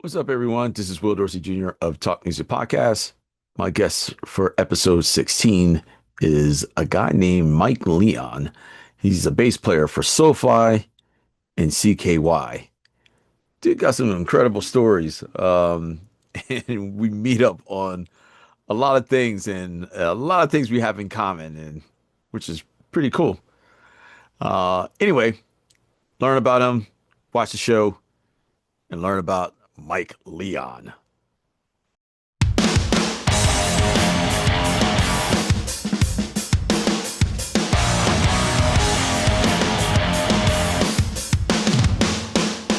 What's up, everyone? This is Will Dorsey Jr. of Talk Music Podcast. My guest for episode 16 is a guy named Mike Leon. He's a bass player for Soulfly and CKY. Dude got some incredible stories. And we meet up on a lot of things and a lot of things we have in common, and which is pretty cool. Anyway, learn about him, watch the show, and learn about Mike Leon.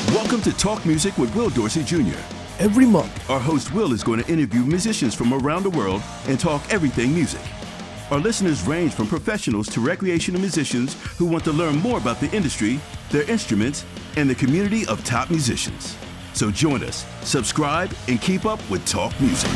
Welcome to Talk Music with Will Dorsey Jr. Every month, Our host Will is going to interview musicians from around the world and talk everything music. Our listeners range from professionals to recreational musicians who want to learn more about the industry, their instruments, and the community of top musicians. So join us, subscribe, and keep up with Talk Music.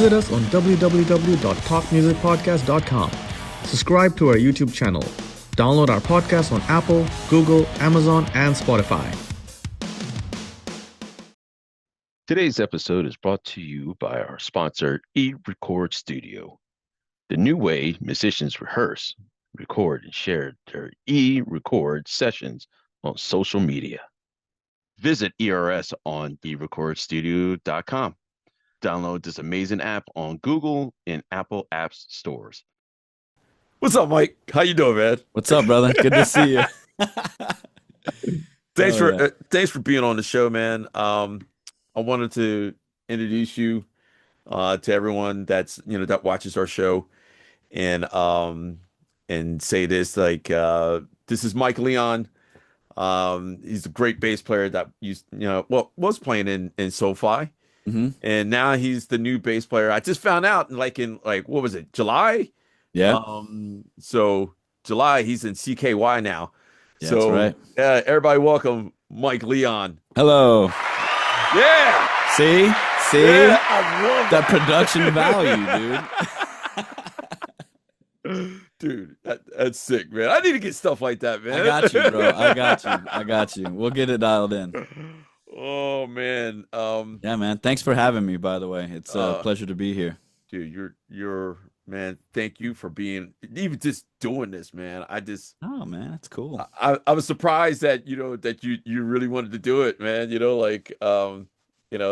visit us on www.talkmusicpodcast.com. Subscribe to our YouTube channel. Download our podcast on Apple, Google, Amazon, and Spotify. Today's episode is brought to you by our sponsor, eRecord Studio, the new way musicians rehearse, record, and share their eRecord sessions on social media. Visit ERS on eRecordStudio.com. Download this amazing app on Google and Apple Apps stores. What's up, Mike? How you doing, man? What's up, brother? Good to see you. Thanks for being on the show, man. I wanted to introduce you to everyone that watches our show, and say this this is Mike Leon. He's a great bass player that was playing in Soulfly. Mm-hmm. And now he's the new bass player. I just found out in what was it, July? Yeah. So July, he's in CKY now. Yeah, so that's right. Everybody welcome Mike Leon. Hello. Yeah. See? Yeah, I love That production value, dude. Dude, that's sick, man. I need to get stuff like that, man. I got you, bro. I got you. We'll get it dialed in. Oh man. Yeah, man. Thanks for having me, by the way. It's a pleasure to be here. Dude, you're man, thank you for being even just doing this, man. Oh, man, that's cool. I was surprised that that you really wanted to do it, man.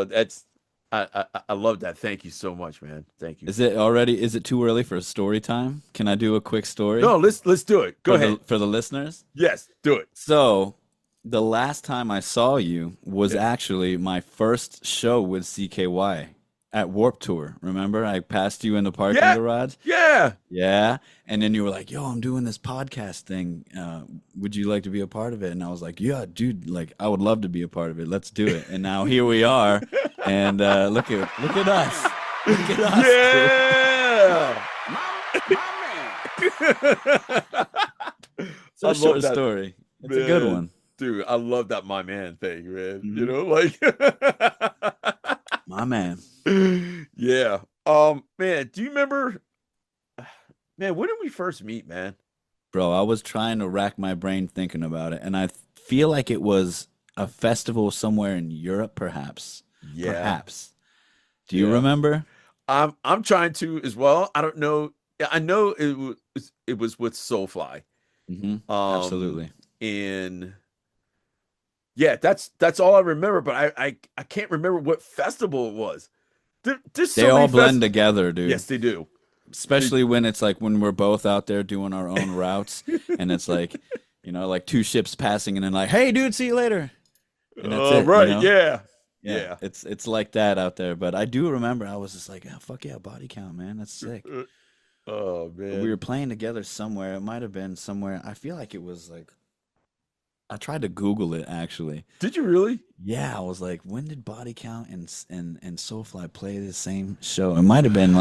That's I love that. Thank you so much, man. Thank you. Is it too early for a story time? Can I do a quick story? No, let's do it. Go ahead. For the listeners? Yes, do it. So, the last time I saw you was actually my first show with CKY at Warp Tour. Remember? I passed you in the parking garage. Yeah. Yeah. And then you were like, yo, I'm doing this podcast thing. Would you like to be a part of it? And I was like, yeah, dude, I would love to be a part of it. Let's do it. And now here we are. And look at us. Look at us. Yeah. It's a short story. It's a good one. Dude, I love that my man thing, man. Mm-hmm. My man. Yeah. Man, do you remember, man, when did we first meet, man? Bro, I was trying to rack my brain thinking about it, and I feel like it was a festival somewhere in Europe, perhaps. Yeah. Perhaps. Do you remember? I'm trying to as well. I don't know. I know it was with Soulfly. Mm-hmm. Absolutely. And yeah, that's all I remember, but I can't remember what festival it was. They all blend together, dude. Yes, they do. Especially when it's when we're both out there doing our own routes, and it's like two ships passing, and then hey, dude, see you later. And that's it, right, yeah. It's like that out there. But I do remember I was just like, oh, fuck yeah, body count, man, that's sick. Oh man, we were playing together somewhere. It might have been somewhere. I feel like it was I tried to Google it actually. Did you really? Yeah, I was like, when did Body Count and Soulfly play the same show? It might have been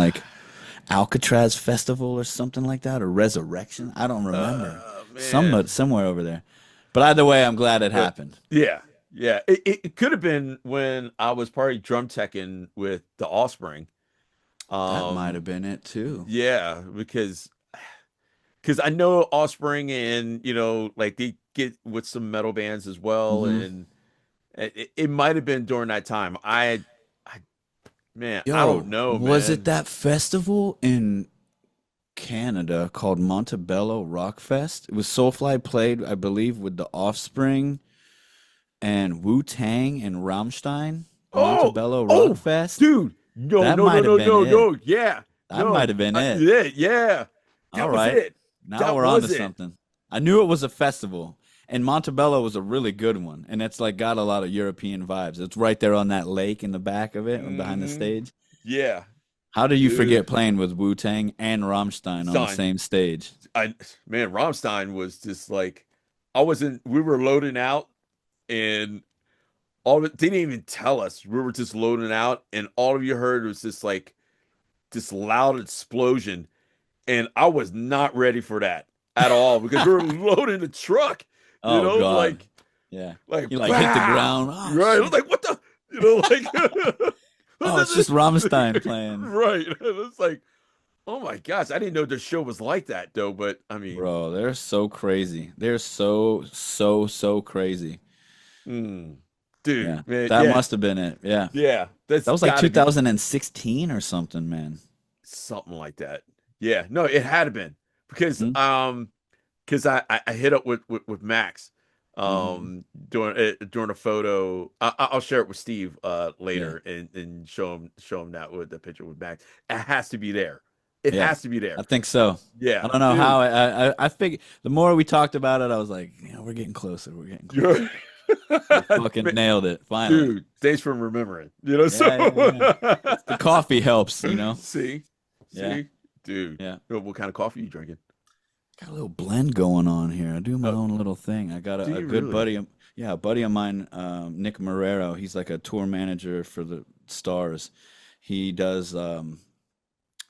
Alcatraz Festival or something like that, or Resurrection. I don't remember. Man. Somewhere over there. But either way, I'm glad it But happened. yeah, yeah. It could have been when I was probably drum teching with the Offspring. That might have Um, been it too. yeah, because I know Offspring and like they get with some metal bands as well, Hmm. and it might have been during that time. I man, I don't Yo, know, was it man. that festival in Canada called Montebello Rock Fest? It was Soulfly played, I believe, with the Offspring and Wu Tang and Rammstein. Oh, Montebello Rock oh, Fest. dude, no, That no, no, might have no, been no, it. no, yeah, That might no, have been it. yeah, yeah, All that was right. it. Now That we're on to was it. something. I knew it was a festival, and Montebello was a really good one, and it's like got a lot of European vibes. It's right there on that lake in the back of it, behind the Hmm. stage. Yeah, How do you forget dude, playing with Wu Tang and Rammstein on the son, same stage? I man, Rammstein was just like I wasn't. We were loading out, and all of it. They didn't even tell us. We were just loading out, and all of you heard was just like this loud explosion, and I was not ready for that at all because we were loading the truck. Oh God, Like yeah. like You like hit the wow, ground. Oh right? I was shit. like, what the, like, Oh, it's just Rammstein playing. right? It's like, oh my gosh, I didn't know the show was like that though. But I mean, Bro, they're so crazy. They're so crazy. mm, Yeah. dude, man, That yeah, must have been it. Yeah. yeah, That that's was like got to be 2016 or something, man. something like that. Yeah, no, it had been because Hmm. I hit up with Max Hmm. during a photo. I'll share it with Steve Yeah. later and show him that with the picture with Max. It has to be there. It Yeah. has to be I there. think so. I Yeah, don't know how dude. I figured the more we talked about it, I was like, we're getting closer. We're getting closer. You're We fucking nailed it finally. dude. Thanks for remembering. So Yeah, yeah, yeah. It's the coffee helps. see, Yeah. see, dude. Yeah. What kind of coffee you drinking? Got a little blend going on here. I do my Uh, own little thing. I got do a you good really? buddy, yeah, a buddy of mine, Nick Marrero. He's like a tour manager for the Stars. He does,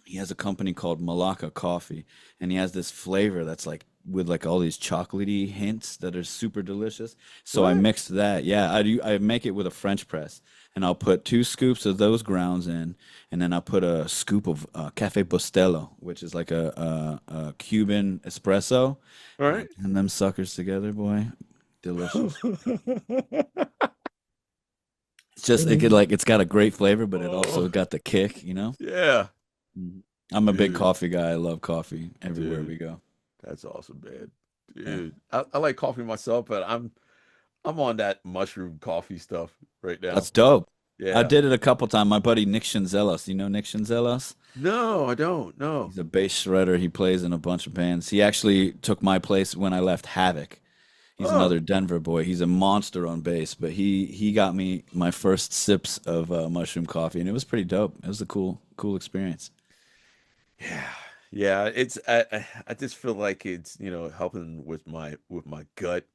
he has a company called Malacca Coffee, and he has this flavor that's like with like all these chocolatey hints that are super delicious. So I What? mixed that. Yeah, I do. I make it with a French press, and I'll put 2 scoops of those grounds in, and then I'll put a scoop of Cafe Bustelo, which is like a Cuban espresso, All and I right. blend them suckers together, boy, delicious. It's just it could like it's got a great flavor, but it also Oh, got the kick. yeah, Mhm. I'm a big dude, coffee guy. I love coffee everywhere we dude. go. That's awesome, man. Yeah. Dude, I like coffee myself, but I'm on that mushroom coffee stuff right now. That's dope. I Yeah. did it a couple times. My buddy Nick Shinzelos, you know Nick Shinzelos? No, I don't. No. He's a bass shredder. He plays in a bunch of bands. He actually took my place when I left Havok. He's Oh, another Denver boy. He's a monster on bass, but he got me my first sips of mushroom coffee, and it was pretty dope. It was a cool experience. yeah. Yeah, it's I just feel like it's, helping with my gut,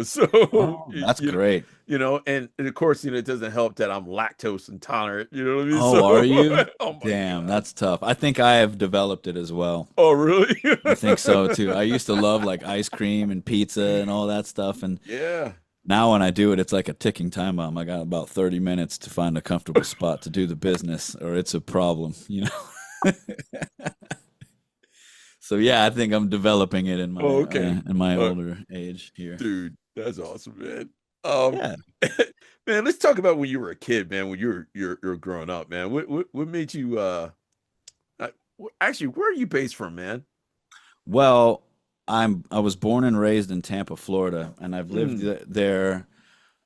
so Oh, that's great. and of course, it doesn't help that I'm lactose intolerant, you know what I mean? Oh, are you? So oh my Damn, God. that's tough. I think I have developed it as well. Oh, really? I think so too. I used to love like ice cream and pizza and all that stuff, and Yeah. now when I do it, it's like a ticking time bomb. I got about 30 minutes to find a comfortable spot to do the business, or it's a problem. So yeah, I think I'm developing it Oh, okay. in my Uh, older age here. dude, that's awesome, man. Um, Yeah. man, let's talk about when you were a kid, man. When you're growing up, man. What made you? Actually, where are you based from, man? Well, I was born and raised in Tampa, Florida, and I've lived Mm, there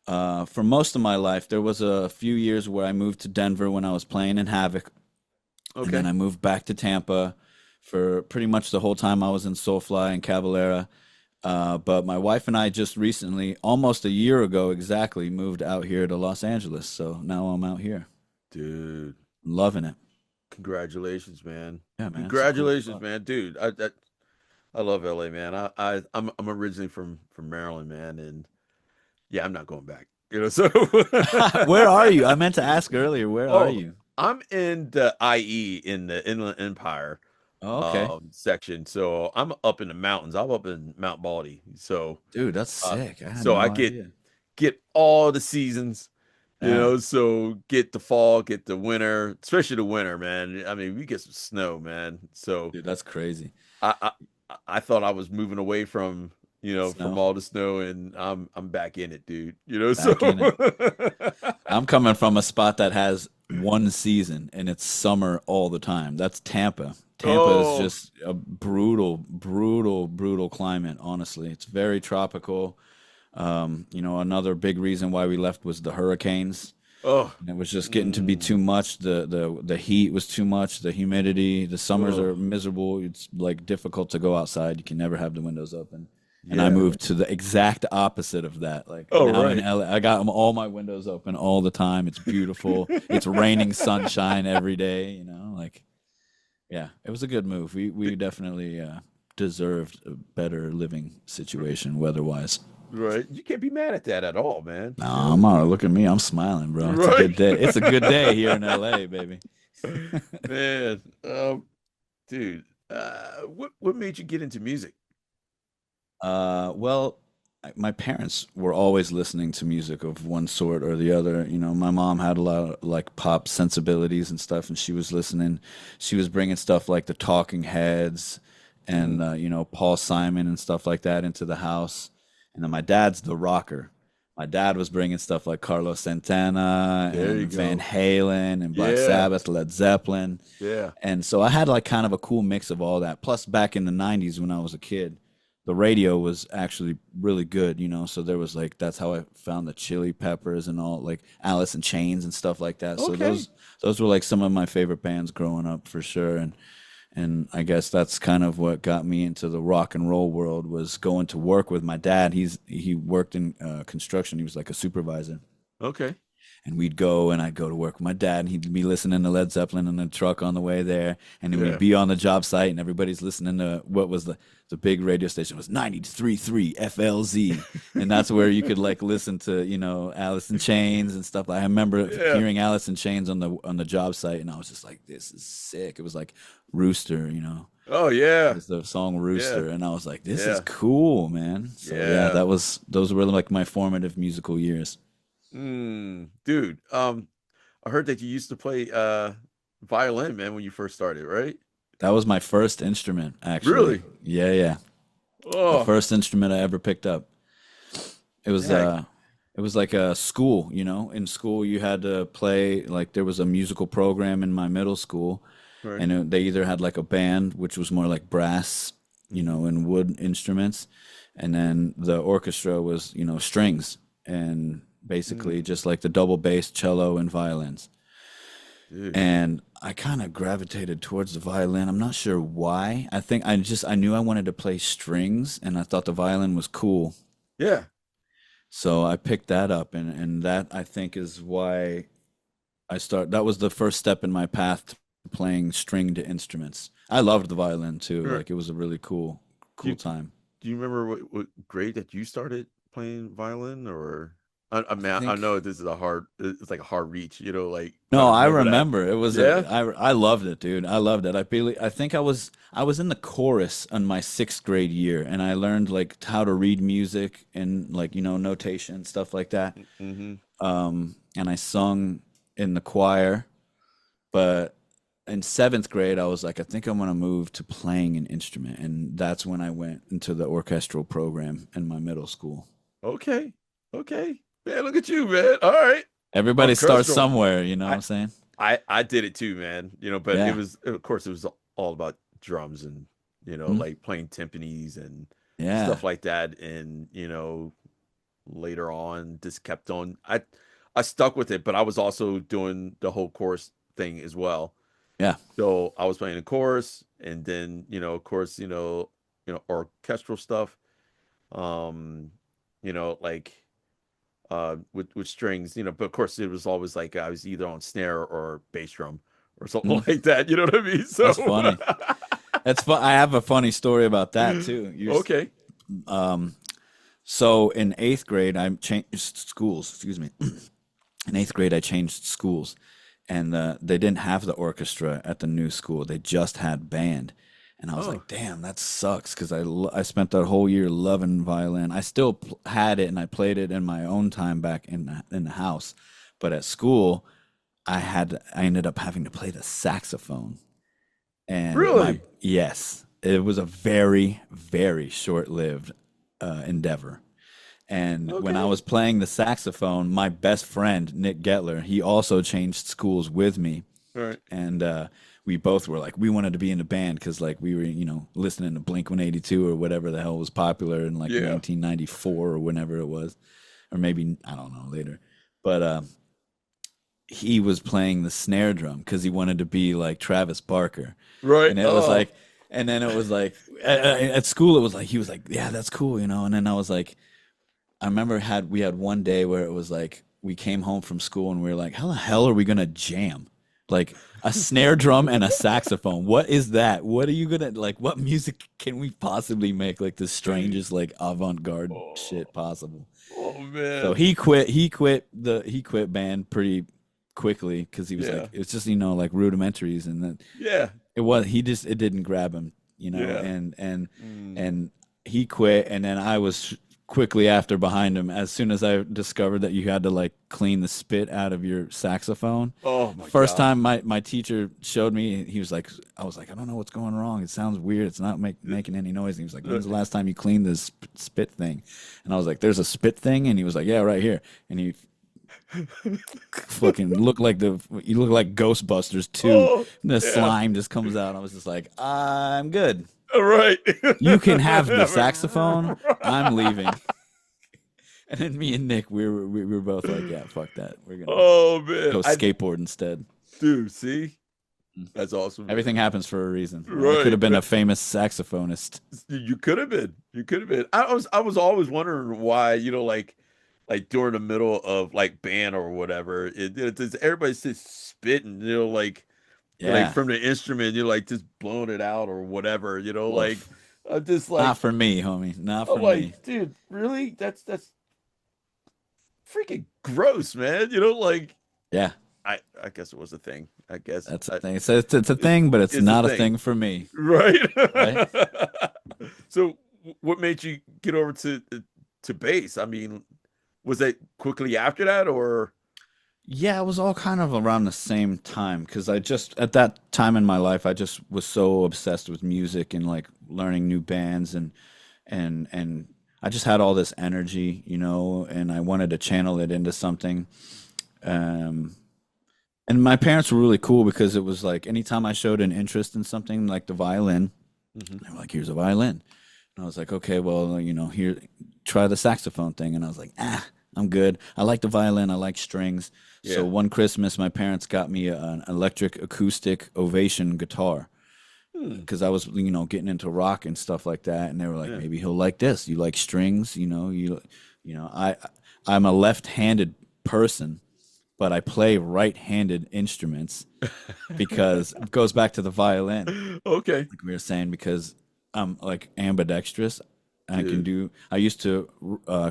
for most of my life. There was a few years where I moved to Denver when I was playing in Havok, and then okay. I moved back to Tampa for pretty much the whole time I was in Soulfly and Cavalera. But my wife and I just recently, almost a year ago exactly, moved out here to Los Angeles. So now I'm out here, Dude, loving it. congratulations, man. Yeah, man, it's a cool Congratulations, spot. man. Dude, I love LA, man. I'm originally from Maryland, man, and yeah, I'm not going back. So Where are you? I meant to ask earlier. Where are oh, you? I'm in the IE in the Inland Empire Oh, okay. section, so I'm up in the mountains. I'm up in Mount Baldy, so Dude, that's uh, sick. I had so I no get idea. get all the seasons, Yeah. so get the fall, get the winter, especially the winter, man. I mean, we get some snow, man. So Dude, that's crazy. I I thought I was moving away from from Snow. all the snow, and I'm back in it, dude. So Back in it. I'm coming from a spot that has one season and it's summer all the time. That's Tampa. Tampa is oh just a brutal, brutal, brutal climate, honestly. It's very tropical. Another big reason why we left was the hurricanes. oh And it was just getting to be mm, too much. The heat was too much, the humidity, the summers oh are miserable. It's like difficult to go outside. You can never have the windows open. And I yeah. moved to the exact opposite of that. Like Oh now in right. LA, I got all my windows open all the time. It's beautiful. It's raining sunshine every day, like yeah, it was a good move. We definitely deserved a better living situation weather-wise. Right. You can't be mad at that at all, man. No, I'm not. Look at me. I'm smiling, bro. It's a Right. good day. It's a good day here in LA, baby. Man, dude, what made you get into music? Well, my parents were always listening to music of one sort or the other. My mom had a lot of like pop sensibilities and stuff, and she was listening. She was bringing stuff like the Talking Heads and Mm, Paul Simon and stuff like that into the house. And then my dad's the rocker. My dad was bringing stuff like Carlos Santana there you and Van go. Halen and Black Yeah. Sabbath, Led Zeppelin. Yeah. And so I had like kind of a cool mix of all that. Plus, back in the 90s when I was a kid, the radio was actually really good. So there was like, that's how I found the Chili Peppers and all, like Alice in Chains and stuff like that. So Okay. those were like some of my favorite bands growing up for sure. And I guess that's kind of what got me into the rock and roll world, was going to work with my dad. He worked in construction. He was like a supervisor. Okay. And we'd go, and I'd go to work with my dad, and he'd be listening to Led Zeppelin in the truck on the way there. And then we'd Yeah. be on the job site, and everybody's listening to what was the big radio station. It was 93.3 FLZ. And that's where you could like listen to, Alice in Chains and stuff. I remember Yeah. hearing Alice in Chains on the job site, and I was just like, this is sick. It was like Rooster. Oh yeah. It's the song Yeah. Rooster, and I was like, this is Yeah. cool, man. So yeah, Yeah. those were like my formative musical years. Dude, I heard that you used to play violin, man, when you first started, right? That was my first instrument, actually. Really? Yeah, yeah. The Oh, first instrument I ever picked up. It was yeah. it was like a school. In school you had to play, like there was a musical program in my middle school, Right. and they either had like a band, which was more like brass, and wood instruments, and then the orchestra was, strings, and basically Mm, just like the double bass, cello, and violins. dude. And I kind of gravitated towards the violin. I'm not sure why. I think I knew I wanted to play strings, and I thought the violin was cool. Yeah. So I picked that up, and that I think is why that was the first step in my path to playing stringed instruments. I loved the violin too. Sure. Like it was a really cool Do you, time. do you remember what grade that you started playing violin, or I I mean, I think know this is it's like a hard reach, like No, trying to I remember that. remember. It was Yeah. I loved it, dude. I loved it. I think I was in the chorus in my 6th grade year, and I learned like how to read music and like, notation, stuff like that. Mm-hmm. And I sung in the choir, but in 7th grade I was like, I think I'm gonna move to playing an instrument, and that's when I went into the orchestral program in my middle school. Okay. Okay. Man, look at you, man. All right. Everybody starts Orchestral. somewhere, you know what I I'm saying? I did it too, man. But it Yeah. was, of course, it was all about drums and Mhm. like playing timpanis and Yeah. stuff like that. And later on, just kept on. I stuck with it, but I was also doing the whole chorus thing as well. Yeah. So I was playing the chorus, and then of course, orchestral stuff. Like with strings, but of course it was always like I was either on snare or bass drum or something Mhm. like that. You know what I mean? So That's funny. That's fun. I have a funny story about that too. okay. Um, so in 8th grade, I changed schools. Excuse me. In 8th grade, I changed schools, and they didn't have the orchestra at the new school. They just had band. And I was like, damn, that sucks, because I spent that whole year loving violin. I still had it, and I played it in my own time back in the house. But at school, I ended up having to play the saxophone. And Really? yes, it was a very, very short-lived endeavor. And when I was playing the saxophone, my best friend, Nick Getler, he also changed schools with me. All right. And we both were like, we wanted to be in a band because like we were, listening to Blink-182 or whatever the hell was popular in like 1994 or whenever it was, or maybe, I don't know, later. But he was playing the snare drum because he wanted to be like Travis Barker. Right. And it was like, and then it was like, at school, it was like, he was like, yeah, that's cool, And then I was like, I remember we had one day where it was like, we came home from school and we were like, how the hell are we going to jam? Like a snare drum and a saxophone. What is that? What are you going to, like, what music can we possibly make? Like the strangest, like avant-garde shit possible. Oh man. So he quit band pretty quickly because he was like, it's just, like rudimentaries, and then it didn't grab him, and he quit, and then I was quickly after behind him as soon as I discovered that you had to like clean the spit out of your saxophone. Oh my First God. time my teacher showed me, he was like, I was like, I don't know what's going wrong. It sounds weird. It's not making any noise. And he was like, when's the last time you cleaned this spit thing? And I was like, there's a spit thing? And he was like, yeah, right here. And he fucking looked like you look like Ghostbusters too. The slime just comes out. I was just like, I'm good. All right. You can have the saxophone. I'm leaving. And then me and Nick, we were both like, yeah, fuck that. We're gonna go skateboard instead. Dude, see? That's awesome. Everything happens for a reason. Right. I could have been a famous saxophonist. You could have been. You could have been. I was always wondering why, like during the middle of like band or whatever, everybody's just spitting, like from the instrument, you're like just blowing it out or whatever, like I'm just like, not for me, homie. Not for me. Dude, really? That's freaking gross, man. Like, yeah. I guess it was a thing. I guess that's a thing. It's a thing, but it's not a thing for me. Right. Right. So what made you get over to bass? I mean, was that quickly after that, or? Yeah, it was all kind of around the same time, because I just, at that time in my life, I just was so obsessed with music and like learning new bands, and I just had all this energy, and I wanted to channel it into something. And my parents were really cool, because it was like anytime I showed an interest in something like the violin, they were like, here's a violin. And I was like, okay, well, here, try the saxophone thing. And I was like, I'm good. I like the violin. I like strings. So one Christmas, my parents got me an electric acoustic Ovation guitar, because I was, getting into rock and stuff like that. And they were like, maybe he'll like this. You like strings, I'm a left-handed person, but I play right-handed instruments, because it goes back to the violin. Okay. Like we were saying, because I'm like ambidextrous. I used to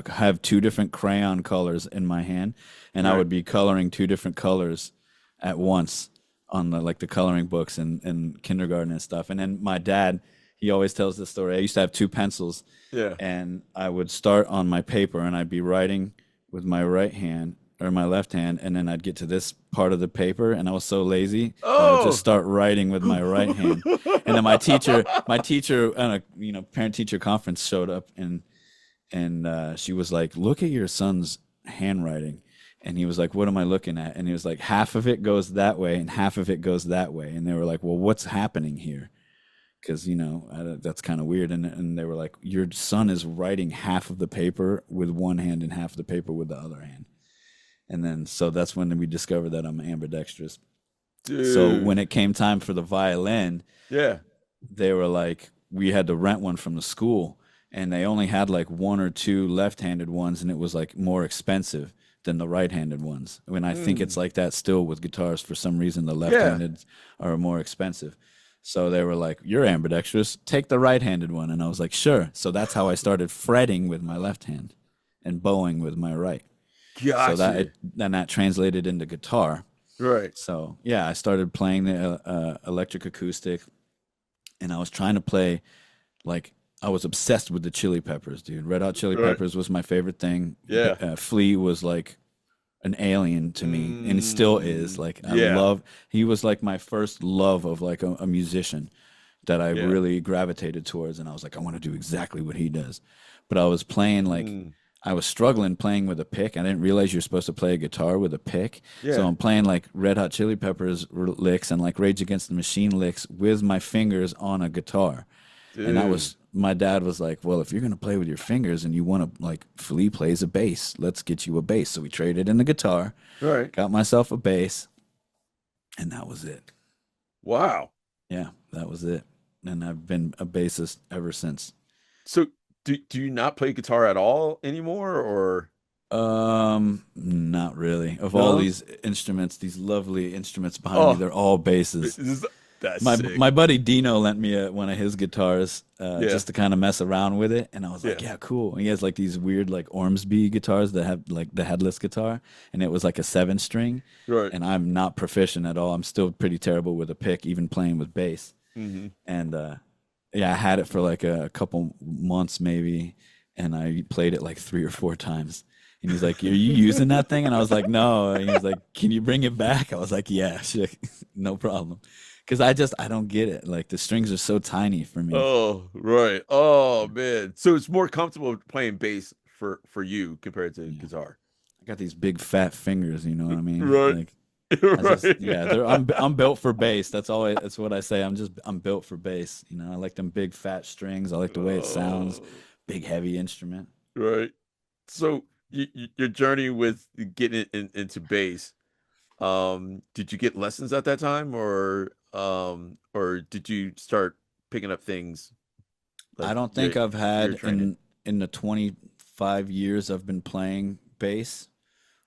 have two different crayon colors in my hand, and I would be coloring two different colors at once on the coloring books in kindergarten and stuff. And then my dad, he always tells this story. I used to have two pencils, and I would start on my paper, and I'd be writing with my right hand or my left hand, and then I'd get to this part of the paper, and I was so lazy, I would just start writing with my right hand. And then my teacher, parent-teacher conference showed up, and she was like, "Look at your son's handwriting." And he was like, "What am I looking at?" And he was like, "Half of it goes that way, and half of it goes that way." And they were like, "Well, what's happening here?" Because that's kind of weird. And they were like, "Your son is writing half of the paper with one hand and half of the paper with the other hand." And then, so that's when we discovered that I'm ambidextrous. Dude. So when it came time for the violin, they were like, we had to rent one from the school, and they only had like one or two left-handed ones, and it was like more expensive than the right-handed ones. I mean, I think it's like that still with guitars. For some reason, the left-handed are more expensive. So they were like, you're ambidextrous, take the right-handed one. And I was like, sure. So that's how I started fretting with my left hand and bowing with my right. Gotcha. So that translated into guitar. Right. So yeah, I started playing the electric acoustic, and I was trying to play like I was obsessed with the Chili Peppers, dude. Red Hot Chili Right. Peppers was my favorite thing. Yeah. Flea was like an alien to me, and it still is. Like I Yeah. love. He was like my first love of like a musician that I Yeah. really gravitated towards, and I was like, I want to do exactly what he does. But I was playing like Mm. I was struggling playing with a pick. I didn't realize you're supposed to play a guitar with a pick. So Yeah. I'm playing like Red Hot Chili Peppers licks and like Rage Against the Machine licks with my fingers on a guitar. And that Dude. was my dad was like, well, if you're gonna play with your fingers and you want to like Flea plays a bass, let's get you a bass. So we traded in the guitar, Right. got myself a bass, and that was it. Wow. Yeah, that was it. And I've been a bassist ever since. So do you not play guitar at all anymore, or Not really. Of all no? these instruments, these lovely instruments behind me, Oh, they're all basses. that's My sick. my buddy Dino lent me one of his guitars Yeah. just to kind of mess around with it, and I was like, Yeah. yeah, cool. And he has like these weird like Ormsby guitars that have like the headless guitar, and it was like a 7 string, Right. and I'm not proficient at all. I'm still pretty terrible with a pick, even playing with bass. Mm-hmm. And yeah, I had it for like a couple months maybe, and I played it like 3 or 4 times. And he's like, "Are you using that thing?" And I was like, "No." And he was like, "Can you bring it back?" I was like, "Yeah, sure, no problem." Because I don't get it. Like the strings are so tiny for me. Oh, right. Oh man. So it's more comfortable playing bass for you compared to Yeah. guitar. I got these big fat fingers. You know what I mean? Right. Like Right. yeah, I'm built for bass. That's what I say. I'm built for bass. You know, I like them big fat strings. I like the way it sounds. Oh, Big heavy instrument. right. So your journey with getting into bass, did you get lessons at that time, or did you start picking up things I like don't think I've your had training? in the 25 years I've been playing bass,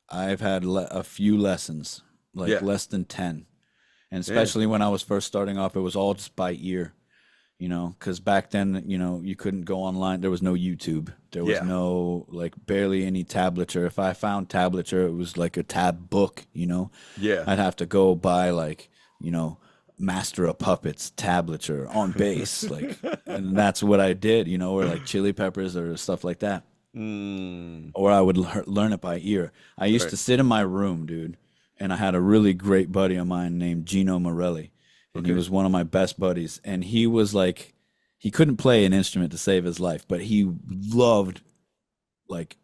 I've had a few lessons, like Yeah. less than 10. And Man. especially when I was first starting off, it was all just by ear, you know, because back then, you know, you couldn't go online. There was no YouTube. There was Yeah. no, like, barely any tablature. If I found tablature, it was like a tab book, you know. Yeah. I'd have to go buy, like, you know, Master of Puppets tablature on bass, like, and that's what I did, you know, or like Chili Peppers or stuff like that. Mm, Or I would learn it by ear. I used right. to sit in my room, dude, and I had a really great buddy of mine named Gino Morelli, and he Okay. was one of my best buddies. And he was like, he couldn't play an instrument to save his life, but he loved like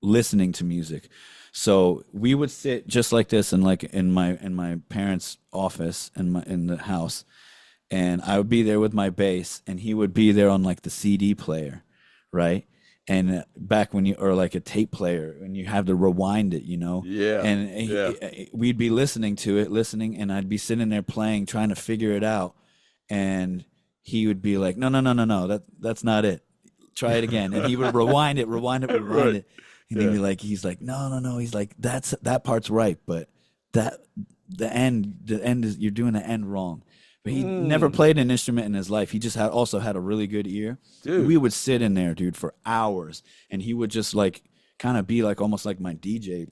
listening to music. So we would sit just like this in like in my parents' office in the house, and I would be there with my bass, and he would be there on like the CD player, right? And back when you or like a tape player, and you have to rewind it, you know. Yeah. And Yeah. we'd be listening to it, listening, and I'd be sitting there playing, trying to figure it out, and he would be like, "No, no, no, no, no, that's not it. Try it again." And he would rewind it, rewind it, rewind Right. it, and he'd Yeah. be like, "He's like, no, no, no." He's like, that part's right, but that the end is you're doing the end wrong." But he never Mm, played an instrument in his life. He just had also had a really good ear. dude. We would sit in there, dude, for hours, and he would just like kind of be like almost like my DJ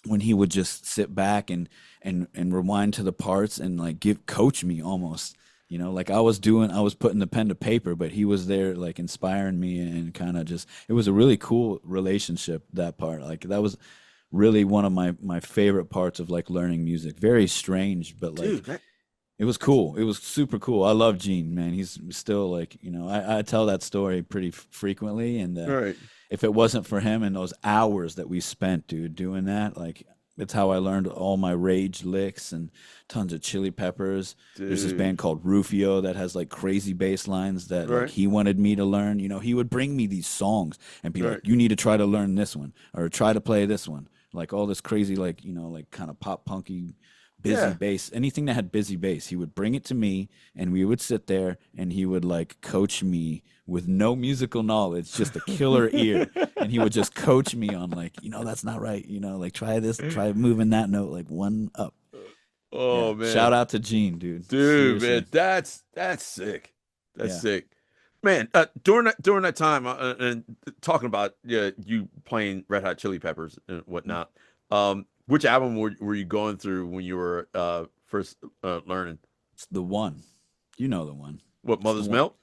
when he would just sit back and rewind to the parts and like give coach me almost. You know, like I was putting the pen to paper, but he was there like inspiring me and kind of just it was a really cool relationship, that part. Like that was really one of my favorite parts of like learning music. Very strange, but like Dude, that, it was cool. It was super cool. I love Gene, man. He's still like, you know, I tell that story pretty frequently. And right. if it wasn't for him and those hours that we spent, dude, doing that, like, it's how I learned all my Rage licks and tons of Chili Peppers. There's this Dude. band called Rufio that has like crazy bass lines that like Right. he wanted me to learn. You know, he would bring me these songs and be Right. like, "You need to try to learn this one or try to play this one." Like all this crazy, like, you know, like kind of pop punky busy Yeah. bass, anything that had busy bass, he would bring it to me and we would sit there and he would like coach me with no musical knowledge, just a killer ear. And he would just coach me on like, you know, that's not right. You know, like try this, try moving that note like one up. Oh Yeah. man. Shout out to Gene, dude. Dude, Seriously. man, that's sick. That's Yeah. sick, man. During that time, and talking about you playing Red Hot Chili Peppers and whatnot. Which album were you going through when you were first learning? It's the one. You know the one. What, It's the Mother's one. Milk?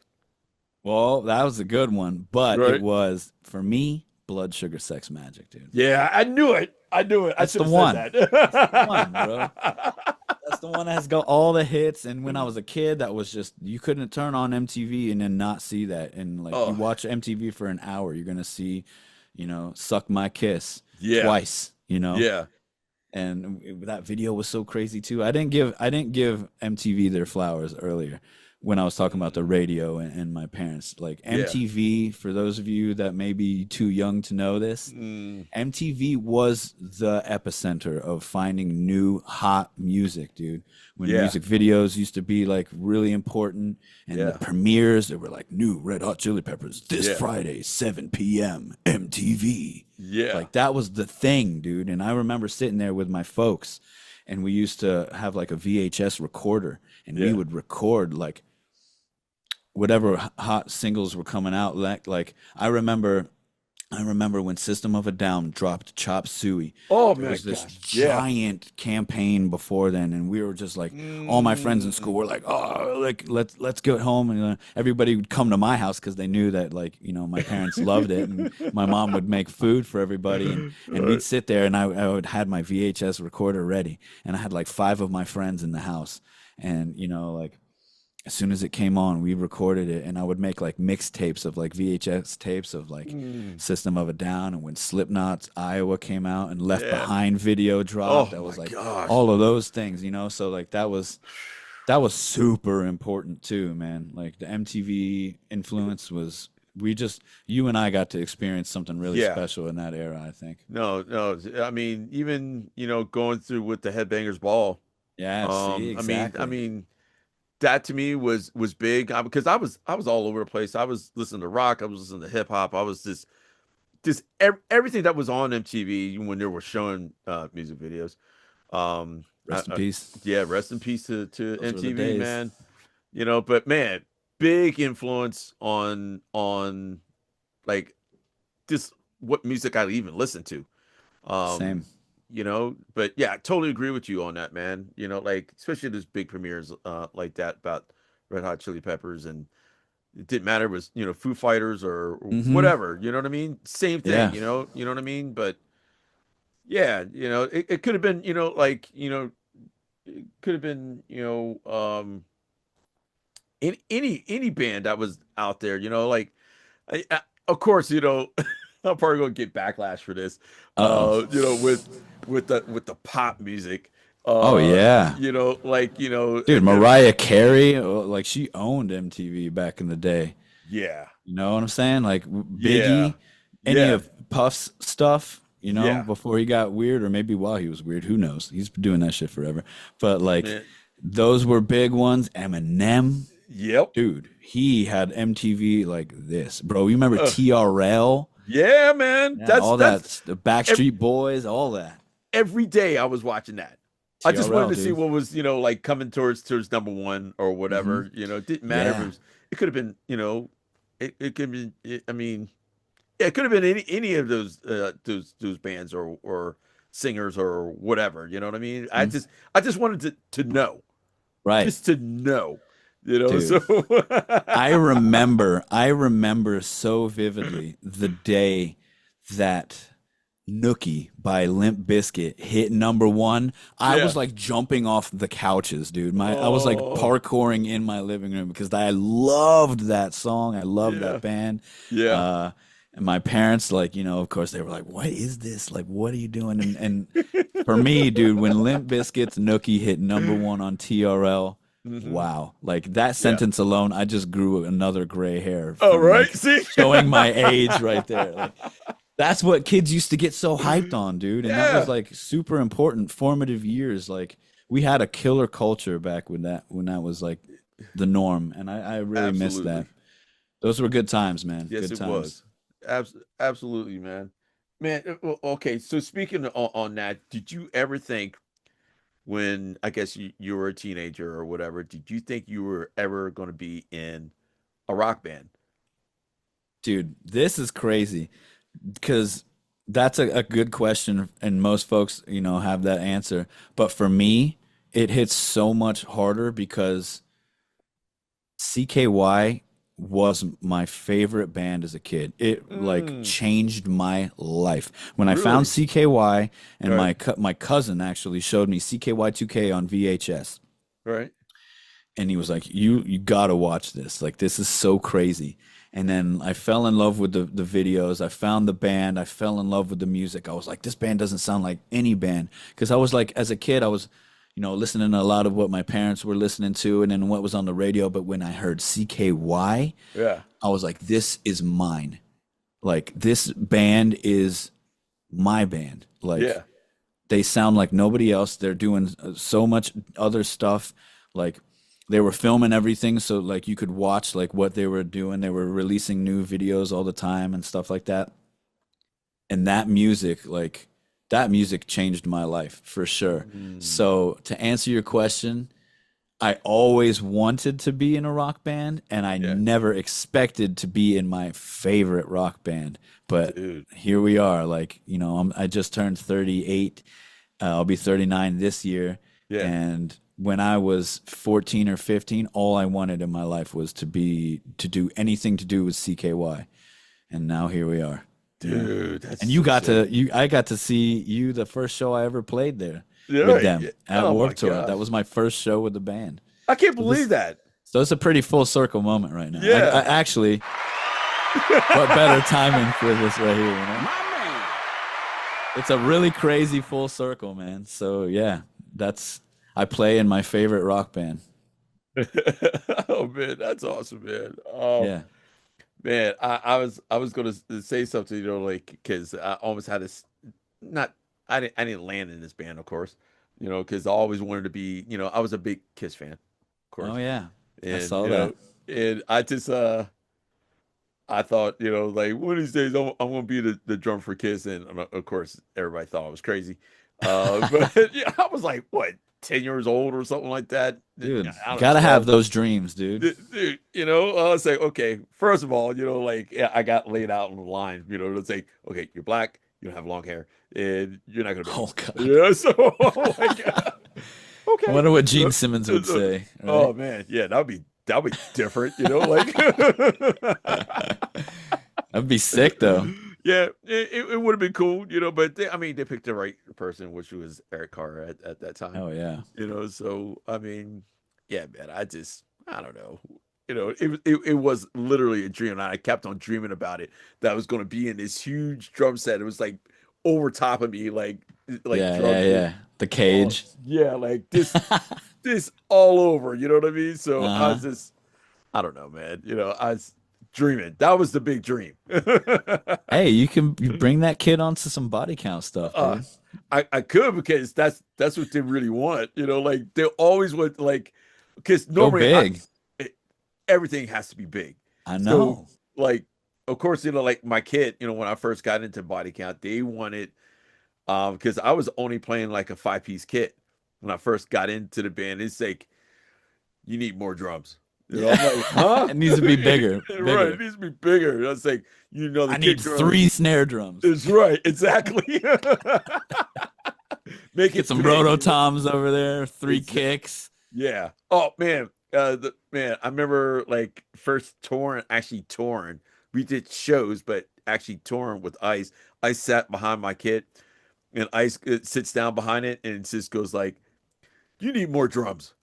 Well, that was a good one, but it Right. was for me, Blood Sugar Sex Magic, dude. Yeah, I knew it. I knew it. I That's should the have one. said That's the one, that. bro. That's the one that has got all the hits. And when I was a kid, that was just you couldn't turn on MTV and then not see that. And like you Oh, watch MTV for an hour, you're gonna see, "Suck My Kiss" yeah. twice. Yeah. And that video was so crazy too. I didn't give MTV their flowers earlier when I was talking about the radio and my parents. Like Yeah. MTV, for those of you that may be too young to know this, Mm, MTV was the epicenter of finding new hot music, dude. When yeah. music videos used to be like really important, and the Yeah. premieres, they were like new Red Hot Chili Peppers this Yeah. Friday, 7 p.m. MTV. Yeah. Like that was the thing, dude. And I remember sitting there with my folks, and we used to have like a VHS recorder, and we Yeah. would record like whatever hot singles were coming out. Like I remember when System of a Down dropped Chop Suey. Oh, There my was this gosh. Yeah. giant campaign before then, and we were just like, all my friends in school were like, "Oh, like let's get home," and everybody would come to my house because they knew that my parents loved it, and my mom would make food for everybody, and we'd sit there, and I would had my VHS recorder ready, and I had like 5 of my friends in the house, and like as soon as it came on, we recorded it, and I would make like mixtapes of like VHS tapes of like System of a Down, and when Slipknot's Iowa came out and Left Yeah. Behind video dropped, Oh, that was my like gosh. all of those things, so like that was super important too, man. Like the MTV influence was you and I got to experience something really Yeah. special in that era, I think. No. I mean, even going through with the Headbangers Ball. Yeah, see, exactly. I mean, that to me was big because I was all over the place. I was listening to rock. I was listening to hip hop. I was everything that was on MTV when they were showing music videos. Rest in peace. Yeah, rest in peace to Those were the MTV, days. man. But man, big influence on like just what music I even listen to. Same. But yeah, I totally agree with you on that, man. Like especially those big premieres like that about Red Hot Chili Peppers, and it didn't matter if it was Foo Fighters or Mhm. whatever, you know what I mean? Same thing, Yeah. you know what I mean? But yeah, it could have been, like, it could have been, any band that was out there, like of course, I'm probably gonna get backlash for this. Uh-oh. With the pop music. Oh, yeah. Dude, Dude, Mariah Carey, like she owned MTV back in the day. Yeah. You know what I'm saying? Like Yeah. Biggie, any Yeah. of Puff's stuff, Yeah. before he got weird, or maybe while he was weird, who knows? He's been doing that shit forever. But like Man. those were big ones. Eminem, Yep. dude, he had MTV like this, bro. You remember TRL? Yeah, man. Yeah, That's all that's that, the Backstreet Boys, all that. every day I was watching that. I just TRL, wanted to see dude. what was, like coming towards number one or whatever. It didn't matter if Yeah. it was. It could have been, it could have been. I mean, yeah, it could have been any of those bands or singers or whatever. You know what I mean? I just wanted to know, Right. just to know. Dude. So I remember so vividly the day that Nookie by Limp Bizkit hit number 1. I Yeah. was like jumping off the couches, dude. I was like Oh. parkouring in my living room because I loved that song. I loved Yeah. that band. yeah, And my parents, like, of course, they were like, "What is this? Like, what are you doing?" And for me, dude, when Limp Bizkit's Nookie hit number 1 on TRL, Mhm. wow, like that sentence alone, I just grew another gray hair. Oh, from, right. like, See, showing my age right there. Like, that's what kids used to get so hyped on, dude. And that was Yeah. like super important, formative years. Like we had a killer culture back when that was like the norm, and I really miss Absolutely. that. Those were good times, man. Yes, good it times. was. Absolutely, man. Man, well, okay. So speaking on that, did you ever think when I guess you were a teenager or whatever, did you think you were ever going to be in a rock band? Dude, this is crazy because That's a good question, and most folks, have that answer. But for me, it hits so much harder because CKY was my favorite band as a kid. It like Mm, changed my life. When I found really? CKY, and Right. my cousin actually showed me CKY 2K on VHS, Right. and he was like, you got to watch this. Like, this is so crazy. And then I fell in love with the videos. I found the band. I fell in love with the music. I was like, this band doesn't sound like any band. Because I was like, as a kid, I was, listening to a lot of what my parents were listening to and then what was on the radio. But when I heard CKY, Yeah. I was like, this is mine. Like, this band is my band. Like, Yeah. they sound like nobody else. They're doing so much other stuff. Like, they were filming everything, so like you could watch like what they were doing. They were releasing new videos all the time and stuff like that. And that music changed my life for sure. Mm, So to answer your question, I always wanted to be in a rock band, and I yeah. never expected to be in my favorite rock band. But Dude. here we are. Like, I just turned 38. I'll be 39 this year. Yeah. And when I was 14 or 15, all I wanted in my life was to do anything to do with CKY. And now here we are. Yeah. Dude, that's And so sick. I got to see you the first show I ever played there Yeah. with Right. them Yeah. at Oh my Warped Tour. That gosh. was my first show with the band. I can't So believe that. it's a pretty full circle moment right now. I Yeah. actually, what better timing for this right here, It's a really crazy full circle, man. So yeah, I play in my favorite rock band. Oh man, that's awesome, man. Oh Yeah. man, I was gonna say something, like because I almost had this not I didn't land in this band, of course, because I always wanted to be, I was a big Kiss fan, of Oh course, yeah. I and saw that. and I just I thought, like one of these days I'm gonna be the drum for Kiss, and of course everybody thought I was crazy. But yeah, I was like, what, 10 years old or something like that. Dude, I don't know, gotta have 12. those dreams, dude. Dude, I was like, okay, first of all, like, yeah, I got laid out on the line, to say, okay, you're black, you don't have long hair, and you're not gonna make Oh it. God. Yeah, so I'm like, I okay. wonder what Gene Simmons would say, Oh right? man, yeah, that'd be different, like That'd be sick though. yeah, it would have been cool, but I mean, they picked the right person, which was Eric Carr at that time, Oh yeah. so I mean, yeah, man, I don't know. It was literally a dream, and I kept on dreaming about it. That I was going to be in this huge drum set. It was like over top of me, like Yeah, yeah, drums. yeah. The Oh, cage. yeah, like this all over. You know what I mean? So I Uh-huh. was I don't know, man. I was dreaming. That was the big dream. Hey, you bring that kid onto some body count stuff, uh, dude. I could, because that's what they really want. Like they always want, like, because Go normally big. everything has to be big. I So, know. like, of course, like my kid, when I first got into body count, they wanted, because I was only playing like a 5-piece kit when I first got into the band. It's like, you need more drums. Yeah. I'm like, huh? It needs to be bigger. Right, it Bigger. needs to be bigger. That's like, the I need kick drum. 3 snare drums. Is right, exactly. Make Get it some big. rototoms over there, 3 Exa- kicks. Yeah. Oh man. Man, I remember like first actually touring. We did shows, but actually touring with Ice. Ice sat behind my kit, and Ice sits down behind it, and it just goes like, "You need more drums."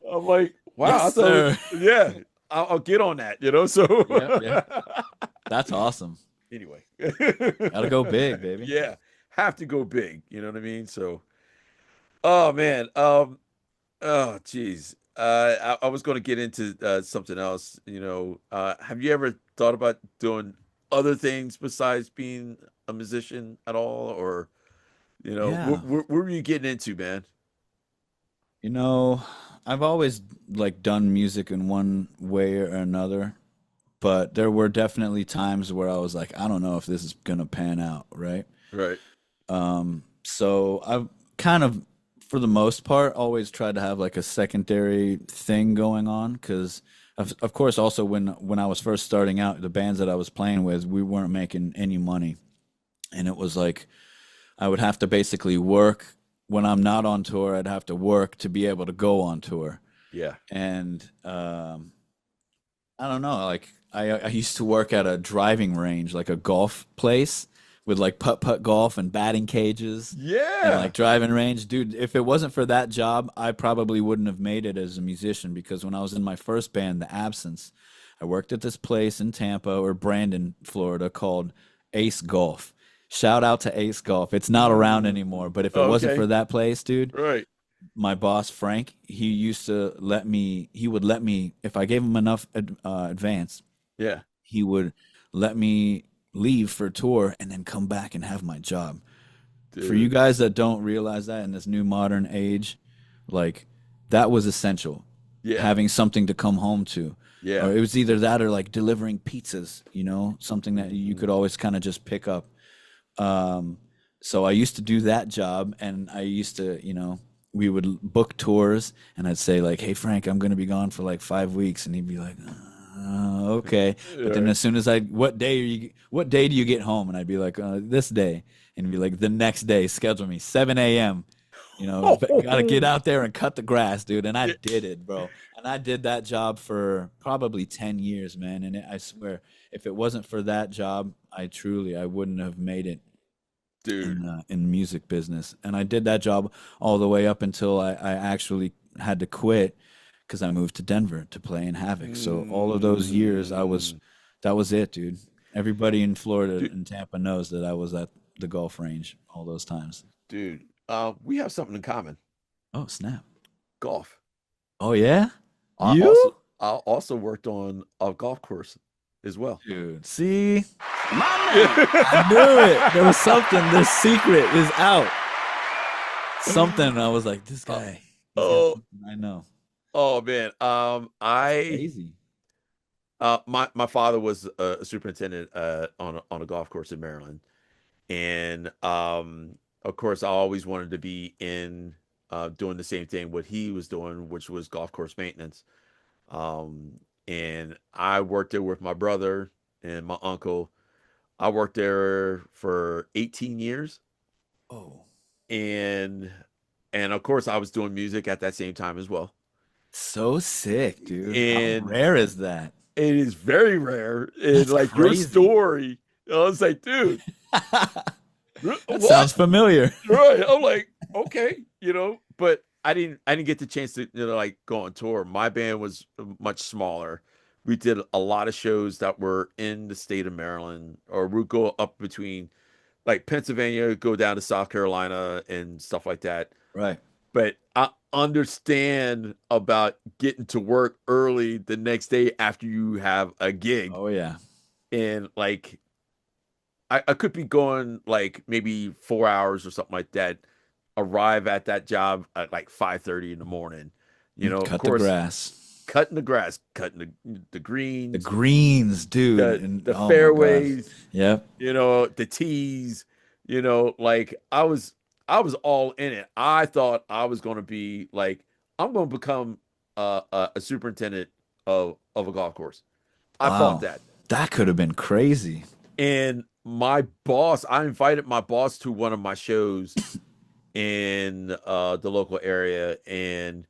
I'm like, "Wow, I Yes, thought, sir. yeah, I'll get on that." So Yep, yep. That's awesome. anyway, Gotta go big, baby. yeah, have to go big. You know what I mean? So, oh man, oh, geez. I was going to get into something else. Have you ever thought about doing other things besides being a musician at all, or Yeah. what were you getting into, man? You know, I've always like done music in one way or another, but there were definitely times where I was like, I don't know if this is gonna pan out, right? Right. So I've kind of, for the most part, always tried to have like a secondary thing going on because, of course, also when I was first starting out, the bands that I was playing with, we weren't making any money. And it was like I would have to basically work when I'm not on tour. I'd have to work to be able to go on tour. Yeah. And I don't know, like I used to work at a driving range, like a golf place with like putt golf and batting cages and Yeah. like driving range. Dude, if it wasn't for that job, I probably wouldn't have made it as a musician because when I was in my first band, The Absence, I worked at this place in Tampa or Brandon, Florida called Ace Golf. Shout out to Ace Golf. It's not around anymore, but if it wasn't Okay. for that place, dude, Right. my boss Frank, he used to let me. He would let me if I gave him enough advance. Yeah. He would let me leave for a tour and then come back and have my job. For you Dude. guys that don't realize that in this new modern age, like that was essential. Yeah. Having something to come home to. Yeah. Or it was either that or like delivering pizzas, something that you could always kind of just pick up. So I used to do that job and I used to, we would book tours and I'd say like, "Hey Frank, I'm going to be gone for like 5 weeks." And he'd be like, "Okay." But then as soon as what day do you get home? And I'd be like, "This day." And he'd be like, "The next day, schedule me 7 a.m. Gotta get out there and cut the grass, dude." And I did it, bro. And I did that job for probably 10 years, man. And I swear, if it wasn't for that job, I wouldn't have made it Dude. in the music business. And I did that job all the way up until I actually had to quit because I moved to Denver to play in Havok. So all of those years, that was it, dude. Everybody in Florida Dude. and Tampa knows that I was at the golf range all those times. Dude. We have something in common. Oh, snap. Golf. Oh, yeah? I You? also worked on a golf course as well. Dude, see? I knew it. There was something. The secret is out. Something. I was like, this guy. he's got Oh. something I know. Oh man. Crazy. My father was a superintendent on a golf course in Maryland, and of course I always wanted to be in doing the same thing what he was doing, which was golf course maintenance. And I worked there with my brother and my uncle. I worked there for 18 years, Oh, and of course I was doing music at that same time as well. so sick, dude. And How rare is that? it is very rare. And That's like your crazy. story, I was like, dude, That what? sounds familiar. Right. I'm like, okay, but I didn't get the chance to, like go on tour. My band was much smaller. We did a lot of shows that were in the state of Maryland, or we'd go up between like Pennsylvania, go down to South Carolina and stuff like that. Right. But I understand about getting to work early the next day after you have a gig. Oh, yeah. And like I could be going like maybe 4 hours or something like that, arrive at that job at like 5:30 in the morning. Of Cut the course, grass. cutting the grass, cutting the The greens, greens, dude. the Oh my God. fairways, Yep. the tees, like I was all in it. I thought I was going to be like, I'm going to become a superintendent of a golf course. I Wow. thought that. That could have been crazy. And my boss, I invited my boss to one of my shows in the local area, and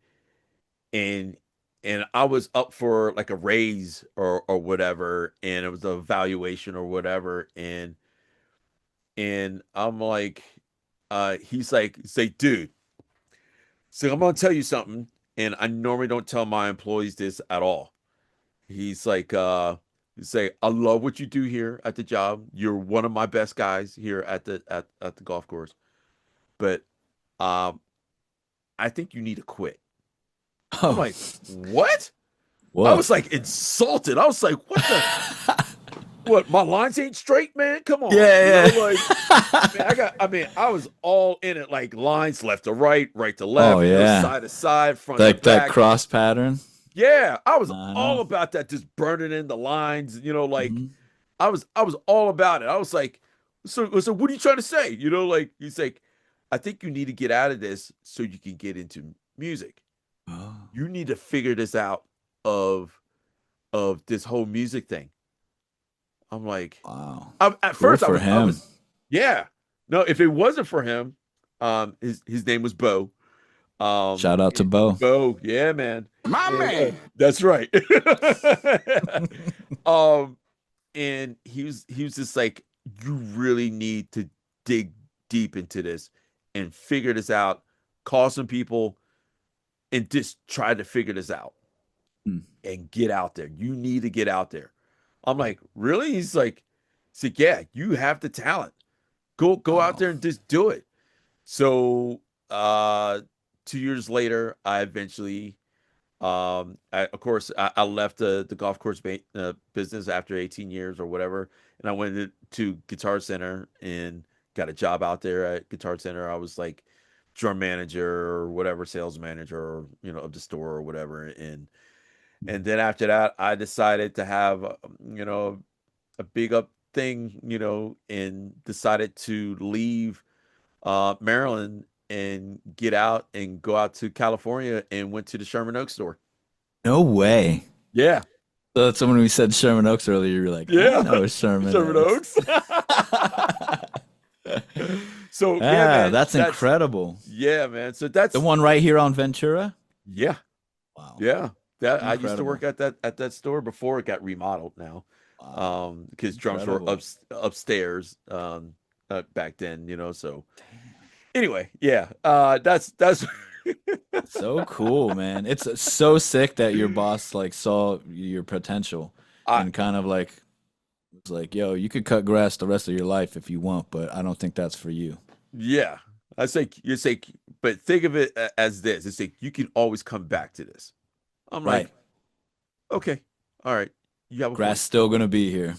I was up for like a raise or whatever, and it was an evaluation or whatever, and I'm like, he's like, dude, so I'm gonna tell you something, and I normally don't tell my employees this at all. He's like, I love what you do here at the job. You're one of my best guys here at the golf course. But I think you need to quit. I'm like, what? Whoa. I was like insulted. I was like, what the what, my lines ain't straight, man? Come on. Yeah. Man, I was all in it, like lines left to right, right to left, Oh, yeah. side to side, front to Like that back. cross pattern. Yeah, I was I all know. about that, just burning in the lines, like Mhm. I was all about it. I was like, so what are you trying to say? Like he's like, I think you need to get out of this so you can get into music. Oh. You need to figure this out of this whole music thing. I'm like, Wow. at first for I him. was Yeah. No, if it wasn't for him, his name was Bo. Shout out to Bo. Bo, yeah, man. My man. That's right. um, and he was just like, you really need to dig deep into this and figure this out. Call some people and just try to figure this out Hmm. and get out there. You need to get out there. I'm like, really? He's like, yeah, you have the talent. Go out Wow. there and just do it. So 2 years later, I eventually of course I left the golf course business after 18 years or whatever, and I went to Guitar Center and got a job out there at Guitar Center. I was like drum manager or whatever, sales manager, or of the store or whatever. And then after that, I decided to have a big up thing, and decided to leave Maryland and get out and go out to California, and went to the Sherman Oaks store. No way. Yeah. So that's when we said Sherman Oaks earlier. You were like, Yeah. I know Sherman Oaks. So yeah, man, that's incredible. Yeah, man. So that's The one right here on Ventura. yeah, Wow. yeah. That I used to Incredible. work at that store before it got remodeled now. Wow. Because drums were Incredible. upstairs back then, so anyway, yeah. That's So cool, man. It's so sick that your boss like saw your potential and kind of like was like, yo, you could cut grass the rest of your life if you want, but I don't think that's for you. yeah. You say, but think of it as this. It's like you can always come back to this. I'm Right. like, okay, all right. You have a Grass still gonna be here.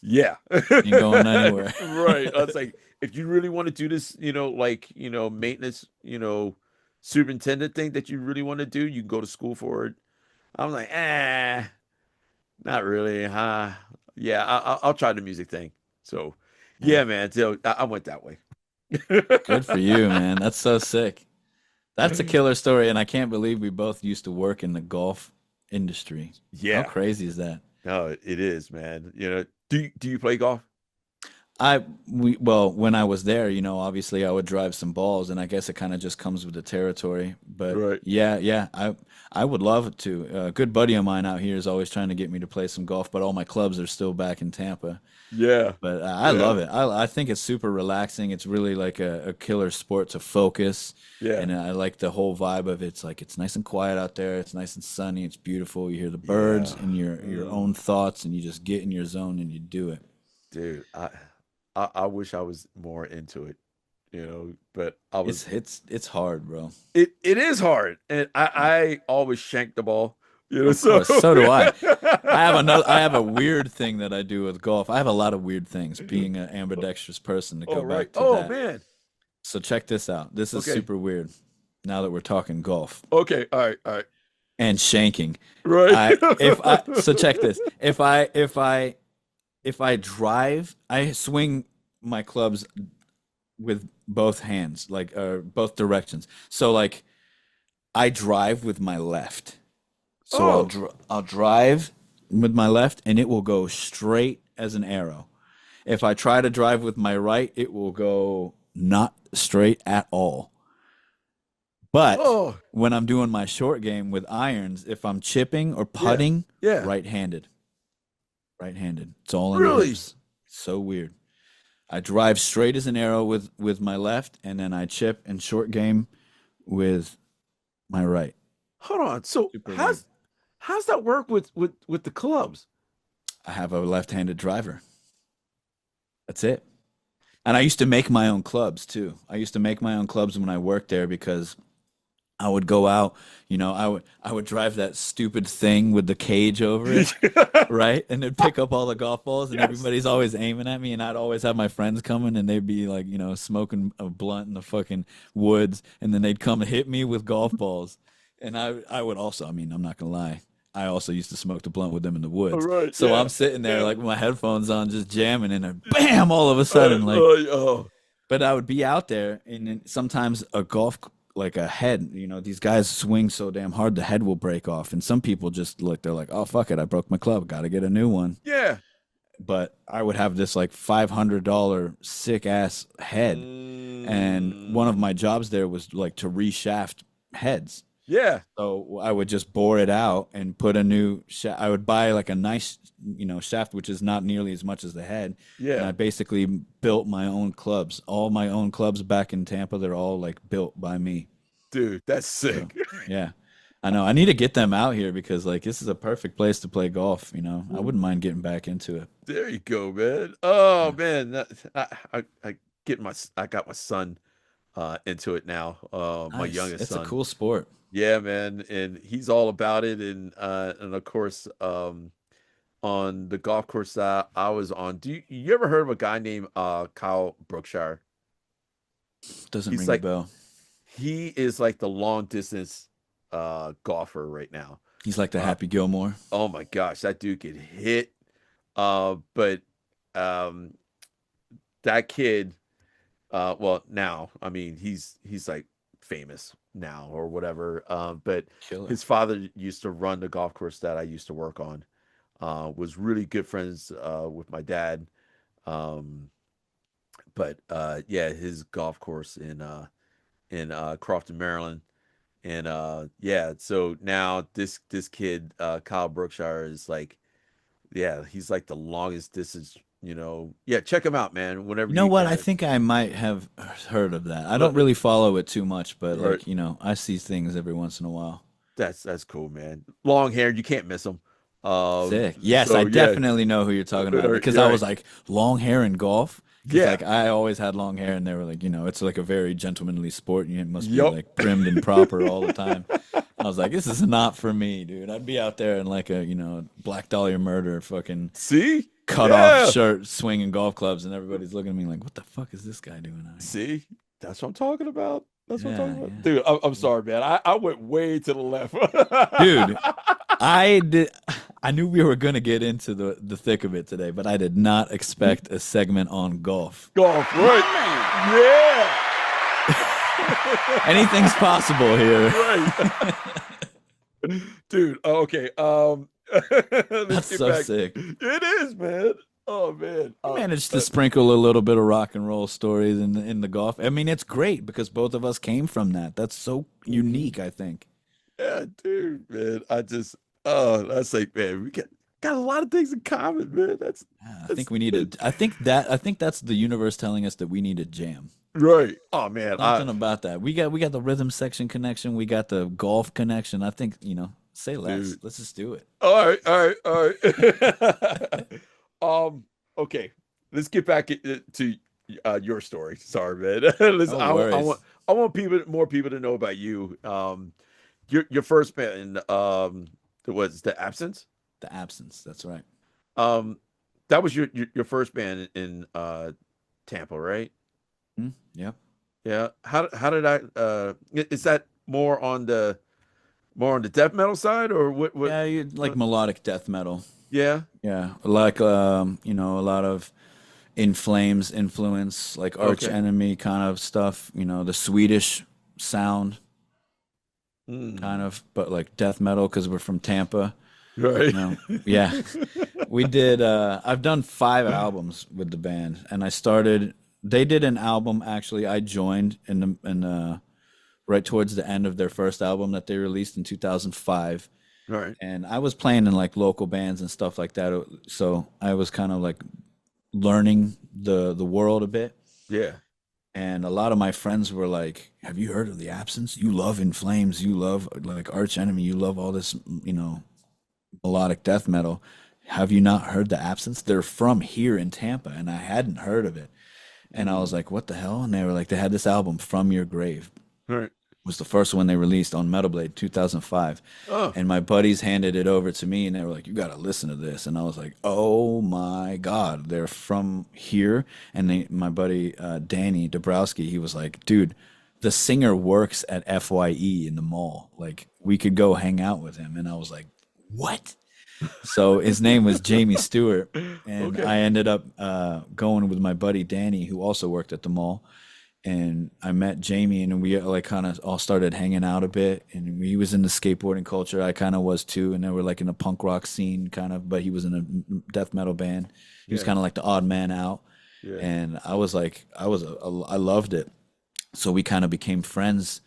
Yeah. Ain't going anywhere. Right. I was like, if you really want to do this, maintenance, superintendent thing that you really want to do, you can go to school for it. I'm like, not really, huh? Yeah, I'll try the music thing. So, yeah, man. So I went that way. Good for you, man. That's so sick. That's a killer story, and I can't believe we both used to work in the golf industry. Yeah. How crazy is that? No, it is, man. Do you play golf? Well, when I was there, obviously I would drive some balls, and I guess it kind of just comes with the territory. But Right. yeah, I would love to. A good buddy of mine out here is always trying to get me to play some golf, but all my clubs are still back in Tampa. Yeah. But I love it. I think it's super relaxing. It's really like a killer sport to focus. Yeah. And I like the whole vibe of it. It's like it's nice and quiet out there. It's nice and sunny. It's beautiful. You hear the birds and your own thoughts, and you just get in your zone and you do it. Dude, I wish I was more into it, but I was. It's hard, bro. It is hard, and I always shank the ball. Of course, so do I. I have a weird thing that I do with golf. I have a lot of weird things. Being an ambidextrous person, to go back to that. Man. So check this out. This is Okay. super weird. Now that we're talking golf Okay. All right. and shanking, Right. so check this. If I drive, I swing my clubs with both hands, like both directions. So like I drive with my left. So I'll drive with my left, and it will go straight as an arrow. If I try to drive with my right, it will go not straight at all. But Oh. when I'm doing my short game with irons, if I'm chipping or putting, Yeah. right-handed. Right-handed. It's all in the Really? hips. So weird. I drive straight as an arrow with my left, and then I chip and short game with my right. Hold on. So Super how's that work with the clubs? I have a left-handed driver. That's it. And I used to make my own clubs too. I used to make my own clubs when I worked there because I would go out, I would drive that stupid thing with the cage over it, right? And it'd pick up all the golf balls, and everybody's always aiming at me, and I'd always have my friends coming, and they'd be like, smoking a blunt in the fucking woods, and then they'd come and hit me with golf balls. And I would also, I'm not gonna lie, I also used to smoke the blunt with them in the woods. Right, So yeah. I'm sitting there like with my headphones on, just jamming, and then bam, all of a sudden, like. But I would be out there, and then sometimes like a head, these guys swing so damn hard, the head will break off. And some people just look, they're like, oh, fuck it, I broke my club, got to get a new one. Yeah. but I would have this like $500 sick ass head. And one of my jobs there was like to reshaft heads. Yeah. So I would just bore it out and put a new I would buy like a nice, shaft, which is not nearly as much as the head. Yeah. And I basically built my own clubs. All my own clubs back in Tampa, they're all like built by me. Dude, that's sick. So, yeah. I know. I need to get them out here because like this is a perfect place to play golf, I wouldn't mind getting back into it. There you go, man. Oh man, I got my son into it now. My Nice. youngest It's son. a cool sport. Yeah, man, and he's all about it. And of course, on the golf course that I was on, you ever heard of a guy named Kyle Brookshire? Doesn't He's ring like a bell. he is like the long distance golfer right now. He's like the Happy Gilmore. Oh my gosh, that dude could hit. But that kid, well, now, I mean, he's like famous now or whatever. But Killer. his father used to run the golf course that I used to work on. Was really good friends with my dad. But yeah, his golf course in Crofton, Maryland. And yeah, so now this kid, Kyle Brookshire, is like, yeah, he's like the longest distance, Yeah, check him out, man. Whenever You know what? I think I might have heard of that. I don't really follow it too much, but Right. like, I see things every once in a while. that's cool, man. Long hair, you can't miss him. Sick. Yes, so, I yeah. definitely know who you're talking about because I Right. was like, long hair in golf? 'Cause, Yeah. like I always had long hair and they were like, it's like a very gentlemanly sport and it must be Yup. like trimmed and proper all the time. I was like, this is not for me, dude. I'd be out there in like a, Black Dahlia Murder fucking See? cut Yeah. off shirt swinging golf clubs and everybody's looking at me like, what the fuck is this guy doing out here? See? That's what I'm talking about. That's what I'm talking Yeah, about. Dude, I'm sorry, man. I went way to the left. Dude, I knew we were gonna get into the thick of it today, but I did not expect a segment on golf. Golf, right? Yeah. Anything's possible here. Right. Dude, okay. Let's That's get so back. sick. It is, man. Oh man. I managed to sprinkle a little bit of rock and roll stories in the golf. I mean, it's great because both of us came from that. That's so unique, I think. Yeah, dude, man. That's like, man, we got a lot of things in common, man. I think we need I think that's the universe telling us that we need a jam. Right. Oh man. Something about that. We got the rhythm section connection. We got the golf connection. I think, say less. Dude. Let's just do it. All right. Okay. Let's get back to your story. Sorry, man. Listen, No worries. I want more people to know about you. Your first band, was The Absence. The Absence. That's right. That was your first band in Tampa, right? Yep. Yeah. How did I? Is that more on the death metal side or what? Yeah, you like melodic death metal. Yeah. Yeah, like a lot of In Flames influence, like Arch Okay. Enemy kind of stuff. The Swedish sound, kind of, but like death metal because we're from Tampa. Right. Yeah, we did. I've done 5 albums with the band, and I started. They did an album actually. I joined in right towards the end of their first album that they released in 2005. Right. And I was playing in like local bands and stuff like that. So I was kind of like learning the world a bit. Yeah. And a lot of my friends were like, have you heard of The Absence? You love In Flames. You love like Arch Enemy. You love all this, melodic death metal. Have you not heard The Absence? They're from here in Tampa. And I hadn't heard of it. And I was like, what the hell? And they were like, they had this album, From Your Grave. Right. Was the first one they released on Metal Blade 2005. Oh. And my buddies handed it over to me and they were like, you got to listen to this. And I was like, oh my God, they're from here. And my buddy Danny Dabrowski, he was like, dude, the singer works at FYE in the mall. Like we could go hang out with him. And I was like, what? So his name was Jamie Stewart. And Okay. I ended up going with my buddy Danny, who also worked at the mall. and I met Jamie, and we like kind of all started hanging out a bit. And he was in the skateboarding culture. I kind of was too, and they were like in the punk rock scene, kind of. But he was in a death metal band. He was Yeah. kind of like the odd man out, Yeah. and I was like, I loved it. So we kind of became friends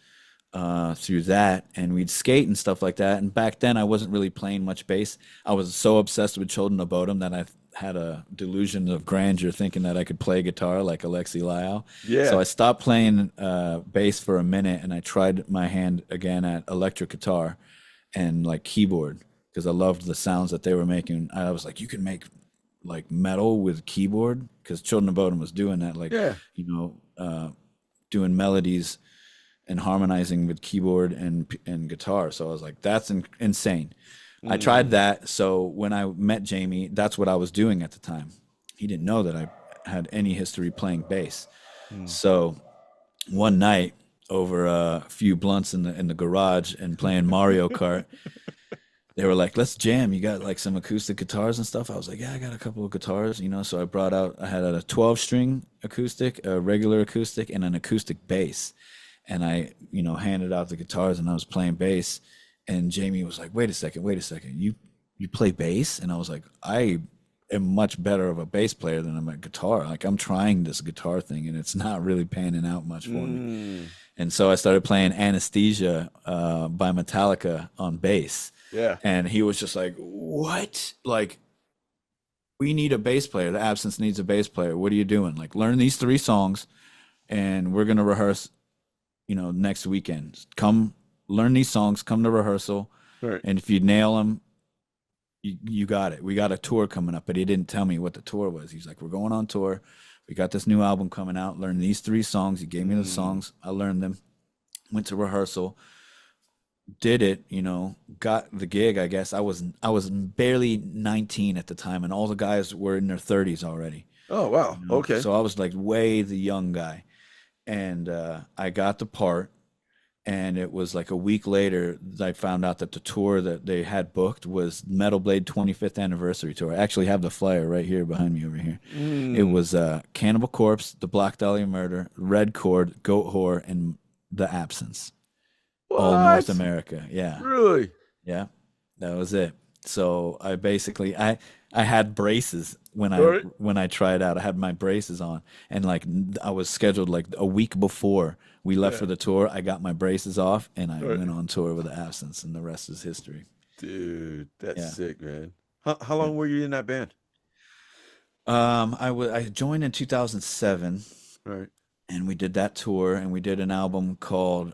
through that, and we'd skate and stuff like that. And back then, I wasn't really playing much bass. I was so obsessed with Children of Bodom that I had a delusion of grandeur, thinking that I could play guitar like Alexi Lyle. Yeah. So I stopped playing bass for a minute, and I tried my hand again at electric guitar and like keyboard because I loved the sounds that they were making. I was like, you can make like metal with keyboard, because Children of Bodom was doing that, like Yeah. doing melodies and harmonizing with keyboard and guitar. So I was like, that's insane. I tried that. So when I met Jamie, that's what I was doing at the time. He didn't know that I had any history playing bass. So one night, over a few blunts in the garage and playing Mario Kart, they were like, let's jam. You got like some acoustic guitars and stuff? I was like, yeah, I got a couple of guitars, So I had a 12-string acoustic, a regular acoustic, and an acoustic bass. And I, handed out the guitars, and I was playing bass. And Jamie was like, wait a second. You play bass? And I was like, I am much better of a bass player than I'm a guitar. Like, I'm trying this guitar thing, and it's not really panning out much for me. And so I started playing Anesthesia by Metallica on bass. Yeah. And he was just like, what? Like, we need a bass player. The Absence needs a bass player. What are you doing? Like, learn these 3 songs, and we're going to rehearse, next weekend. Come learn these songs, come to rehearsal. Right. And if you nail them, you got it. We got a tour coming up, but he didn't tell me what the tour was. He's like, we're going on tour. We got this new album coming out. Learn these 3 songs. He gave me the songs. I learned them. Went to rehearsal. Did it, got the gig, I guess. I was barely 19 at the time, and all the guys were in their 30s already. Oh, wow. Okay. So I was like way the young guy. And I got the part, and it was like a week later that I found out that the tour that they had booked was Metal Blade 25th anniversary tour. I actually have the flyer right here behind me over here. It was Cannibal Corpse, The Black Dahlia Murder, Red Chord, Goat Whore, and The Absence. All North America. Yeah. Really? Yeah. That was it. So I basically I had braces when I tried out. I had my braces on, and like I was scheduled like a week before we left for the tour. I got my braces off, and I went on tour with The Absence, and the rest is history. Dude, that's sick, man. How long were you in that band? I joined in 2007. Right. And we did that tour, and we did an album called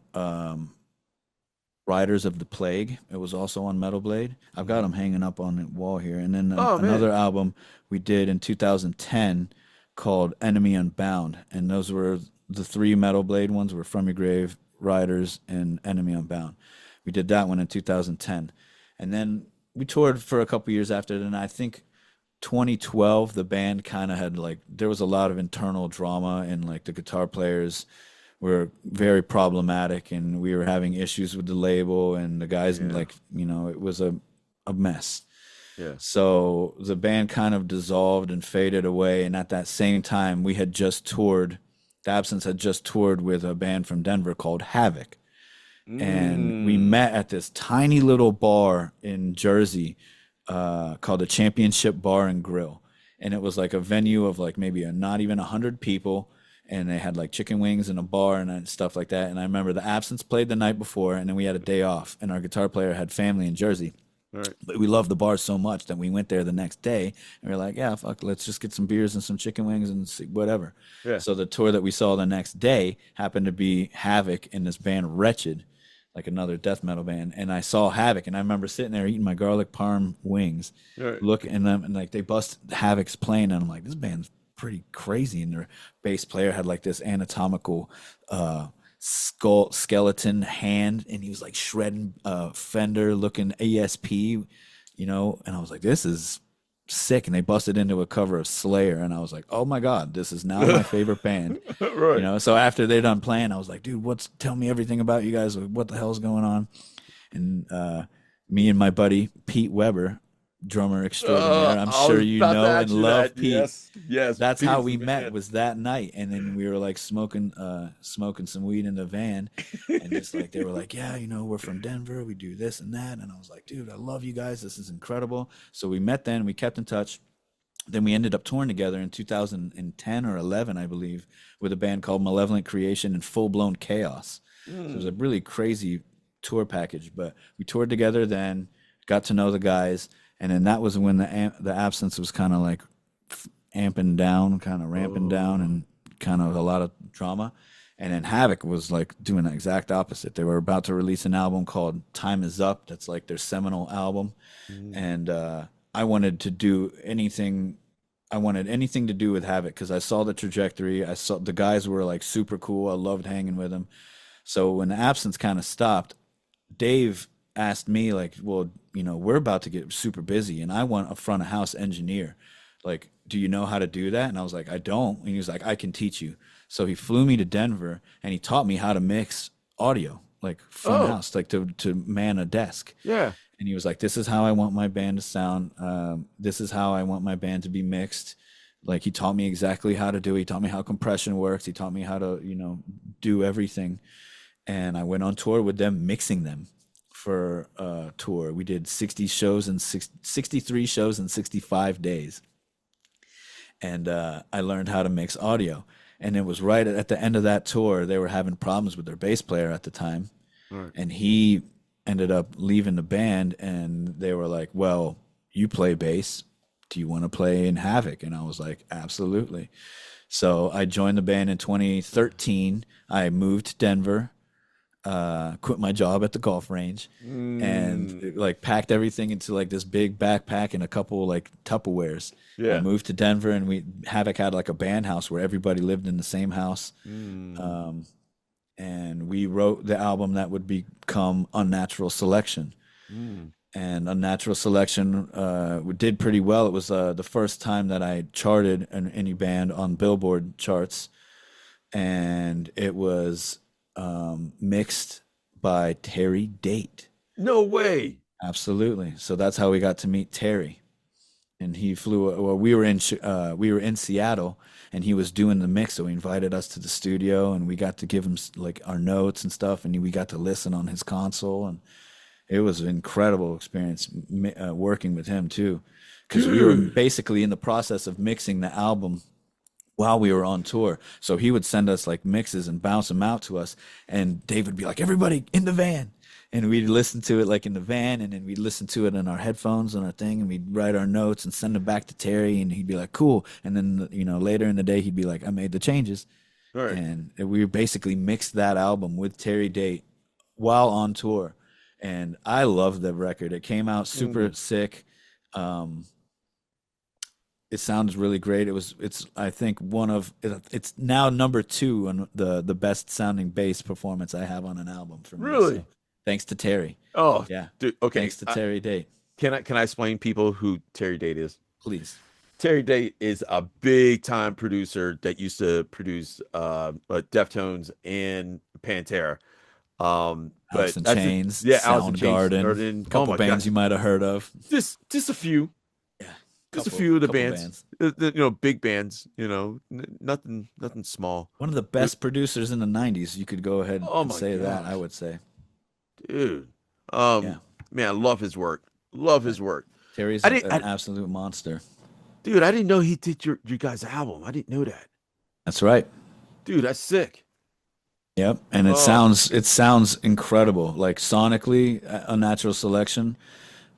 Riders of the Plague. It was also on Metal Blade. I've got them hanging up on the wall here. And then another album we did in 2010 called Enemy Unbound. And those were the 3 Metal Blade ones were From Your Grave, Riders, and Enemy Unbound. We did that one in 2010. And then we toured for a couple years after that. And I think 2012, the band kind of had like, there was a lot of internal drama, and like the guitar players were very problematic, and we were having issues with the label, and the guys like, it was a mess. Yeah. So the band kind of dissolved and faded away. And at that same time, we had just toured, The Absence had just toured with a band from Denver called Havok. And we met at this tiny little bar in Jersey called the Championship Bar and Grill. And it was like a venue of like maybe not even 100 people. And they had like chicken wings and a bar and stuff like that. And I remember The Absence played the night before, and then we had a day off, and our guitar player had family in Jersey. Right. But we loved the bar so much that we went there the next day, and we were like, yeah, fuck, let's just get some beers and some chicken wings and see whatever. Yeah. So the tour that we saw the next day happened to be Havok and this band Wretched, like another death metal band. And I saw Havok, and I remember sitting there eating my garlic parm wings, looking at them, and like they bust Havok's playing, and I'm like, this band's pretty crazy. And their bass player had like this anatomical skeleton hand, and he was like shredding Fender looking ESP, and I was like, this is sick. And they busted into a cover of Slayer, and I was like, oh my god, this is now my favorite band. Right. So after they done playing, I was like, dude, tell me everything about you guys, what the hell's going on. And me and my buddy Pete Weber, drummer extraordinaire, I'm sure you know and love Pete. Yes. Yes, That's Peter's how the we met, man. was that night. And then we were like smoking some weed in the van, and just like they were like, yeah, we're from Denver, we do this and that. And I was like, dude, I love you guys, this is incredible. So we met then, we kept in touch. Then we ended up touring together in 2010 or 11, I believe, with a band called Malevolent Creation and Full Blown Chaos. So it was a really crazy tour package, but we toured together then, got to know the guys, and then that was when the absence was kind of like amping down, kind of ramping down, and kind of a lot of drama. And then Havok was like doing the exact opposite. They were about to release an album called Time Is Up. That's like their seminal album. And I wanted to do anything. I wanted anything to do with Havok because I saw the trajectory. I saw the guys were like super cool. I loved hanging with them. So when the absence kind of stopped, Dave asked me like, well, we're about to get super busy and I want a front of house engineer. Like, do you know how to do that? And I was like, I don't. And he was like, I can teach you. So he flew me to Denver and he taught me how to mix audio, like front of house, like to man a desk. Yeah. And he was like, this is how I want my band to sound. This is how I want my band to be mixed. Like he taught me exactly how to do it. He taught me how compression works. He taught me how to, do everything. And I went on tour with them, mixing them for a tour. We did 63 shows in 65 days. And I learned how to mix audio. And it was right at the end of that tour, they were having problems with their bass player at the time. Right. And he ended up leaving the band, and they were like, well, you play bass. Do you want to play in Havok? And I was like, absolutely. So I joined the band in 2013. I moved to Denver. Quit my job at the golf range and like packed everything into like this big backpack and a couple like Tupperwares. I moved to Denver and Havok had like a band house where everybody lived in the same house. And we wrote the album that would become Unnatural Selection. And Unnatural Selection did pretty well. It was the first time that I charted any band on Billboard charts, and it was mixed by Terry Date. No way. Absolutely. So that's how we got to meet Terry. And he flew. Well, we were in Seattle, and he was doing the mix. So he invited us to the studio, and we got to give him like our notes and stuff, and we got to listen on his console, and it was an incredible experience working with him too, because we were basically in the process of mixing the album while we were on tour. So he would send us like mixes and bounce them out to us, and Dave would be like, everybody in the van, and we'd listen to it like in the van, and then we'd listen to it in our headphones on our thing, and we'd write our notes and send them back to Terry, and he'd be like, cool. And then later in the day he'd be like, I made the changes. Right. And we basically mixed that album with Terry Date while on tour, and I loved the record. It came out super sick. It sounds really great. It's I think it's now number 2 on the best sounding bass performance I have on an album for me. Really? So, thanks to Terry. Oh, yeah. Dude, okay. Thanks to Terry Date. Can I explain people who Terry Date is? Please. Terry Date is a big time producer that used to produce Deftones and Pantera. Alice in Chains, Soundgarden, a couple bands you might have heard of. Just a few. Just a few of the bands. Big bands, nothing small. One of the best producers in the 90s. You could go ahead and say that, I would say. Dude. Man, I love his work. Love his work. Terry's an absolute monster. Dude, I didn't know he did your guys' album. I didn't know that. That's right. Dude, that's sick. Yep. And it sounds incredible. Like sonically, Unnatural Selection.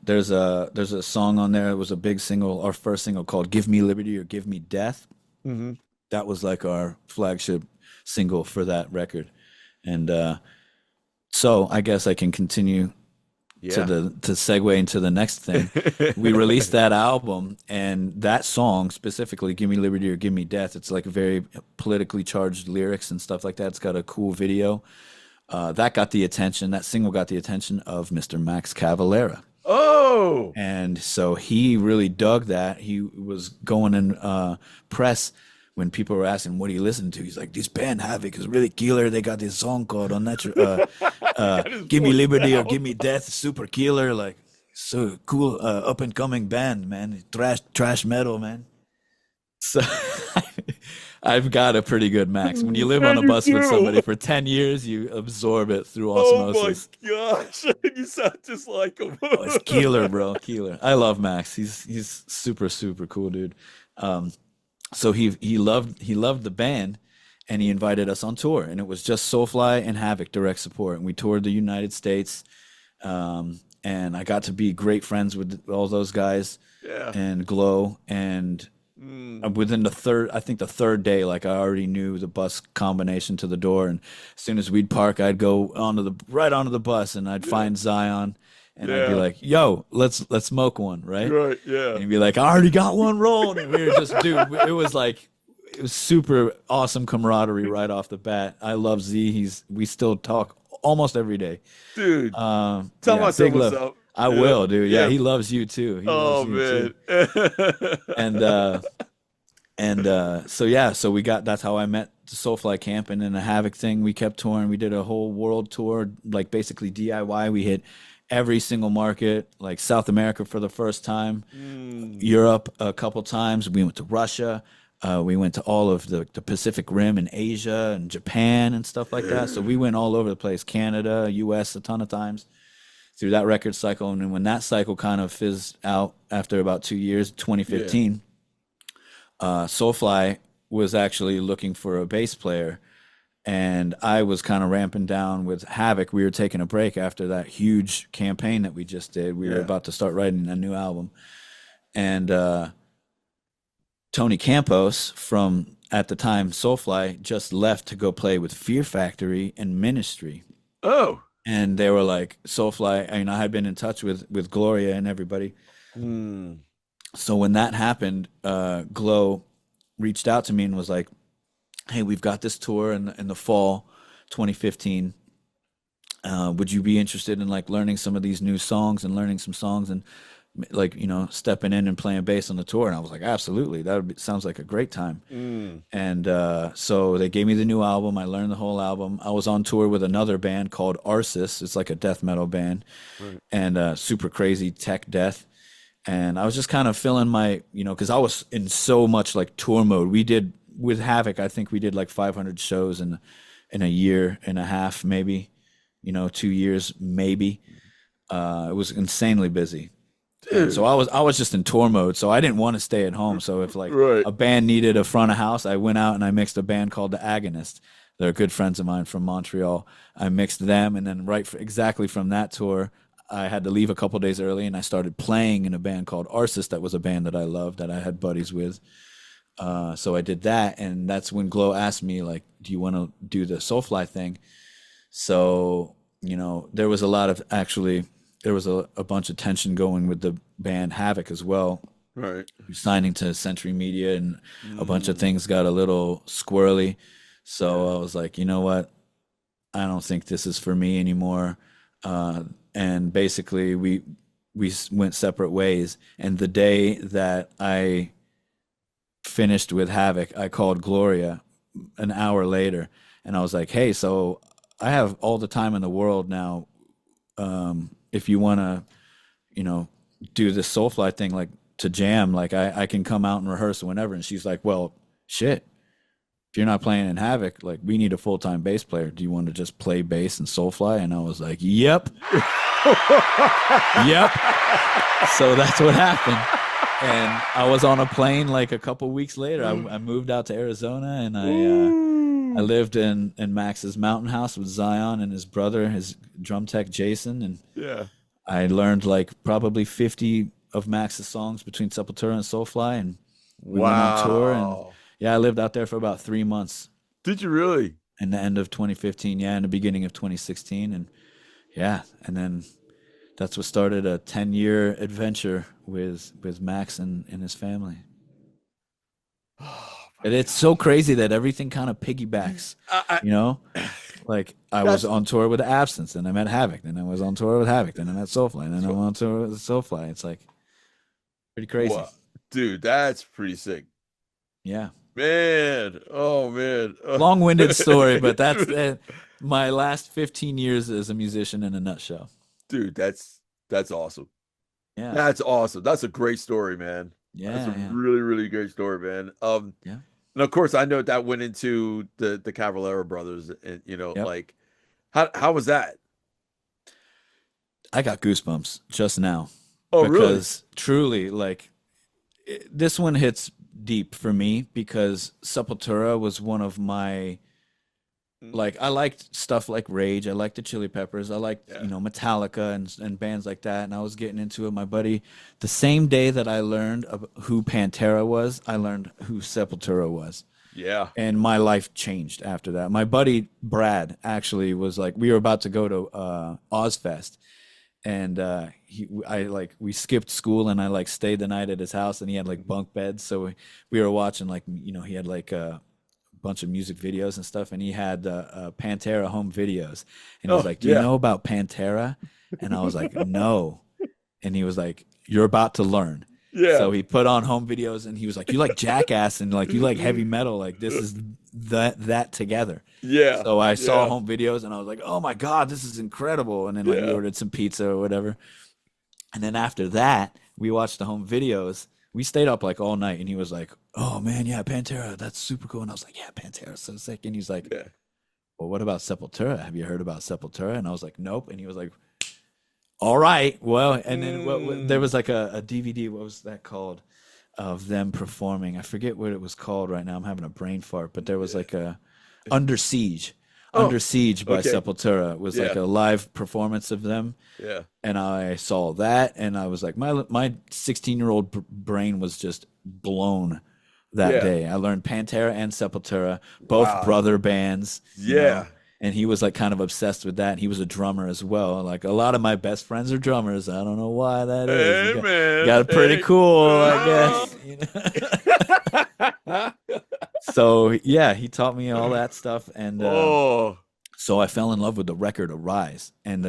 There's a song on there. It was a big single, our first single, called "Give Me Liberty or Give Me Death." Mm-hmm. That was like our flagship single for that record, and so I guess I can continue to segue into the next thing. We released that album, and that song specifically, "Give Me Liberty or Give Me Death," it's like very politically charged lyrics and stuff like that. It's got a cool video. That got the attention. That single got the attention of Mr. Max Cavalera. Oh, and so he really dug that. He was going in press when people were asking, what do you listen to? He's like, this band Havok is really killer. They got this song called Unnatural, Give Me Liberty or Give Me Death, super killer. Like, so cool, up and coming band, man. Trash metal, man. So I've got a pretty good Max. When you live on Man, a you bus with somebody do. for 10 years, you absorb it through Oh my osmosis. gosh, you sound just like him. Oh, it's killer, bro. Killer. I love Max. He's super, super cool, dude. Um, so he loved the band and he invited us on tour, and it was just Soulfly and Havok direct support, and we toured the United States. And I got to be great friends with all those guys Yeah. and Glow. And Mm. within the third day, like I already knew the bus combination to the door. And as soon as we'd park, I'd go right onto the bus, and I'd Yeah. find Zion, and I'd be Yeah. like, "Yo, let's smoke one, right?" Right. Yeah. And he'd be like, "I already got one rolled," and we were just, dude, it was super awesome camaraderie right off the bat. I love Z. We still talk almost every day. Dude, tell Yeah, my son big what's love. up. I You know? will, dude. Yeah, Yeah. he loves you too. He loves Oh you too. man. And so yeah, so that's how I met the Soulfly camp, and then the Havok thing. We kept touring. We did a whole world tour, like basically DIY. We hit every single market, like South America for the first time, Europe a couple times. We went to Russia. We went to all of the Pacific Rim in Asia and Japan and stuff like that. So we went all over the place, Canada, US, a ton of times through that record cycle. And then when that cycle kind of fizzed out after about 2 years, 2015, Soulfly was actually looking for a bass player. And I was kind of ramping down with Havok. We were taking a break after that huge campaign that we just did. We were about to start writing a new album. And Tony Campos from, at the time, Soulfly, just left to go play with Fear Factory and Ministry. Oh. And they were like, Soulfly, I had been in touch with Gloria and everybody. So when that happened, Glow reached out to me and was like, "Hey, we've got this tour in the fall 2015. Would you be interested in like learning some of these new songs and learning some songs and like, stepping in and playing bass on the tour?" And I was like, absolutely. Sounds like a great time. And so they gave me the new album. I learned the whole album. I was on tour with another band called Arsis. It's like a death metal band, and super crazy tech death. And I was just kind of feeling my, because I was in so much like tour mode. We did with Havok, I think we did like 500 shows in a year and a half, maybe, 2 years, maybe. It was insanely busy. And so I was just in tour mode, so I didn't want to stay at home. So if like a band needed a front of house, I went out and I mixed a band called The Agonist. They're good friends of mine from Montreal. I mixed them, and then exactly from that tour, I had to leave a couple days early, and I started playing in a band called Arsis. That was a band that I loved, that I had buddies with. So I did that, and that's when Glow asked me, like, "Do you want to do the Soulfly thing?" So, there was a bunch of tension going with the band Havok as well. Right. Signing to Century Media, and a bunch of things got a little squirrely. So I was like, you know what? I don't think this is for me anymore. And basically we went separate ways. And the day that I finished with Havok, I called Gloria an hour later, and I was like, "Hey, so I have all the time in the world now. If you want to, do this Soulfly thing, like to jam, like I can come out and rehearse whenever." And she's like, "Well, shit. If you're not playing in Havok, like we need a full-time bass player. Do you want to just play bass in Soulfly?" And I was like, "Yep." Yep. So that's what happened. And I was on a plane like a couple weeks later. I moved out to Arizona, and I lived in Max's mountain house with Zion and his brother, his drum tech Jason, and I learned like probably 50 of Max's songs between Sepultura and Soulfly, and we went on tour, and I lived out there for about 3 months. Did you really? In the end of 2015, in the beginning of 2016, and then that's what started a 10-year adventure with Max and his family. And it's so crazy that everything kind of piggybacks, Like I was on tour with Absence, and I met Havok, then I was on tour with Havok, then I met Soulfly, and then I'm on tour with Soulfly. It's like pretty crazy. Wow. Dude, that's pretty sick. Yeah. Man. Oh, man. Long-winded story, but that's my last 15 years as a musician in a nutshell. Dude, that's awesome. Yeah. That's awesome. That's a great story, man. Yeah. That's a really, really great story, man. Yeah. And of course, I know that went into the Cavalera brothers, and Yep. like how was that? I got goosebumps just now Oh, really? because truly, like, this one hits deep for me because Sepultura was one of my, Mm, like, I liked stuff like Rage, I liked the Chili Peppers, I liked, yeah. Metallica and bands like that, and I was getting into it. My buddy, the same day that I learned who Pantera was, I learned who Sepultura was. Yeah. And my life changed after that. My buddy Brad actually was like, we were about to go to Ozfest, and we skipped school, and I like stayed the night at his house, and he had like bunk beds, so we were watching, like, he had like a bunch of music videos and stuff, and he had Pantera home videos, and he was Oh, like, "Do you yeah. know about Pantera?" And I was like, "No," and he was like, "You're about to learn." Yeah. So he put on home videos, and he was like, "You like Jackass, and like you like heavy metal, like this is that together." Yeah. So I saw Yeah. home videos, and I was like, "Oh my God, this is incredible!" And then like we Yeah. ordered some pizza or whatever, and then after that, we watched the home videos. We stayed up like all night, and he was like, "Oh man, yeah, Pantera, that's super cool." And I was like, "Yeah, Pantera's so sick." And he's like, Yeah. "Well, what about Sepultura? Have you heard about Sepultura?" And I was like, "Nope." And he was like, "All right, well." And then there Mm. was like a DVD. What was that called? Of them performing. I forget what it was called right now. I'm having a brain fart. But there was like a Under Siege. Oh, Under Siege by okay. Sepultura was like Yeah. a live performance of them, Yeah. and I saw that, and I was like, my 16-year-old brain was just blown that Yeah. day. I learned Pantera and Sepultura, both Wow. brother bands, Yeah. and he was like kind of obsessed with that. And he was a drummer as well. Like a lot of my best friends are drummers. I don't know why that is. Hey, Got man. it pretty Hey. cool, I Oh. guess. So yeah, he taught me all that stuff, and Oh. so I fell in love with the record Arise. And Ooh,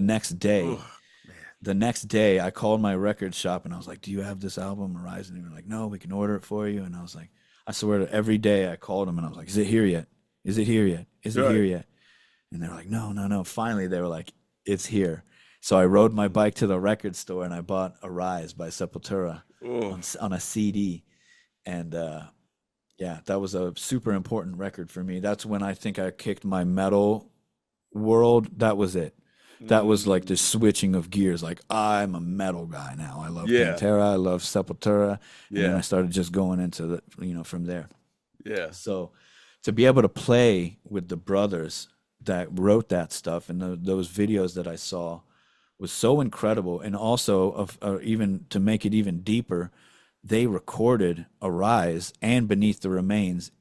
the next day I called my record shop, and I was like, "Do you have this album Arise?" And they were like, "No, we can order it for you." And I was like, I swear to every day I called them, and I was like, "Is it here yet? Is it here yet? Is it right. here yet?" And they were like, "No, no, no." Finally they were like, "It's here." So I rode my bike to the record store, and I bought Arise by Sepultura Oh. on a CD. And yeah, that was a super important record for me. That's when I think I kicked my metal world. That was it. That was like the Mm. switching of gears. Like, I'm a metal guy now. I love Yeah. Pantera. I love Sepultura. And then I Yeah. started just going into from there. Yeah. So to be able to play with the brothers that wrote that stuff, and those videos that I saw was so incredible. And also, even to make it even deeper, they recorded Arise and Beneath the Remains,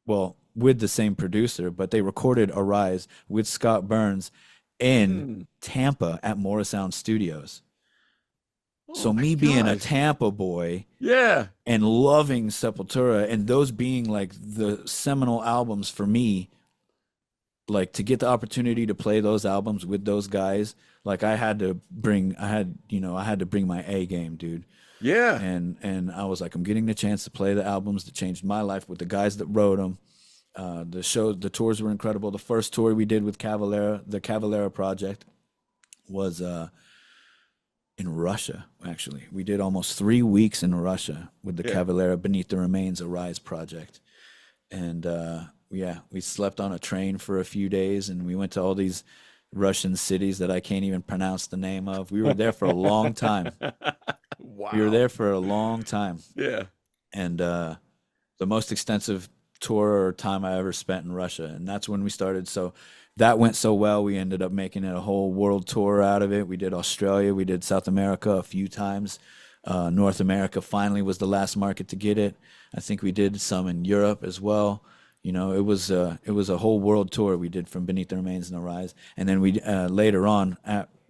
well, with the same producer, but they recorded Arise with Scott Burns in Mm. Tampa at Morrisound Studios. Oh So my me being a gosh. Tampa boy Yeah. and loving Sepultura, and those being like the seminal albums for me, like to get the opportunity to play those albums with those guys, like I had to bring, I had to bring my A game, dude. Yeah. And I was like, I'm getting the chance to play the albums that changed my life with the guys that wrote them. The tours were incredible. The first tour we did with Cavalera, the Cavalera project, was in Russia. Actually, we did almost 3 weeks in Russia with the Yeah. Cavalera Beneath the Remains Arise project, and yeah, we slept on a train for a few days, and we went to all these Russian cities that I can't even pronounce the name of. We were there for a long time. We were Wow. there for a long time, Yeah. and the most extensive tour or time I ever spent in Russia, and that's when we started. So that went so well, we ended up making it a whole world tour out of it. We did Australia, we did South America a few times. North America finally was the last market to get it. I think we did some in Europe as well. It was a whole world tour we did from Beneath the Remains and Arise, and then we later on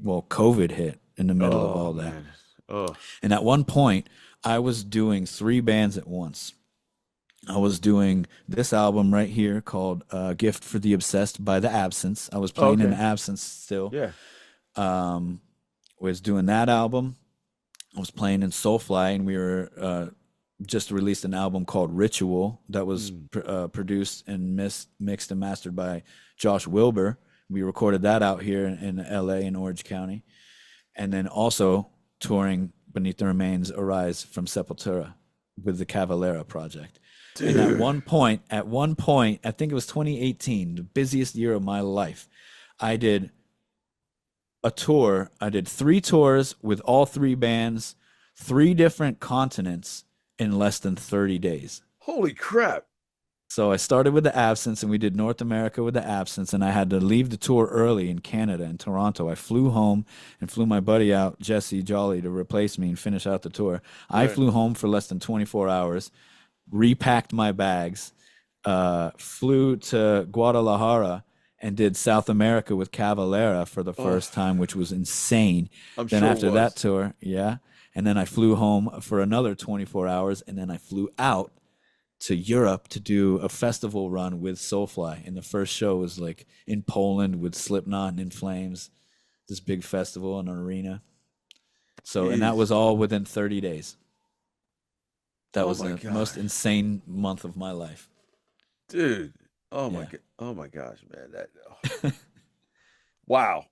COVID hit in the middle of all Oh that. man. Oh. And at one point, I was doing 3 bands at once. I was doing this album right here called Gift for the Obsessed by The Absence. I was playing in Okay. The Absence still. Yeah. Was doing that album. I was playing in Soulfly, and we were just released an album called Ritual that was produced and mixed and mastered by Josh Wilbur. We recorded that out here in LA in Orange County. And then also touring Beneath the Remains Arise from Sepultura with the Cavalera project. And at one point, I think it was 2018, the busiest year of my life, I did a tour. I did 3 tours with all 3 bands, 3 different continents in less than 30 days. Holy crap. So I started with the Absence, and we did North America with the Absence, and I had to leave the tour early in Canada, in Toronto. I flew home and flew my buddy out, Jesse Jolly, to replace me and finish out the tour. I flew home for less than 24 hours, repacked my bags, flew to Guadalajara, and did South America with Cavalera for the first time, which was insane. Then after that tour, and then I flew home for another 24 hours, and then I flew out to Europe to do a festival run with Soulfly. And the first show was like in Poland with Slipknot and In Flames, this big festival in an arena. So, and that was all within 30 days. That was the most insane month of my life. Dude. Oh my god. Oh my gosh, man. That Wow.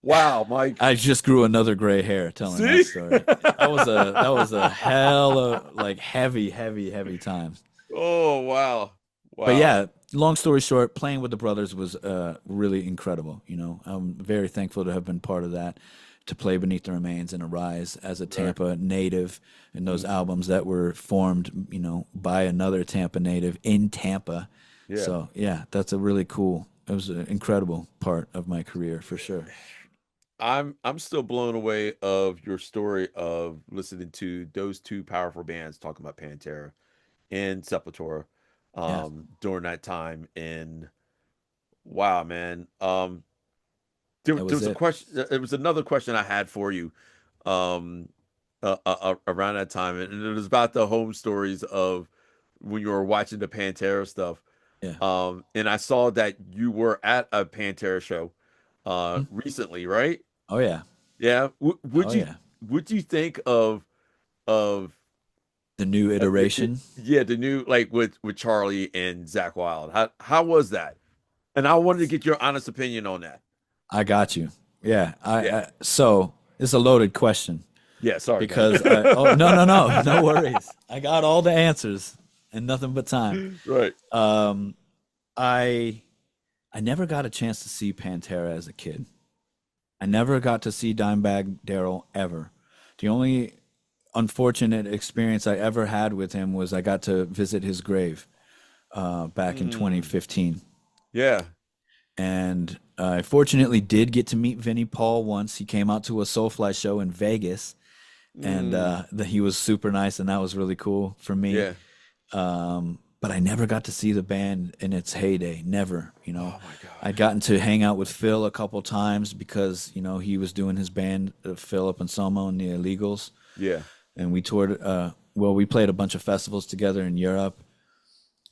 Wow, Mike. I just grew another gray hair telling that story. That was a hell of like heavy times. Oh wow. But yeah, long story short, playing with the brothers was really incredible. You know, I'm very thankful to have been part of that, to play Beneath the Remains and Arise as a Tampa native, and those albums that were formed, you know, by another Tampa native in Tampa. Yeah. So yeah, that's a really cool. It was an incredible part of my career for sure. I'm still blown away of your story of listening to those 2 powerful bands talking about Pantera and Sepultura during that time. And wow, man. There was a question. It was another question I had for you around that time, and it was about the home stories of when you were watching the Pantera stuff. Yeah. And I saw that you were at a Pantera show recently, right? Oh yeah. Yeah. Would you think of the new iteration? The new, like with Charlie and Zakk Wylde. How was that? And I wanted to get your honest opinion on that. I got you. Yeah. So it's a loaded question. Yeah, sorry. Because no worries. I got all the answers and nothing but time. Right. I never got a chance to see Pantera as a kid. I never got to see Dimebag Darrell ever. The only unfortunate experience I ever had with him was I got to visit his grave back in 2015. Yeah. And I fortunately did get to meet Vinnie Paul once. He came out to a Soulfly show in Vegas, and he was super nice, and that was really cool for me. Yeah. But I never got to see the band in its heyday. Never, you know. Oh my God. I'd gotten to hang out with Phil a couple times because, you know, he was doing his band, Phil up in Somo and the Illegals. Yeah. And we toured, we played a bunch of festivals together in Europe,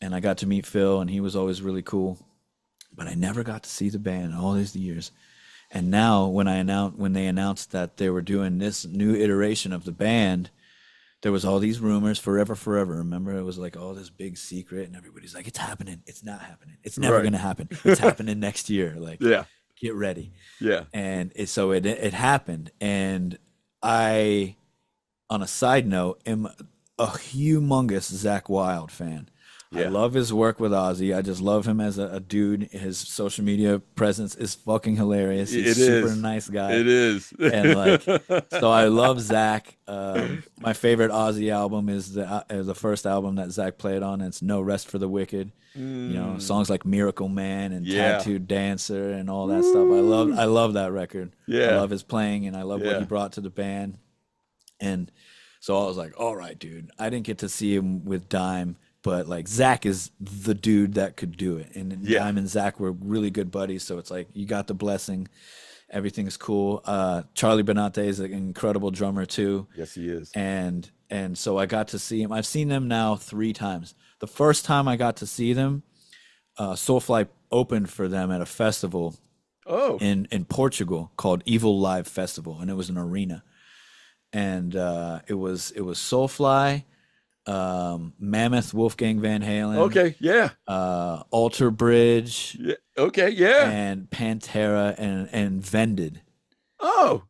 and I got to meet Phil, and he was always really cool. But I never got to see the band all these years. And now when they announced that they were doing this new iteration of the band, there was all these rumors, Forever. Remember, it was like all this big secret, and everybody's like, it's happening. It's not happening. It's never going to happen. It's happening next year. Like, get ready. Yeah. And so it happened. And I, on a side note, am a humongous Zakk Wylde fan. Yeah. I love his work with Ozzy. I just love him as a dude. His social media presence is fucking hilarious. He's super nice guy. It is. And like, so I love Zakk. My favorite Ozzy album is the first album that Zakk played on. It's No Rest for the Wicked. You know, songs like Miracle Man and Tattooed Dancer and all that stuff. I love that record. Yeah. I love his playing, and I love what he brought to the band. And so I was like, all right, dude. I didn't get to see him with Dime, but like Zakk is the dude that could do it. And Dime and Zakk were really good buddies, so it's like you got the blessing. Everything's cool. Charlie Benante is an incredible drummer too. Yes, he is. And so I got to see him. I've seen them now 3 times. The first time I got to see them, Soulfly opened for them at a festival in Portugal called Evil Live Festival, and it was an arena. And it was Soulfly, Mammoth, Wolfgang Van Halen. Okay, yeah. Alter Bridge. Yeah. Okay, yeah. And Pantera and Vended. Oh.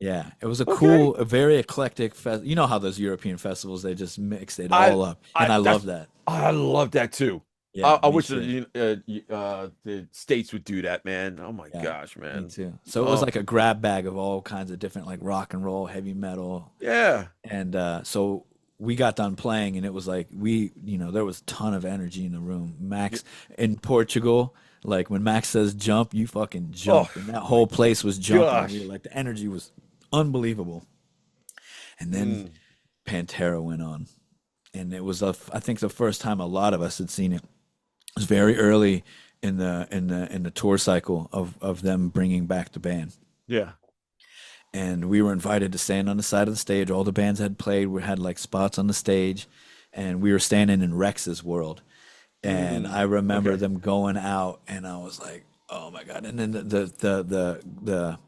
Yeah, it was a Okay. cool, a very eclectic fest. You know how those European festivals, they just mix it I all up, and I I love that's that. I love that too. Yeah, I me wish too. the states would do that, man. Oh my Yeah, gosh, me man. too. So it was Oh like a grab bag of all kinds of different, like rock and roll, heavy metal, yeah, and so we got done playing, and it was like there was a ton of energy in the room. yeah. Max in Portugal, like when Max says jump, you fucking Oh jump, and that my whole place was jumping. We were gosh. like, the energy was unbelievable. And then Mm, Pantera went on, and it was I think the first time a lot of us had seen it. It was very early in the tour cycle of them bringing back the band, yeah. and we were invited to stand on the side of the stage. All the bands had played. We had like spots on the stage, and we were standing in Rex's world. And I remember Okay. them going out, and I was like, "Oh my god!" And then the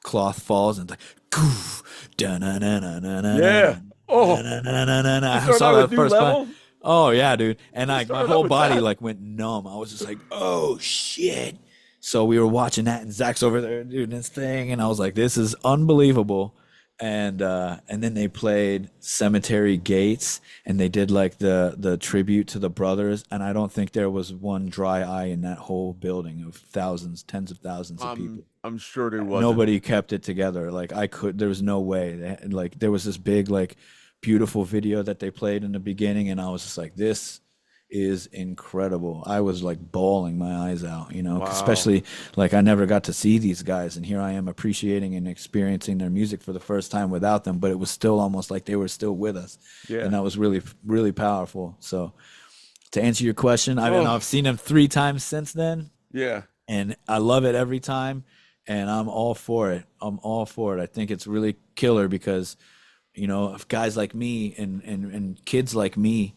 cloth falls, and it's like, "Goof, da na na na na na na Yeah. na Oh, na na na na na." you I started saw out that with New first time. Level? Oh yeah, dude. And You like my started out whole with body that? like went numb. I was just like, "Oh shit!" So we were watching that, and Zach's over there doing this thing, and I was like, "This is unbelievable." And then they played Cemetery Gates, and they did like the tribute to the brothers, and I don't think there was one dry eye in that whole building of thousands, tens of thousands of people. I'm sure there wasn't. Nobody kept it together. Like there was no way. Like there was this big, like beautiful video that they played in the beginning, and I was just like, this is incredible. I was like bawling my eyes out, 'cause Wow. especially like I never got to see these guys, and here I am appreciating and experiencing their music for the first time without them, but it was still almost like they were still with us, and Yeah. that was really, really powerful. So to answer your question, Oh, I've seen them 3 times since then, yeah. and I love it every time, and I'm all for it. I'm all for it. I think it's really killer because if guys like me and kids like me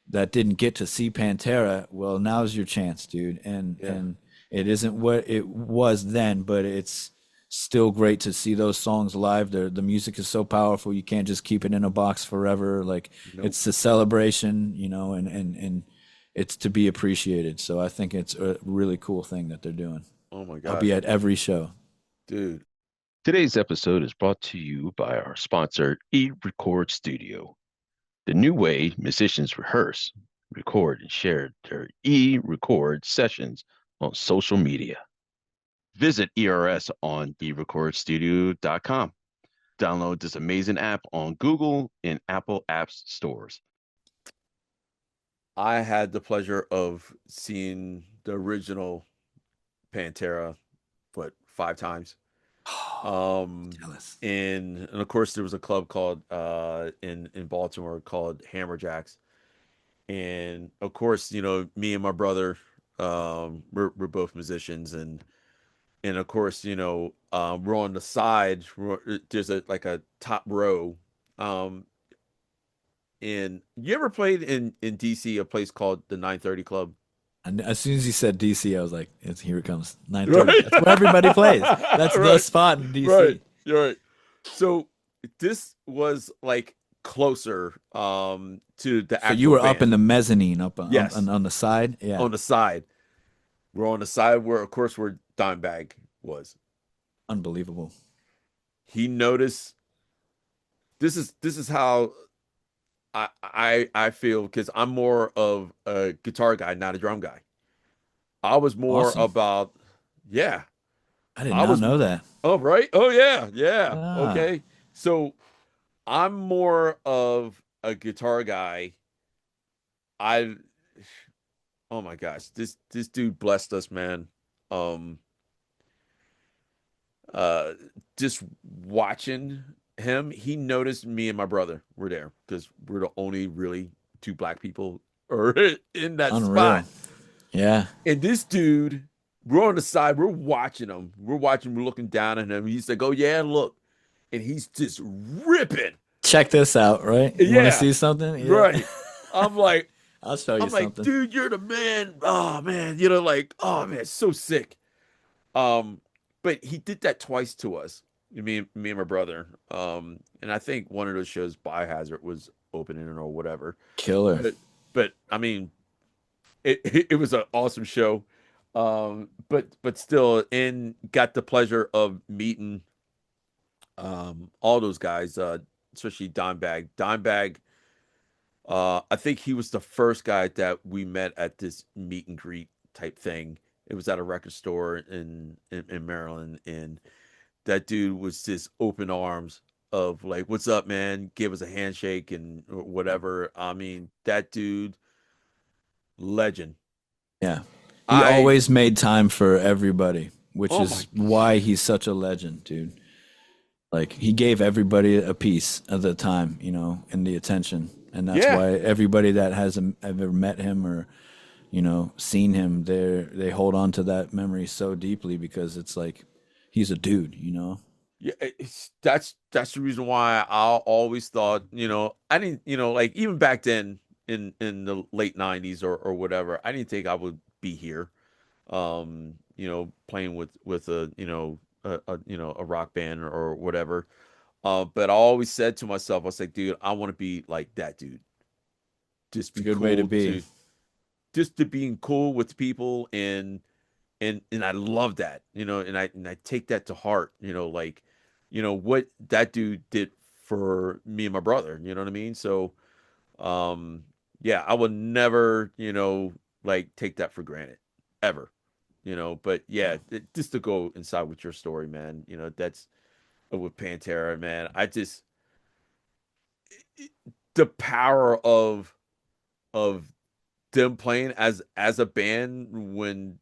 that didn't get to see Pantera, well, now's your chance, dude. And Yeah. and it isn't what it was then, but it's still great to see those songs live. The music is so powerful. You can't just keep it in a box forever. Like Nope. it's a celebration, and it's to be appreciated. So I think it's a really cool thing that they're doing. Oh my I'll be gosh, at every show. dude. Today's episode is brought to you by our sponsor, eRecord Studio, the new way musicians rehearse, record, and share their e-record sessions on social media. Visit ERS on erecordstudio.com. Download this amazing app on Google and Apple Apps stores. I had the pleasure of seeing the original Pantera, what, 5 times. Um, Jealous. and of course there was a club called in Baltimore called Hammerjacks. And of course, me and my brother, we're both musicians, and of course, we're on the side. There's a top row. Um, and you ever played in DC a place called the 930 Club? And as soon as you said DC, I was like, here it comes, 9:30. Right. That's where everybody plays. That's the Right. spot in Right. DC. You're right. So this was like closer to the So you actual were up in band. the mezzanine, up Yes, on the side. Yeah, on the side. We're on the side where, of course, where Dimebag was. unbelievable. He noticed. This is how I feel because I'm more of a guitar guy, not a drum guy. I was more Awesome. about, yeah. I did I not was. know that. Oh, right. Oh, yeah, yeah. Ah, Okay. So I'm more of a guitar guy. I Oh my gosh, this dude blessed us, man. Um uh just watching him, he noticed me and my brother were there because we're the only really two black people or in that spot. unreal. Yeah. And this dude, we're on the side, we're watching him. We're looking down at him. He's like, "Oh yeah, look." And he's just ripping. Check this out, right? You want to Yeah, see something? Yeah. right. I'm like, I'll show you I'm like, something. dude, you're the man. Oh man, like, oh man, so sick. Um, but he did that twice to us, me and my brother. And I think one of those shows, Biohazard, was opening or whatever. Killer. But I mean, it was an awesome show. But still, and got the pleasure of meeting all those guys, especially Dimebag. Dimebag, I think he was the first guy that we met at this meet and greet type thing. It was at a record store in Maryland, and that dude was just open arms of like, "What's up, man?" Give us a handshake and whatever. I mean, that dude, legend. Yeah. He I always made time for everybody, which oh is my why he's such a legend, dude. Like he gave everybody a piece of the time, and the attention. And that's yeah, why everybody that has ever met him or, seen him, they hold on to that memory so deeply because it's like he's a dude. yeah. That's the reason why I always thought, I didn't, like even back then in the late '90s or whatever, I didn't think I would be here, playing with a rock band or whatever. But I always said to myself, I was like, dude, I want to be like that dude. Just It's a be good way to cool be. to just to being cool with people and I love that, and I take that to heart, like, what that dude did for me and my brother, you know what I mean? So, yeah, I would never, like take that for granted ever, but yeah, just to go inside with your story, man, that's with Pantera, man. The power of them playing as a band when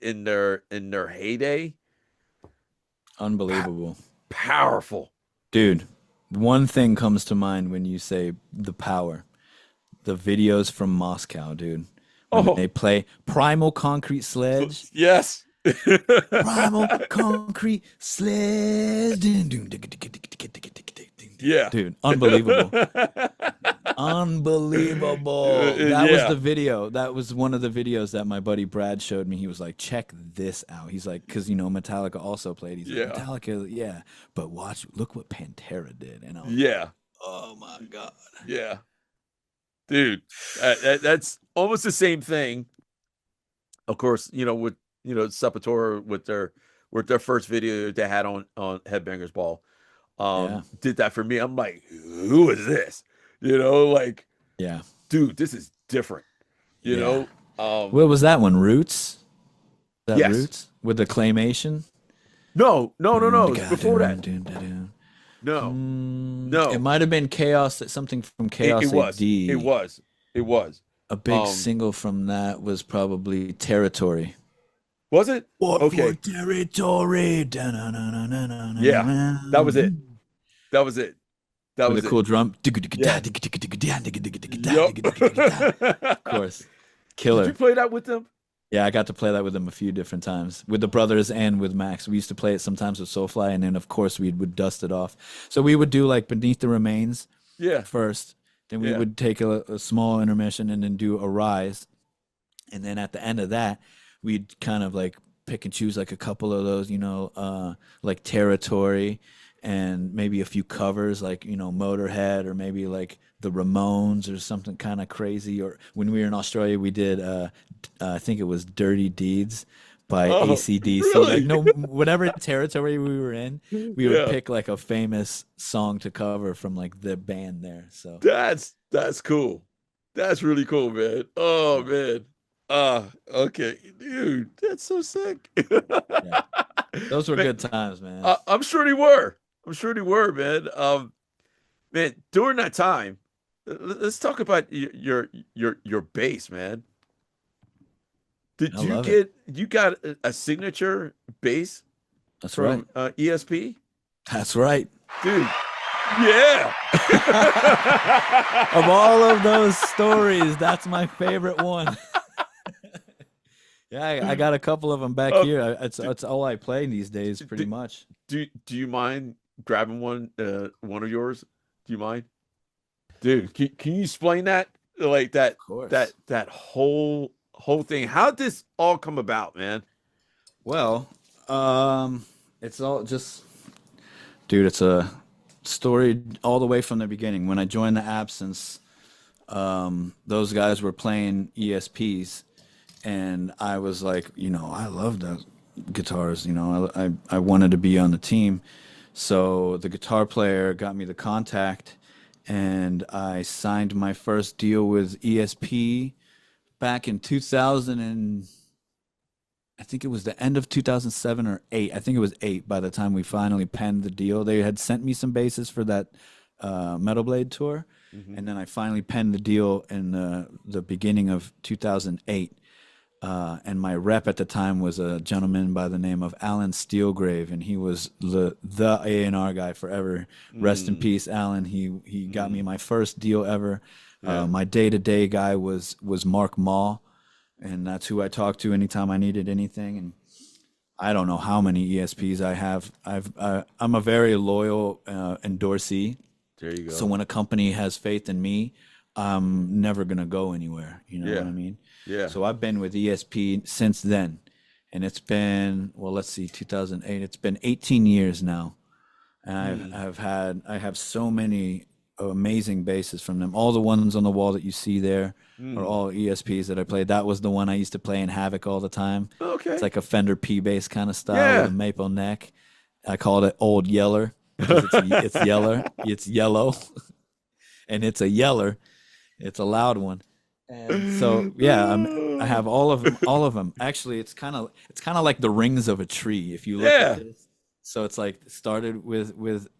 in their heyday, Unbelievable. powerful. Dude, one thing comes to mind when you say the power. The videos from Moscow, dude. When Oh, they play Primal Concrete Sledge. yes. Primal Concrete Sledge. Yeah. Dude, unbelievable. Unbelievable. That was Yeah. the video. That was one of the videos that my buddy Brad showed me. He was like, check this out. He's like, because, Metallica also played. He's like, Yeah. Metallica, yeah. But look what Pantera did. And I was like, Yeah. oh my God. Yeah. Dude, that's almost the same thing. Of course, with Sepultura with their first video they had on Headbangers Ball. Yeah. Did that for me. I'm like, who is this? Like, Yeah. dude, this is different. You Yeah. know? Um, What was that one? Roots? That yes. Roots? With the claymation? No, no, no, no. It's before that. No, It no. might have been Chaos, something from It Chaos was. It AD. was. It was. A big single from that was probably Territory. Was it? What for Okay. territory? Yeah. That was it. That was it. That With a was it. cool drum. Yeah. Of Yup. course. Did you Killer. play that with them? Yeah, I got to play that with them a few different times. With the brothers and with Max. We used to play it sometimes with Soulfly, and then of course we would dust it off. So we would do like Beneath the Remains Yeah. first. Then we Yeah. would take a small intermission and then do a rise. And then at the end of that, we'd kind of like pick and choose like a couple of those, like Territory and maybe a few covers like, Motorhead or maybe like the Ramones or something kind of crazy. Or when we were in Australia, we did, I think it was Dirty Deeds by Oh, AC/DC. Like, really? no, whatever territory we were in, we would Yeah. pick like a famous song to cover from like the band there. So, That's cool. That's really cool, man. Oh man. Okay, dude, that's so sick. yeah, those were Man, good times, man. I'm sure they were. I'm sure they were, man. Man, during that time, let's talk about your bass, man. Did I you love it. got a signature bass That's right. from ESP? That's right. Dude, yeah. Of all of those stories, that's my favorite one. Yeah, I got a couple of them back Um, here. It's all I play these days, pretty do, much. do you mind grabbing one of yours? Do you mind? Dude, can you explain that? Like that Of course. that whole thing. How did this all come about, man? Well, it's all just, dude. It's a story all the way from the beginning. When I joined the Absence, those guys were playing ESPs, and I was like, I love the guitars. I wanted to be on the team, So the guitar player got me the contact, and I signed my first deal with ESP back in 2000 and I think it was the end of 2007 or 8. I think it was 8 by the time we finally penned the deal. They had sent me some basses for that Metal Blade tour, and then I finally penned the deal in the beginning of 2008. And my rep at the time was a gentleman by the name of Alan Steelgrave, and he was the A&R guy forever. Rest in peace, Alan. He got me my first deal ever. My day-to-day guy was Mark Maw, and that's who I talked to anytime I needed anything. And I don't know how many ESPs I have. I'm a very loyal endorsee. There you go. So when a company has faith in me, I'm never gonna go anywhere. You know what I mean? Yeah. So I've been with ESP since then, and it's been, well, let's see, 2008. It's been 18 years now, and I have so many amazing basses from them. All the ones on the wall that you see there are all ESPs that I played. That was the one I used to play in Havok all the time. Okay. It's like a Fender P bass kind of style with a maple neck. I called it Old Yeller because it's yeller. It's yellow, and it's a yeller. It's a loud one. And so I have all of them. All of them. Actually, it's kind of like the rings of a tree. If you look at this, so it's like started with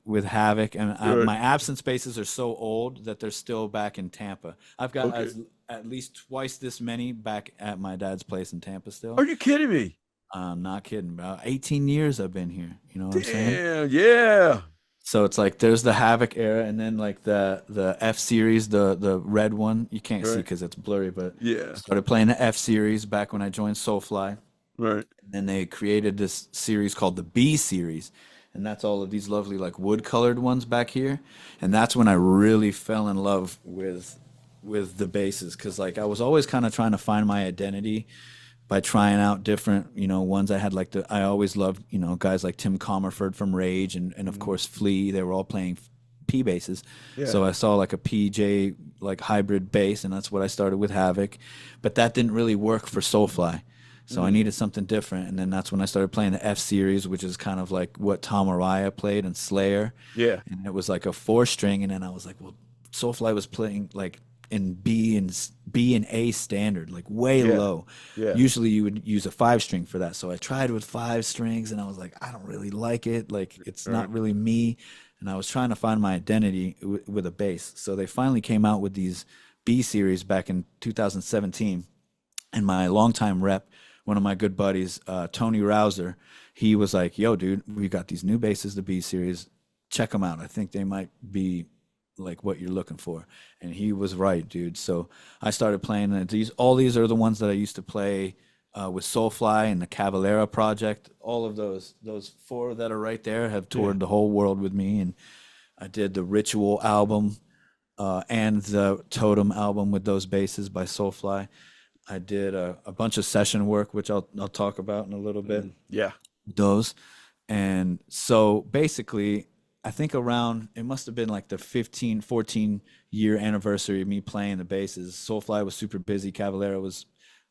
Havok, and my absence basses are so old that they're still back in Tampa. I've got at least twice this many back at my dad's place in Tampa still. Are you kidding me? I'm not kidding. About 18 years I've been here. You know what I'm saying? Yeah. So it's like there's the Havok era, and then like the F series, the red one. You can't see because it's blurry, but started playing the F series back when I joined Soulfly. Right. And then they created this series called the B series, and that's all of these lovely like wood colored ones back here. And that's when I really fell in love with the basses, because like I was always kind of trying to find my identity by trying out different, ones. I had like I always loved, guys like Tim Comerford from Rage and of course Flea. They were all playing P basses. Yeah. So I saw like a PJ like hybrid bass, and that's what I started with Havok. But that didn't really work for Soulfly. So I needed something different. And then that's when I started playing the F series, which is kind of like what Tom Araya played and Slayer. Yeah. And it was like a 4-string. And then I was like, well, Soulfly was playing like in B and A standard, like way low. Yeah. Usually you would use a 5-string for that. So I tried with 5 strings, and I was like, I don't really like it. Like it's not really me. And I was trying to find my identity with a bass. So they finally came out with these B series back in 2017. And my longtime rep, one of my good buddies, Tony Rouser, he was like, yo, dude, we got these new basses, the B series. Check them out. I think they might be like what you're looking for. And he was right, dude. So I started playing all these are the ones that I used to play with Soulfly and the Cavalera project. All of those 4 that are right there have toured the whole world with me. And I did the Ritual album and the Totem album with those basses by Soulfly. I did a bunch of session work, which I'll talk about in a little bit. Yeah. Those. And so basically, I think around, it must have been like the 14 year anniversary of me playing the basses. Soulfly was super busy. Cavalera was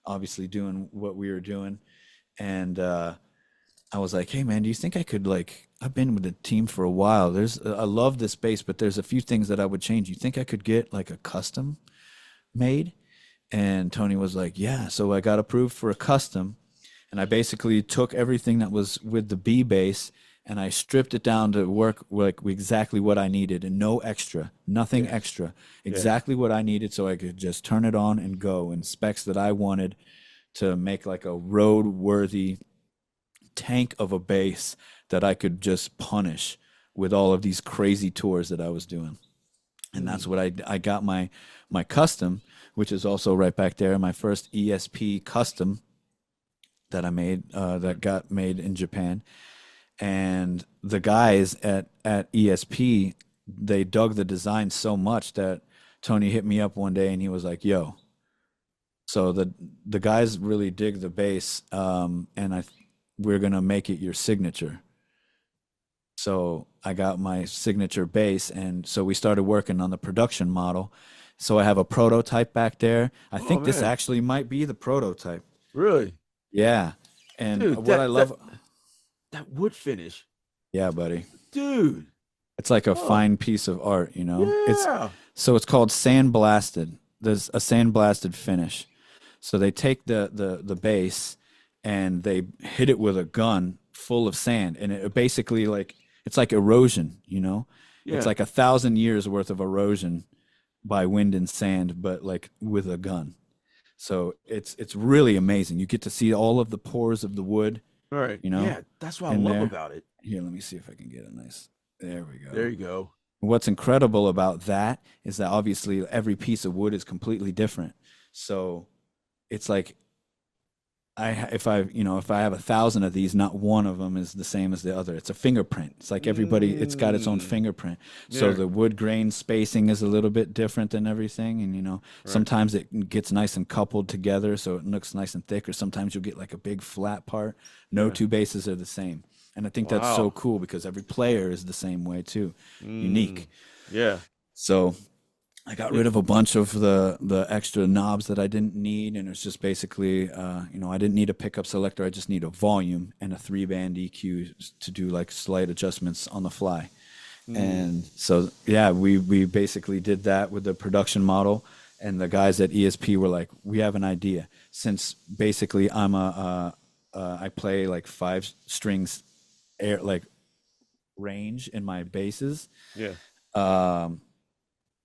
obviously doing what we were doing. And I was like, hey, man, do you think I could I've been with the team for a while. I love this bass, but there's a few things that I would change. You think I could get like a custom made? And Tony was like, yeah. So I got approved for a custom, and I basically took everything that was with the B bass and I stripped it down to work like exactly what I needed, and no extra, nothing extra, exactly what I needed, so I could just turn it on and go, and specs that I wanted to make like a road-worthy tank of a bass that I could just punish with all of these crazy tours that I was doing. And that's what I got my custom, which is also right back there, my first ESP custom that I made, that got made in Japan. And the guys at ESP, they dug the design so much that Tony hit me up one day and he was like, yo, so the guys really dig the bass, and we're going to make it your signature. So I got my signature bass, and so we started working on the production model. So I have a prototype back there. I think this actually might be the prototype. Really? Yeah. And dude, what I love... That wood finish. Yeah, buddy. dude. It's like a fine piece of art, you know. Yeah. It's called sandblasted. There's a sandblasted finish. So they take the bass and they hit it with a gun full of sand, and it basically like it's like erosion, you know. It's Yeah. like 1,000 years worth of erosion by wind and sand, but like with a gun. So it's really amazing. You get to see all of the pores of the wood, All right. you know, Yeah, that's what I in love there. about it. Here, let me see if I can get a nice. There we go. There you go. What's incredible about that is that obviously every piece of wood is completely different. So it's like if I have 1,000 of these, not one of them is the same as the other. It's a fingerprint. It's like everybody, it's got its own fingerprint. So Yeah. the wood grain spacing is a little bit different than everything. And, you know, sometimes it gets nice and coupled together so it looks nice and thick, or sometimes you'll get like a big flat part. No two basses are the same. And I think that's so Wow. cool because every player is the same way too. Unique. Yeah. So I got rid of a bunch of the extra knobs that I didn't need, and it's just basically, I didn't need a pickup selector. I just need a volume and a 3-band EQ to do like slight adjustments on the fly. And so, yeah, we basically did that with the production model, and the guys at ESP were like, we have an idea. Since basically I play like 5 strings air like range in my basses. Yeah.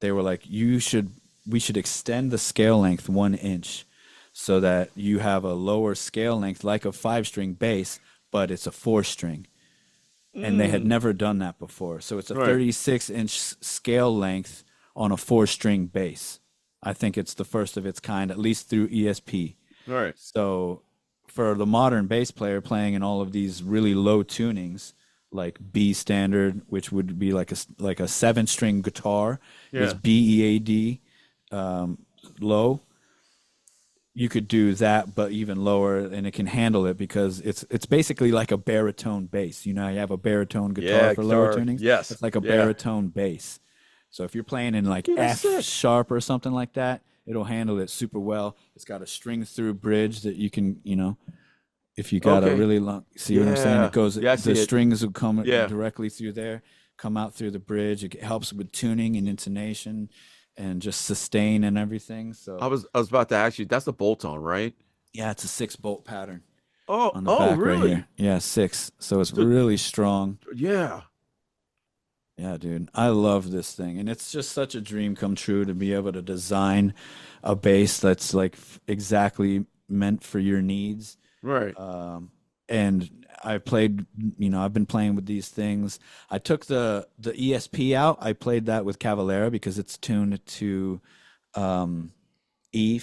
They were like, we should extend the scale length 1 inch so that you have a lower scale length like a 5-string bass, but it's a 4-string. And they had never done that before. So it's a 36-inch scale length on a 4-string bass. I think it's the first of its kind, at least through ESP. All right. So for the modern bass player playing in all of these really low tunings, like B standard, which would be like a 7-string guitar, is BEAD low. You could do that, but even lower, and it can handle it because it's basically like a baritone bass. You know, you have a baritone guitar for lower tunings. Yes. It's like a baritone bass. So if you're playing in like F sharp or something like that, it'll handle it super well. It's got a string through bridge that you can, you know, if you got a really long, see what I'm saying? It goes, the strings will come directly through there, come out through the bridge. It helps with tuning and intonation and just sustain and everything. So I was about to ask you, that's a bolt-on, right? yeah, it's a 6-bolt pattern Oh, on the back really? right here. Yeah, 6. So it's really strong. Yeah. Yeah, dude, I love this thing, and it's just such a dream come true to be able to design a bass that's like exactly meant for your needs. Right. And I played, I've been playing with these things. I took the ESP out. I played that with Cavalera because it's tuned to E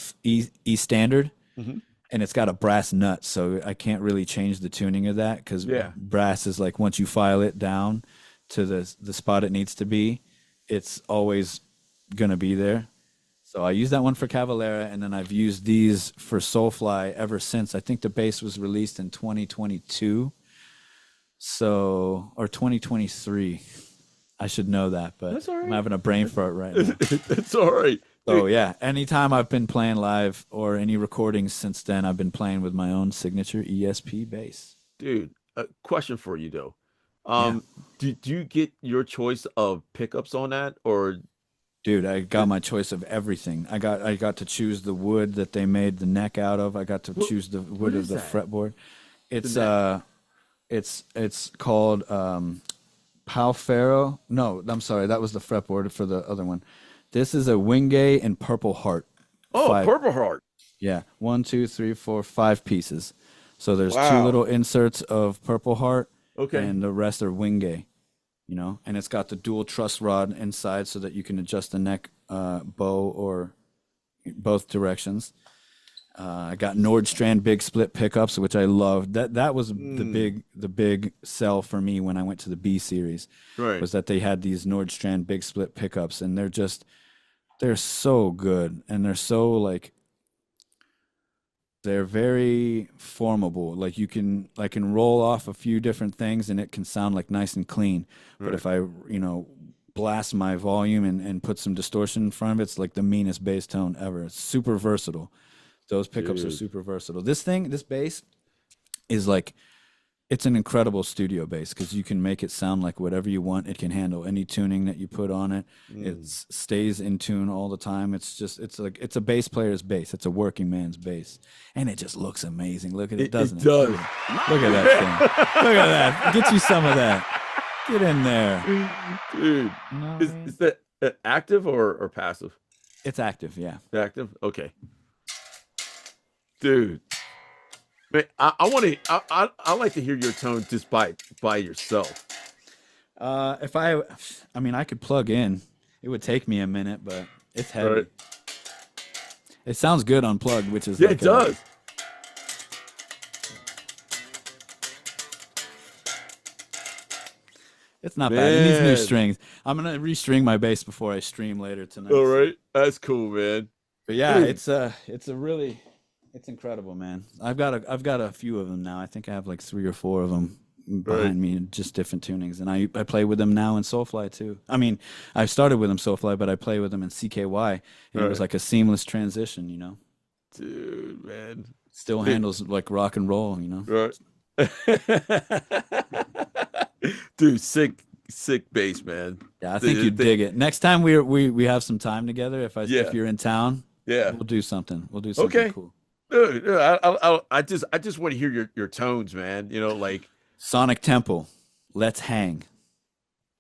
standard, and it's got a brass nut, so I can't really change the tuning of that because brass is like once you file it down to the spot it needs to be, it's always gonna be there. So I used that one for Cavalera, and then I've used these for Soulfly ever since. I think the bass was released in 2022, or 2023. I should know that, but That's all right. I'm having a brain fart right now. It's all right. So yeah, anytime I've been playing live or any recordings since then, I've been playing with my own signature ESP bass. Dude, a question for you though. Do you get your choice of pickups on that, or? Dude, I got my choice of everything. I got to choose the wood that they made the neck out of. I got to choose the wood of the fretboard. It's called Palfaro. No, I'm sorry, that was the fretboard for the other one. This is a Wingate and Purple Heart. Oh, 5. Purple Heart. Yeah, 1, 2, 3, 4, 5 pieces. So there's 2 Wow. little inserts of Purple Heart, Okay. and the rest are Wingate. And it's got the dual truss rod inside so that you can adjust the neck bow or both directions. I got Nordstrand big split pickups, which I loved. That was the big sell for me when I went to the B series. Right. Was that they had these Nordstrand big split pickups, and they're so good, and they're so like they're very formable. Like I can roll off a few different things and it can sound like nice and clean. But if I, blast my volume and put some distortion in front of it, it's like the meanest bass tone ever. It's super versatile. Those pickups are super versatile. This bass is like It's an incredible studio bass because you can make it sound like whatever you want. It can handle any tuning that you put on it. It stays in tune all the time. It's a bass player's bass. It's a working man's bass, and it just looks amazing. Look at it, doesn't it? It does. Look at that thing. Look at that. Get you some of that. Get in there, dude. No, Is that active or passive? it's active. Yeah. Active. Okay, dude. Man, I want to. I like to hear your tone just by yourself. I mean, I could plug in. It would take me a minute, but it's heavy. Right. It sounds good unplugged, which is Yeah, like it does. It's not bad. It needs new Man. strings. I'm gonna restring my bass before I stream later tonight. All right, that's cool, man. But yeah, Dude. it's incredible, man. I've got a few of them now. I think I have like 3 or 4 of them behind me, just different tunings, and I play with them now in Soulfly too. I mean, I started with them Soulfly, but I play with them in CKY, and it was like a seamless transition, you know. Dude, man. Still handles like rock and roll, you know. Right. Dude, sick bass, man. Yeah, I think you'd dig it. Next time we have some time together, if you're in town, Yeah. we'll do something. We'll do something cool. Dude, I just want to hear your tones, man. You know, like Sonic Temple. Let's hang.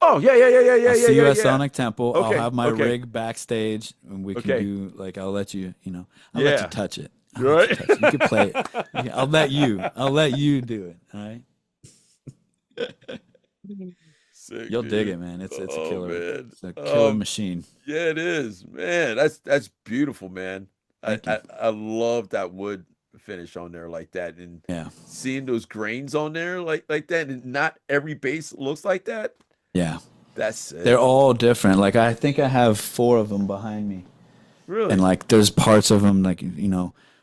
oh yeah. I'll see you at Sonic Temple. Okay, I'll have my okay. rig backstage, and we can do like I'll let you, I'll let you touch it. I'll Right. let you touch it. You can play it. I'll let you do it. All right. Sick, You'll dude. dig it, man. It's a killer. Man. It's a killer machine. Yeah, it is, man. That's beautiful, man. I love that wood finish on there like that, and seeing those grains on there like that, and not every bass looks like that. Yeah, that's it. They're all different. Like I think I have 4 of them behind me. Really? And like there's parts of them like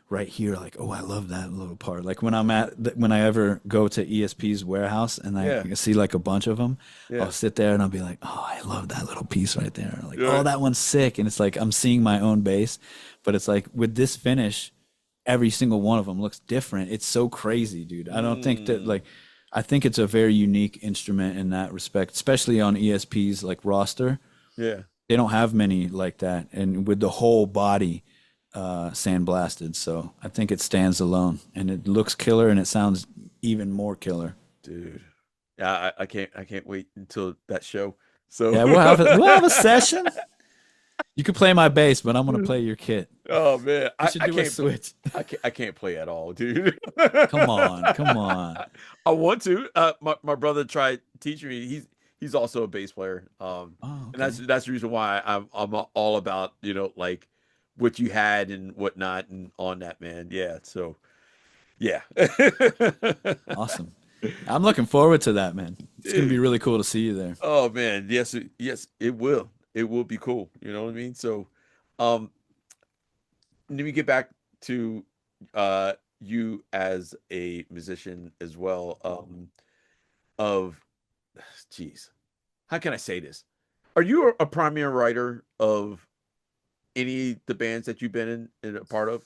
right here, like, oh, I love that little part. Like when I ever go to ESP's warehouse and I see like a bunch of them, I'll sit there and I'll be like, oh, I love that little piece right there. Like, oh, that one's sick. And it's like I'm seeing my own bass, but it's like with this finish, every single one of them looks different. It's so crazy, dude. I don't think that like, I think it's a very unique instrument in that respect, especially on ESP's like roster. Yeah. They don't have many like that. And with the whole body sandblasted, so I think it stands alone, and it looks killer, and it sounds even more killer, dude. Yeah, I can't wait until that show. So yeah, we'll have a session. You can play my bass, but I'm gonna play your kit. Oh man, I should do a switch. I can't play at all, dude. Come on. I want to. My brother tried teaching me. He's also a bass player. And that's the reason why I'm all about like what you had and whatnot and on that, man. Yeah. So yeah. Awesome. I'm looking forward to that, man. It's gonna be really cool to see you there. Oh man, yes, it will. It will be cool. You know what I mean? So let me get back to you as a musician as well. How can I say this? Are you a primary writer of any the bands that you've been in a part of?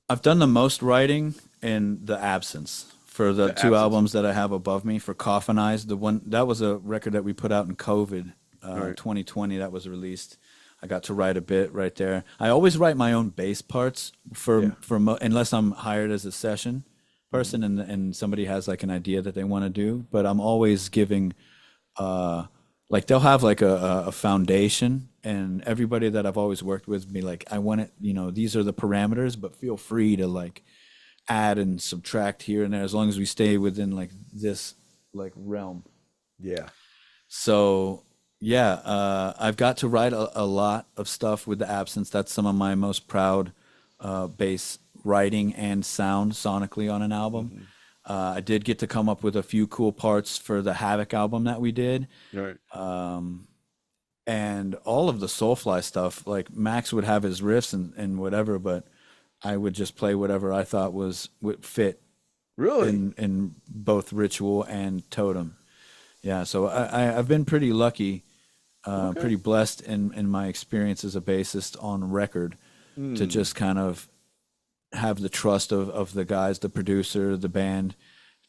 I've done the most writing in The Absence for the 2 albums that I have above me. For Coffinized, the one that was a record that we put out in COVID, 2020. That was released. I got to write a bit right there. I always write my own bass parts unless I'm hired as a session person and somebody has like an idea that they want to do. But I'm always giving, like they'll have like a foundation, and everybody that I've always worked with be like, I want it, these are the parameters, but feel free to like add and subtract here and there as long as we stay within like this like realm. Yeah. So yeah, I've got to write a lot of stuff with The Absence. That's some of my most proud bass writing and sound sonically on an album. I did get to come up with a few cool parts for the Havok album that we did. Right. And all of the Soulfly stuff, like Max would have his riffs and whatever, but I would just play whatever I thought would fit. Really? In both Ritual and Totem. Yeah, so I've been pretty lucky, pretty blessed in my experience as a bassist on record to just kind of have the trust of the guys, the producer, the band,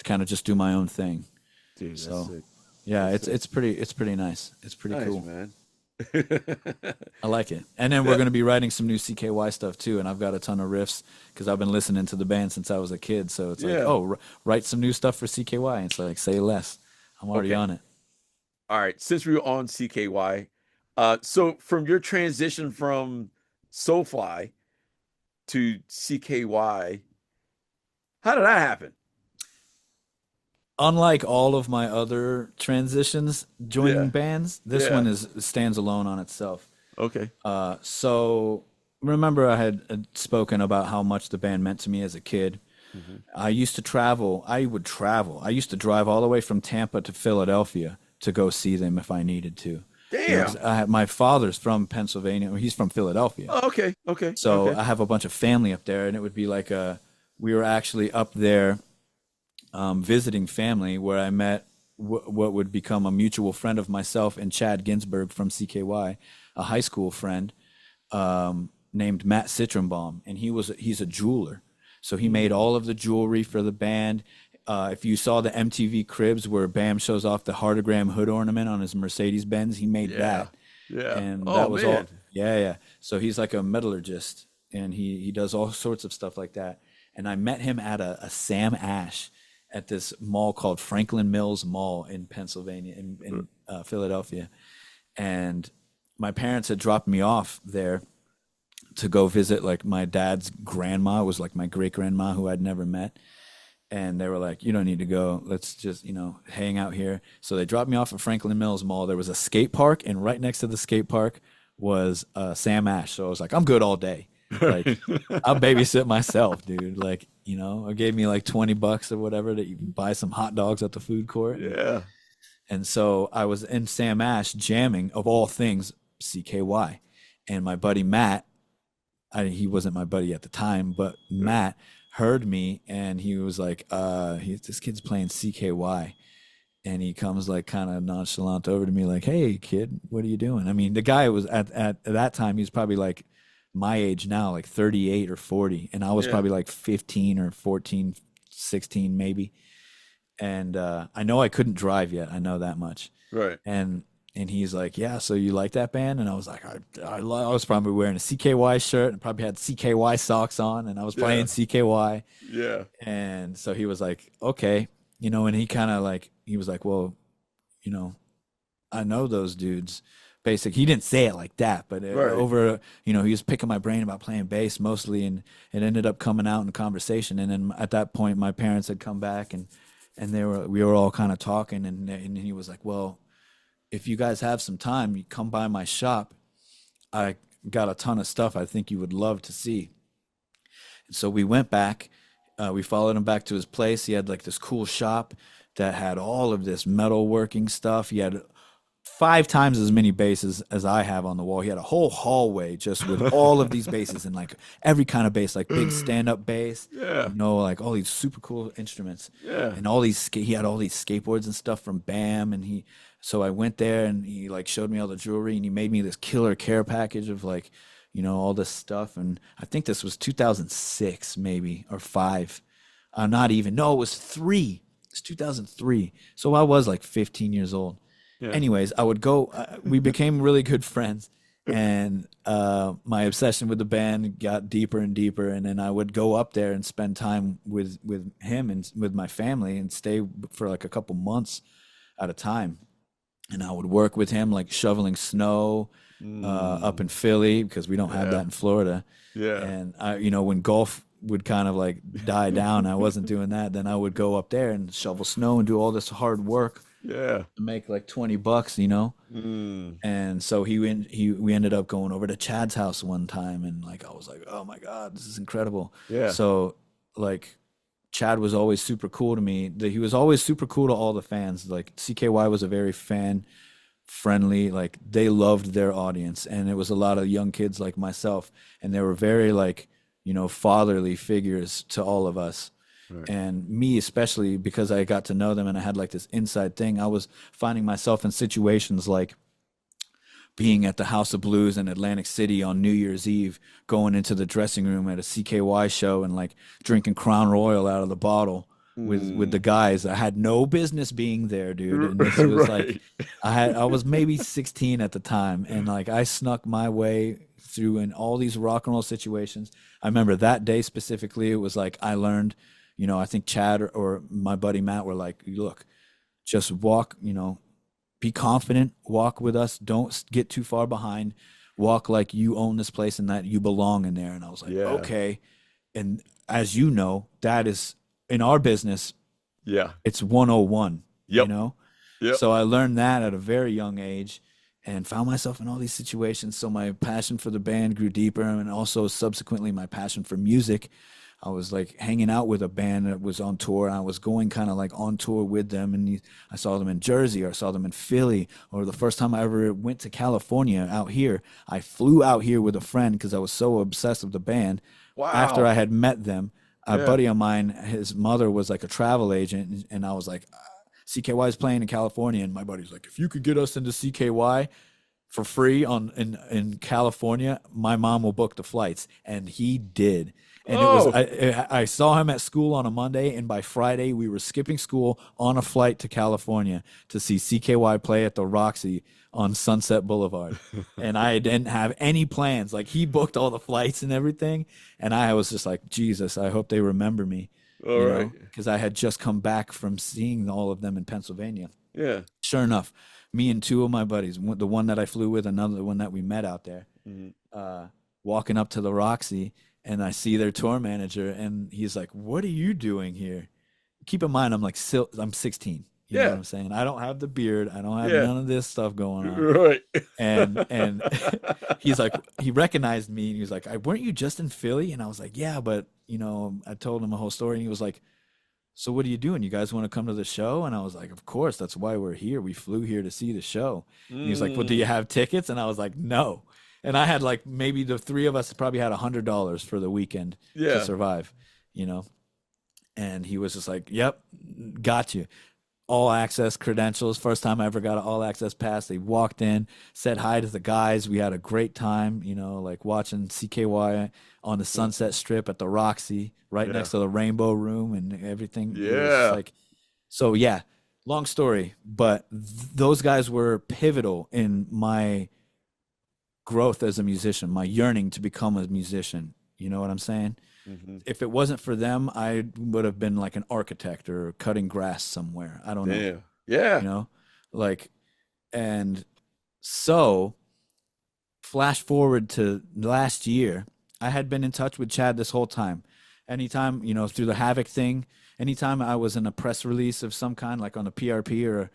kind of just do my own thing. Dude, that's So sick. yeah, it's pretty nice. It's pretty Nice, cool. man. I like it. And then we're going to be writing some new CKY stuff too. And I've got a ton of riffs because I've been listening to the band since I was a kid. So it's like, Yeah. oh, write some new stuff for CKY. And it's like, say less. I'm already Okay. on it. All right, since we were on CKY, so from your transition from Soulfly to CKY, how did that happen? Unlike all of my other transitions joining Yeah. bands, this Yeah. one stands alone on itself. Okay. So remember I had spoken about how much the band meant to me as a kid. I used to travel. I would travel. I used to drive all the way from Tampa to Philadelphia to go see them if I needed to. You know, Damn. 'cause my father's from Pennsylvania. He's from Philadelphia. Oh, okay. Okay. So okay. I have a bunch of family up there, and it would be like we were actually up there visiting family where I met what would become a mutual friend of myself and Chad Ginsberg from CKY, a high school friend named Matt Citronbaum, and he's a jeweler. So he made all of the jewelry for the band. If you saw the MTV Cribs where Bam shows off the heartogram hood ornament on his Mercedes Benz, he made that. Yeah. And Oh, that was all. man. Yeah. So he's like a metallurgist, and he does all sorts of stuff like that. And I met him at a Sam Ash at this mall called Franklin Mills Mall in Pennsylvania, in Philadelphia. And my parents had dropped me off there to go visit like my dad's grandma. It was like my great grandma who I'd never met. And they were like, you don't need to go. Let's just, hang out here. So they dropped me off at Franklin Mills Mall. There was a skate park, and right next to the skate park was Sam Ash. So I was like, I'm good all day. Like, I'll babysit myself, dude. Like, it gave me like $20 or whatever that you can buy some hot dogs at the food court. Yeah. And so I was in Sam Ash jamming, of all things, CKY. And my buddy Matt, he wasn't my buddy at the time, but Matt heard me, and he was like, this kid's playing CKY. And he comes like kind of nonchalant over to me like, hey, kid, what are you doing? I mean, the guy was at that time, he was probably like my age now, like 38 or 40. And I was probably like 15 or 14, 16 maybe. And I know I couldn't drive yet. I know that much. Right. And he's like, yeah, so you like that band? And I was like, I was probably wearing a CKY shirt and probably had CKY socks on, and I was playing CKY. Yeah. And so he was like, okay, and he kind of like, he was like, well, I know those dudes. He didn't say it like that, but over, he was picking my brain about playing bass mostly, and it ended up coming out in conversation. And then at that point, my parents had come back, and we were all kind of talking, and he was like, well, if you guys have some time, you come by my shop. I got a ton of stuff I think you would love to see. And so we went back. We followed him back to his place. He had like this cool shop that had all of this metalworking stuff. He had 5 times as many basses as I have on the wall. He had a whole hallway just with all of these basses and like every kind of bass, like big stand-up bass. Yeah. Like all these super cool instruments. Yeah. And he had all these skateboards and stuff from Bam, and so I went there, and he like showed me all the jewelry, and he made me this killer care package of like, all this stuff. And I think this was 2006 maybe, or 5. Not even. No, it was 3. It's 2003. So I was like 15 years old. Yeah. Anyways, I would go, we became really good friends, and my obsession with the band got deeper and deeper. And then I would go up there and spend time with him and with my family and stay for like a couple months at a time. And I would work with him, like shoveling snow up in Philly, because we don't have that in Florida. Yeah. And when golf would kind of like die down, I wasn't doing that. Then I would go up there and shovel snow and do all this hard work. Yeah. To make like $20, And so we ended up going over to Chad's house one time, and like I was like, oh my God, this is incredible. Yeah. So like Chad was always super cool to me. He was always super cool to all the fans. Like CKY was a very fan friendly, like they loved their audience, and it was a lot of young kids like myself, and they were very like, fatherly figures to all of us. Right. And me especially, because I got to know them and I had like this inside thing. I was finding myself in situations like being at the House of Blues in Atlantic City on New Year's Eve, going into the dressing room at a CKY show and like drinking Crown Royal out of the bottle with the guys. I had no business being there, dude. And this was like, I was maybe 16 at the time, and like I snuck my way through in all these rock and roll situations. I remember that day specifically. It was like I learned, I think Chad or my buddy Matt were like, look, just walk, be confident, walk with us, don't get too far behind, walk like you own this place and that you belong in there. And I was like, okay. And as you know, that is in our business, it's 101, So I learned that at a very young age and found myself in all these situations. So my passion for the band grew deeper, and also subsequently my passion for music. I was like hanging out with a band that was on tour. I was going kind of like on tour with them, and I saw them in Jersey, or I saw them in Philly, or the first time I ever went to California out here, I flew out here with a friend because I was so obsessed with the band. Wow. After I had met them, a buddy of mine, his mother was like a travel agent, and I was like, CKY is playing in California, and my buddy's like, if you could get us into CKY for free in California, my mom will book the flights. And he did. And it was I saw him at school on a Monday, and by Friday we were skipping school on a flight to California to see CKY play at the Roxy on Sunset Boulevard. And I didn't have any plans. Like, he booked all the flights and everything, and I was just like, Jesus, I hope they remember me. Because I had just come back from seeing all of them in Pennsylvania. Yeah. Sure enough, me and two of my buddies, the one that I flew with, another one that we met out there, walking up to the Roxy, and I see their tour manager, and he's like, "What are you doing here?" Keep in mind, I'm 16. You know what I'm saying? I don't have the beard. I don't have none of this stuff going on. Right. And he's like, he recognized me, and he was like, "Weren't you just in Philly?" And I was like, "Yeah, but I told him a whole story," and he was like, "So what are you doing? You guys want to come to the show?" And I was like, "Of course, that's why we're here. We flew here to see the show." And he was like, "Well, do you have tickets?" And I was like, "No." And I had like, maybe the three of us probably had $100 for the weekend to survive, And he was just like, "Yep, got you. All access credentials." First time I ever got an all access pass. They walked in, said hi to the guys. We had a great time, like watching CKY on the Sunset Strip at the Roxy, right next to the Rainbow Room and everything. Long story, but those guys were pivotal in my growth as a musician, my yearning to become a musician. You know what I'm saying? If it wasn't for them, I would have been like an architect or cutting grass somewhere. I don't know. And so flash forward to last year, I had been in touch with Chad this whole time. Anytime, through the Havok thing, anytime I was in a press release of some kind, like on the PRP or,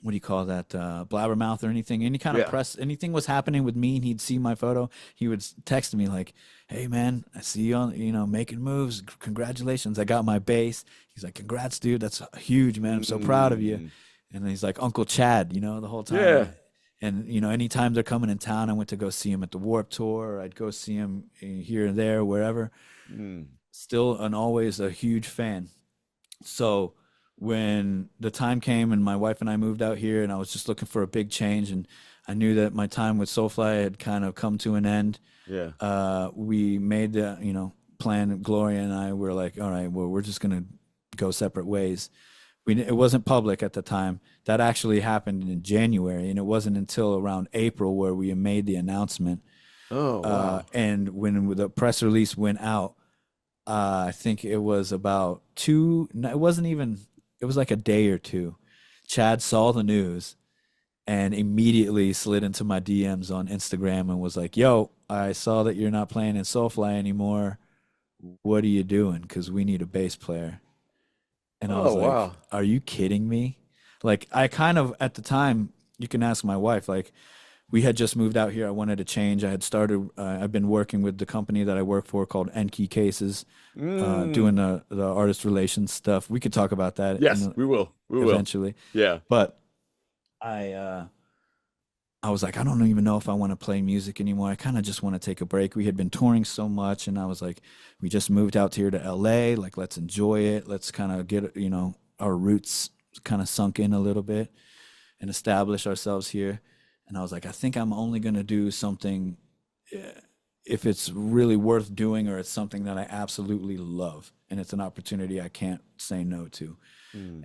what do you call that? Blabbermouth or anything, any kind of press, anything was happening with me, and he'd see my photo. He would text me like, "Hey man, I see you on, making moves. Congratulations. I got my bass." He's like, "Congrats, dude. That's huge, man. I'm so proud of you." And he's like, "Uncle Chad," the whole time. Yeah. And, anytime they're coming in town, I went to go see him at the Warped Tour, or I'd go see him here and there, wherever. Still and always a huge fan. So when the time came and my wife and I moved out here, and I was just looking for a big change, and I knew that my time with Soulfly had kind of come to an end. We made the, plan. Gloria and I were like, all right, well, we're just going to go separate ways. It wasn't public at the time. That actually happened in January, and it wasn't until around April where we made the announcement. Oh, wow. And when the press release went out, I think it was about it was like a day or two. Chad saw the news and immediately slid into my DMs on Instagram and was like, "Yo, I saw that you're not playing in Soulfly anymore. What are you doing? Because we need a bass player." And I was like, wow. Are you kidding me? Like, I kind of, at the time, you can ask my wife, like, we had just moved out here. I wanted to change. I had started, I've been working with the company that I work for called Enki Cases, doing the artist relations stuff. We could talk about that. Yes, we will. Eventually. Yeah. But I was like, I don't even know if I want to play music anymore. I kind of just want to take a break. We had been touring so much, and I was like, we just moved out here to LA. Like, let's enjoy it. Let's kind of get, our roots kind of sunk in a little bit and establish ourselves here. And I was like, I think I'm only going to do something if it's really worth doing or it's something that I absolutely love and it's an opportunity I can't say no to.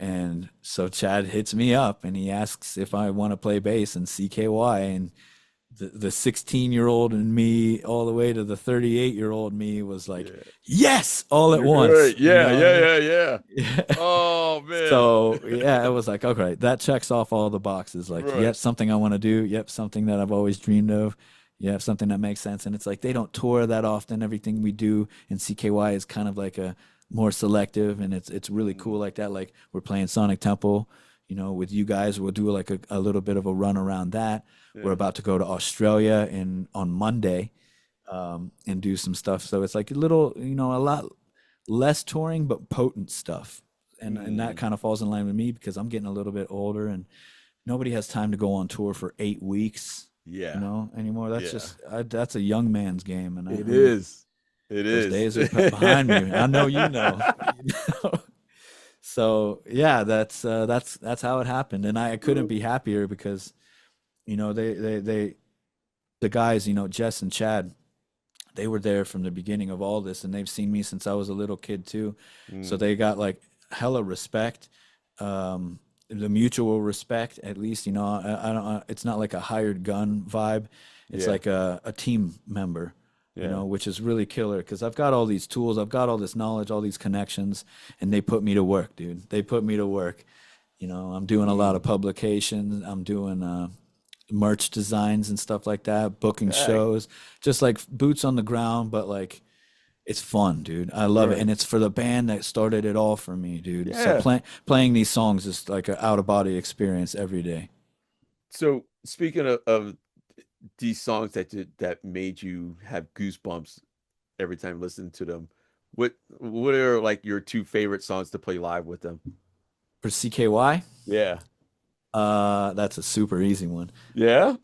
And so Chad hits me up and he asks if I want to play bass in CKY, and the 16-year-old in me all the way to the 38-year-old me was like, yes, all at once. Right. Yeah, you know? yeah. Oh man. So yeah, it was like, okay, that checks off all the boxes. Like, Right. yep, something I want to do. Yep, something that I've always dreamed of. Yep, something that makes sense. And it's like they don't tour that often. Everything we do in CKY is kind of like a more selective, and it's really cool like that. Like we're playing Sonic Temple, you know, with you guys. We'll do like a little bit of a run around that. We're about to go to Australia on Monday, and do some stuff. So it's like a little, you know, a lot less touring, but potent stuff. And that kind of falls in line with me because I'm getting a little bit older and nobody has time to go on tour for 8 weeks. Yeah. You know, anymore. That's that's a young man's game. And It is. It those is. days are behind me. I know you know. So yeah, that's how it happened, and I couldn't be happier because, you know, the guys, you know, Jess and Chad, they were there from the beginning of all this, and they've seen me since I was a little kid too. So they got like hella respect, the mutual respect, at least, you know. I don't. It's not like a hired gun vibe. It's like a team member. You know, which is really killer because I've got all these tools, I've got all this knowledge, all these connections, and they put me to work, dude. They put me to work. You know, I'm doing a lot of publications. I'm doing merch designs and stuff like that, booking shows, just like boots on the ground, but like it's fun, dude. I love it. And it's for the band that started it all for me, dude. So playing these songs is like an out-of-body experience every day. So speaking of these songs that made you have goosebumps every time listening to them, what are like your 2 favorite songs to play live with them? For CKY? Yeah. That's a super easy one. Yeah.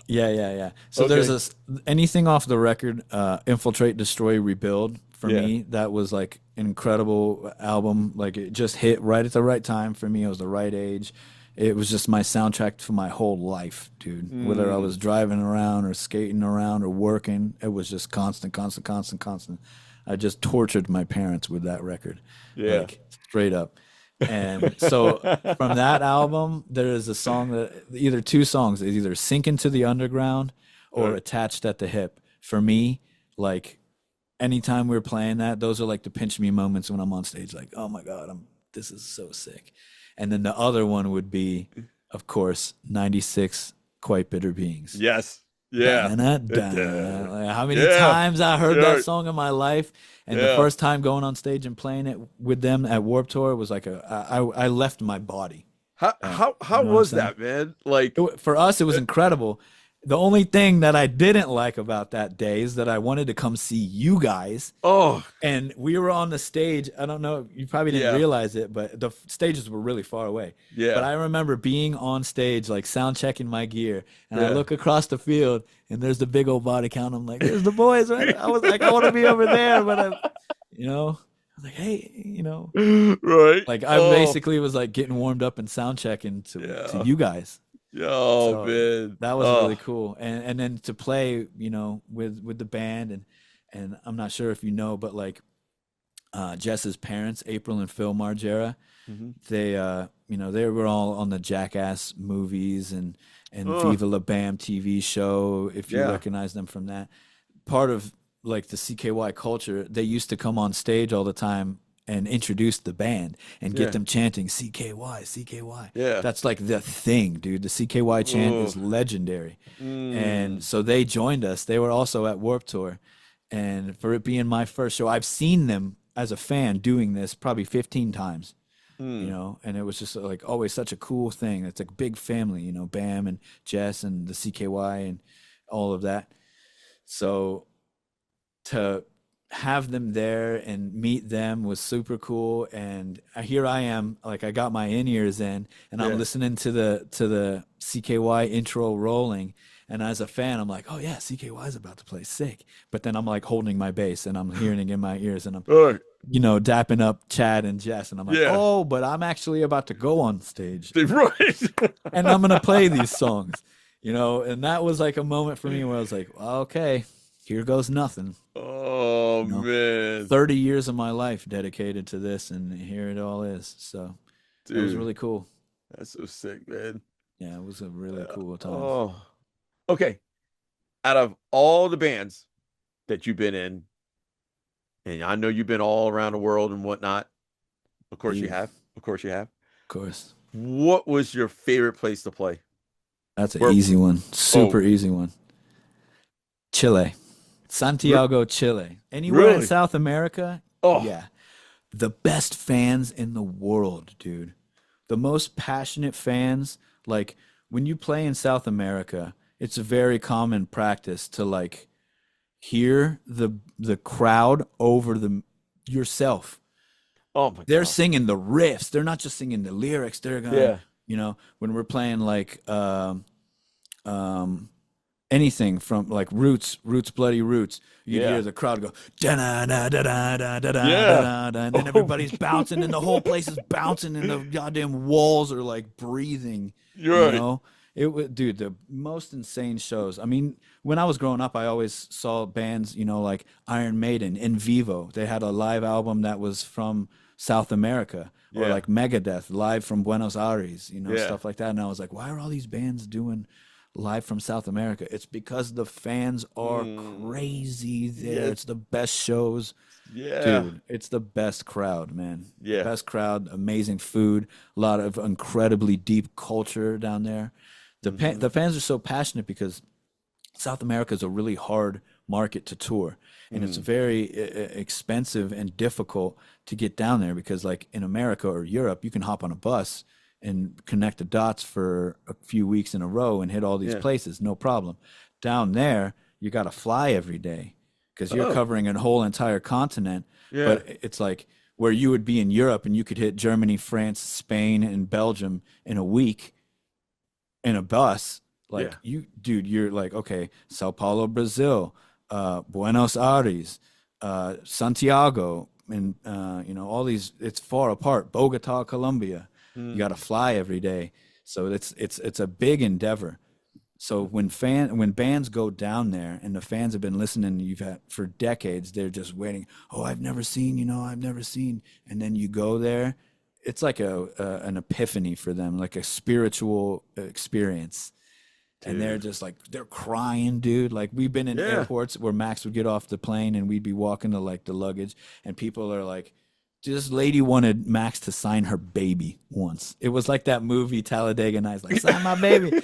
Yeah. So there's anything off the record, Infiltrate, Destroy, Rebuild. For me, that was like an incredible album. Like it just hit right at the right time for me. I was the right age. It was just my soundtrack to my whole life, dude. Whether I was driving around or skating around or working, it was just constant. I just tortured my parents with that record. Like, straight up. And so from that album, there is a song either 2 songs, it's either Sink into the Underground or Attached at the Hip. For me, like anytime we're playing that, those are like the pinch me moments when I'm on stage, like, oh my God, this is so sick. And then the other one would be, of course, 96 Quite Bitter Beings. Yes. Yeah. Like, how many times I heard that song in my life, and the first time going on stage and playing it with them at Warped Tour was like I left my body. How was that, man? Like For us, it was incredible. The only thing that I didn't like about that day is that I wanted to come see you guys. Oh. And we were on the stage. I don't know, you probably didn't realize it, but the stages were really far away. Yeah. But I remember being on stage, like sound checking my gear, and I look across the field, and there's the big old body count. I'm like, there's the boys, right? I was like, I want to be over there, but I was like, hey, you know, right? Like I basically was like getting warmed up and sound checking to you guys. Oh, man, that was really cool. And then to play, you know, with the band, and I'm not sure if you know, but like Jess's parents, April and Phil Margera, they you know, they were all on the Jackass movies and Viva La Bam TV show, if you recognize them from that. Part of like the CKY culture, they used to come on stage all the time and introduce the band and get them chanting CKY, CKY. Yeah. That's like the thing, dude. The CKY chant is legendary. And so they joined us. They were also at Warped Tour. And for it being my first show, I've seen them as a fan doing this probably 15 times. You know, and it was just like always such a cool thing. It's like a big family, you know, Bam and Jess and the CKY and all of that. So to have them there and meet them was super cool. And here I am, like I got my in-ears in, and I'm listening to the CKY intro rolling. And as a fan, I'm like, oh yeah, CKY is about to play sick. But then I'm like holding my bass and I'm hearing it in my ears, and I'm, you know, dapping up Chad and Jess. And I'm like, oh, but I'm actually about to go on stage. Right. And I'm going to play these songs, you know? And that was like a moment for me where I was like, well, okay, here goes nothing. Oh, man. 30 years of my life dedicated to this, and here it all is. So Dude, it was really cool. That's so sick, man. Yeah, it was a really cool time. Oh, okay. Out of all the bands that you've been in, and I know you've been all around the world and whatnot. Of course you have. Of course you have. Of course. What was your favorite place to play? That's an easy one. Super easy one. Chile. Santiago, Chile. Anywhere in South America? Oh. Yeah. The best fans in the world, dude. The most passionate fans. Like, when you play in South America, it's a very common practice to, like, hear the crowd over yourself. Oh my God. They're singing the riffs. They're not just singing the lyrics. They're gonna, when we're playing like anything from like Roots, Bloody Roots, you hear the crowd go da da da da da da da da, and then everybody's bouncing, and the whole place is bouncing, and the goddamn walls are like breathing. You know, it was, dude, the most insane shows. I mean, when I was growing up, I always saw bands, like Iron Maiden, In Vivo. They had a live album that was from South America, or like Megadeth live from Buenos Aires, stuff like that. And I was like, why are all these bands doing live from South America? It's because the fans are crazy there. It's the best shows. Dude, it's the best crowd, man. Best crowd, amazing food, a lot of incredibly deep culture down there. The fans are so passionate because South America is a really hard market to tour, and it's very expensive and difficult to get down there, because like in America or Europe, you can hop on a bus and connect the dots for a few weeks in a row and hit all these places, no problem. Down there, you got to fly every day because you're covering a whole entire continent. But it's like where you would be in Europe and you could hit Germany, France, Spain, and Belgium in a week in a bus. Like you're like, okay, Sao Paulo, Brazil, Buenos Aires, Santiago, and all these, it's far apart. Bogota, Colombia. You got to fly every day, so it's a big endeavor. So when bands go down there and the fans have been listening, you've had for decades, they're just waiting. Oh, I've never seen, and then you go there, it's like an epiphany for them, like a spiritual experience. Dude. And they're just like, they're crying, dude. Like, we've been in airports where Max would get off the plane and we'd be walking to like the luggage, and people are like, this lady wanted Max to sign her baby once. It was like that movie Talladega Nights, like, sign my baby.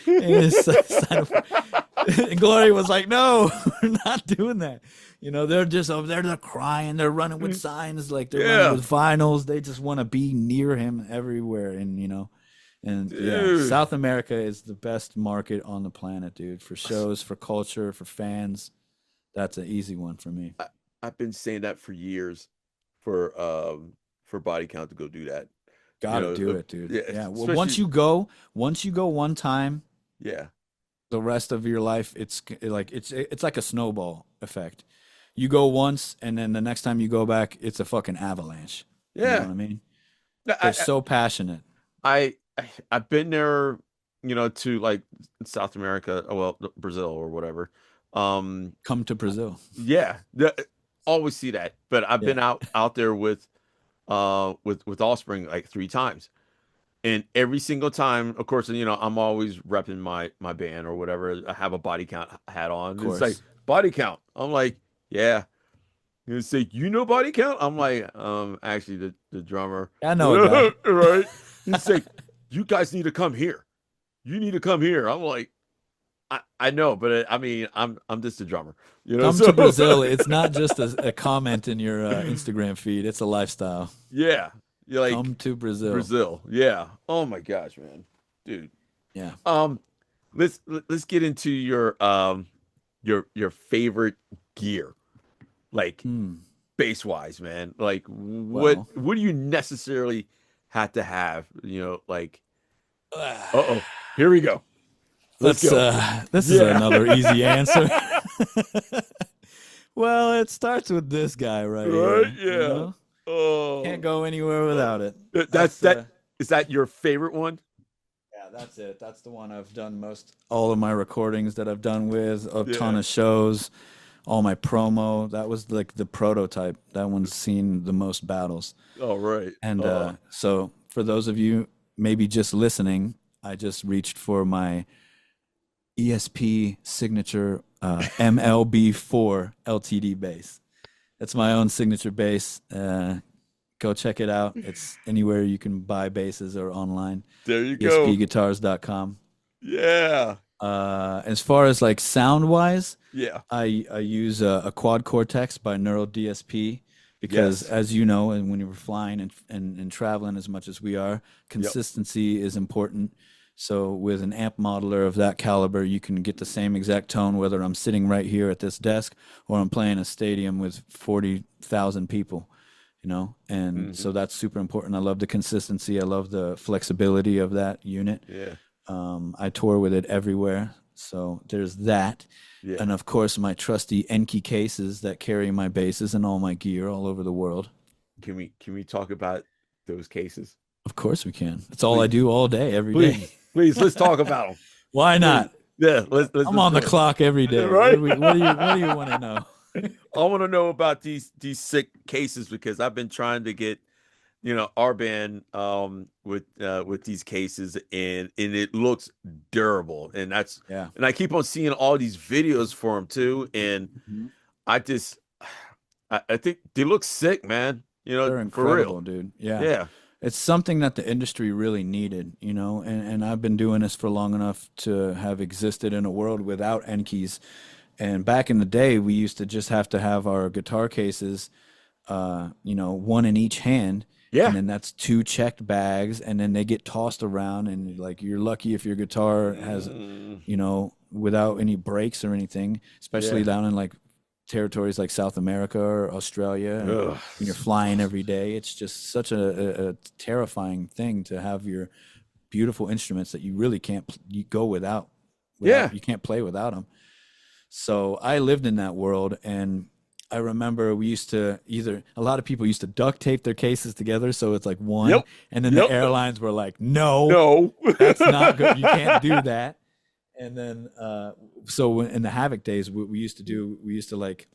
And Gloria was like, no, we're not doing that. They're just over there, they're crying, they're running with signs, like they're running with vinyls. They just want to be near him everywhere. And South America is the best market on the planet, dude, for shows, for culture, for fans. That's an easy one for me. I've been saying that for years. For Body Count to go do that. Gotta do it, dude. Yeah. Well, once you go one time, the rest of your life, it's like a snowball effect. You go once, and then the next time you go back, it's a fucking avalanche. You know what I mean? They're so passionate. I've been there, to like South America, Brazil or whatever. Come to Brazil. Yeah. Always see that, but I've been out there with Offspring like 3 times, and every single time, of course, I'm always repping my band or whatever. I have a Body Count hat on. It's like, Body Count. I'm like, yeah. It's like, Body Count? I'm like, actually the drummer. I know a guy. Right? It's like, you guys need to come here. You need to come here. I'm like, I know, but I mean, I'm just a drummer. Come to Brazil. It's not just a comment in your Instagram feed. It's a lifestyle. Yeah, you're like, come to Brazil. Brazil. Yeah. Oh my gosh, man, dude. Yeah. Let's get into your favorite gear, like bass wise, man. Like what do you necessarily have to have? Like, here we go. This is another easy answer. Well, it starts with this guy right here. Yeah. Oh, can't go anywhere without it. That's that. Is that your favorite one? Yeah, that's it. That's the one I've done all of my recordings that I've done with, a ton of shows, all my promo. That was like the prototype. That one's seen the most battles. Oh, right. And so for those of you maybe just listening, I just reached for my ESP signature MLB4 LTD bass. That's my own signature bass. Go check it out. It's anywhere you can buy basses or online. There you go. ESPguitars.com. Yeah. As far as like sound wise, Yeah. I use a quad cortex by Neural DSP because, Yes. as you know, and when you were flying and traveling as much as we are, consistency is important. So with an amp modeler of that caliber, you can get the same exact tone whether I'm sitting right here at this desk or I'm playing a stadium with 40,000 people, you know? And so that's super important. I love the consistency. I love the flexibility of that unit. Yeah. I tour with it everywhere. So there's that. Yeah. And of course, my trusty Enki cases that carry my basses and all my gear all over the world. Can we talk about those cases? Of course we can. That's all I do all day, every day. Please, let's talk about them. Why not? Yeah, let's I'm on the clock every day. Right? What do you want to know? I want to know about these sick cases because I've been trying to get, our band with these cases and it looks durable and that's and I keep on seeing all these videos for them too and I think they look sick, man. They're incredible, for real, dude. Yeah. It's something that the industry really needed, and I've been doing this for long enough to have existed in a world without Enkis. And back in the day, we used to just have to have our guitar cases, one in each hand. Yeah. And then that's 2 checked bags, and then they get tossed around, and like you're lucky if your guitar has, without any breaks or anything, especially down in like territories like South America or Australia. When you're flying every day, it's just such a terrifying thing to have your beautiful instruments that you really can't go without. You can't play without them. So I lived in that world, and I remember we used to a lot of people used to duct tape their cases together so it's like one, and then the airlines were like, no, that's not good. You can't do that. And then, so in the Havok days, what we used to like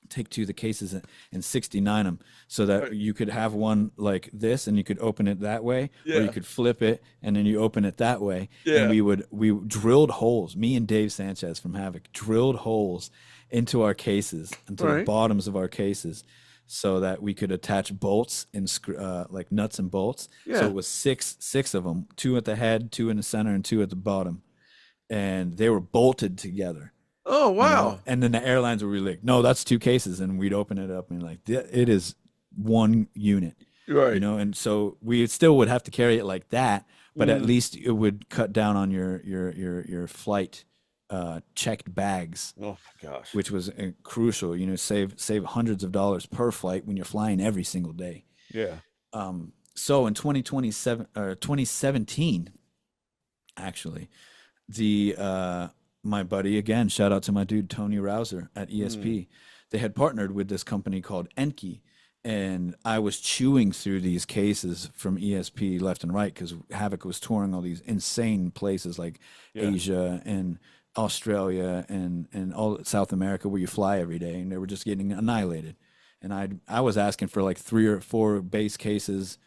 take 2 of the cases and 69 them so that you could have one like this and you could open it that way, or you could flip it and then you open it that way. And we drilled holes. Me and Dave Sanchez from Havok drilled holes into our cases, into the bottoms of our cases, so that we could attach bolts and like nuts and bolts. So it was six of them, 2 at the head, 2 in the center, and 2 at the bottom. And they were bolted together. Oh, wow. And then the airlines were really like, no, that's 2 cases. And we'd open it up and like, it is 1 unit. Right. And so we still would have to carry it like that, but at least it would cut down on your flight checked bags. Oh my gosh. Which was crucial, save hundreds of dollars per flight when you're flying every single day. Yeah. So in 2017, actually, my buddy, again, shout out to my dude Tony Rouser at ESP, they had partnered with this company called Enki, and I was chewing through these cases from ESP left and right because Havok was touring all these insane places like Asia and Australia and all South America where you fly every day, and they were just getting annihilated. And I was asking for like 3 or 4 bass cases,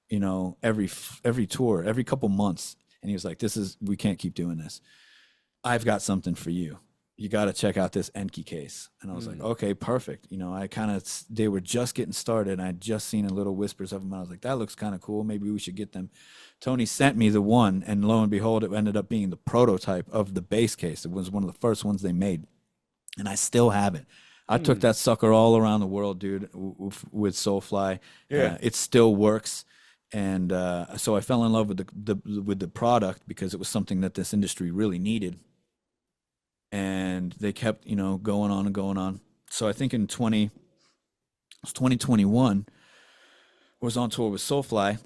every tour, every couple months. And he was like, we can't keep doing this. I've got something for you. You got to check out this Enki case. And I was like, okay, perfect. They were just getting started. And I'd just seen a little whispers of them. And I was like, that looks kind of cool. Maybe we should get them. Tony sent me the one, and lo and behold, it ended up being the prototype of the bass case. It was one of the first ones they made. And I still have it. I took that sucker all around the world, dude, with Soulfly. It still works. And so I fell in love with the product because it was something that this industry really needed. And they kept, going on and going on. So I think in 2021, I was on tour with Soulfly,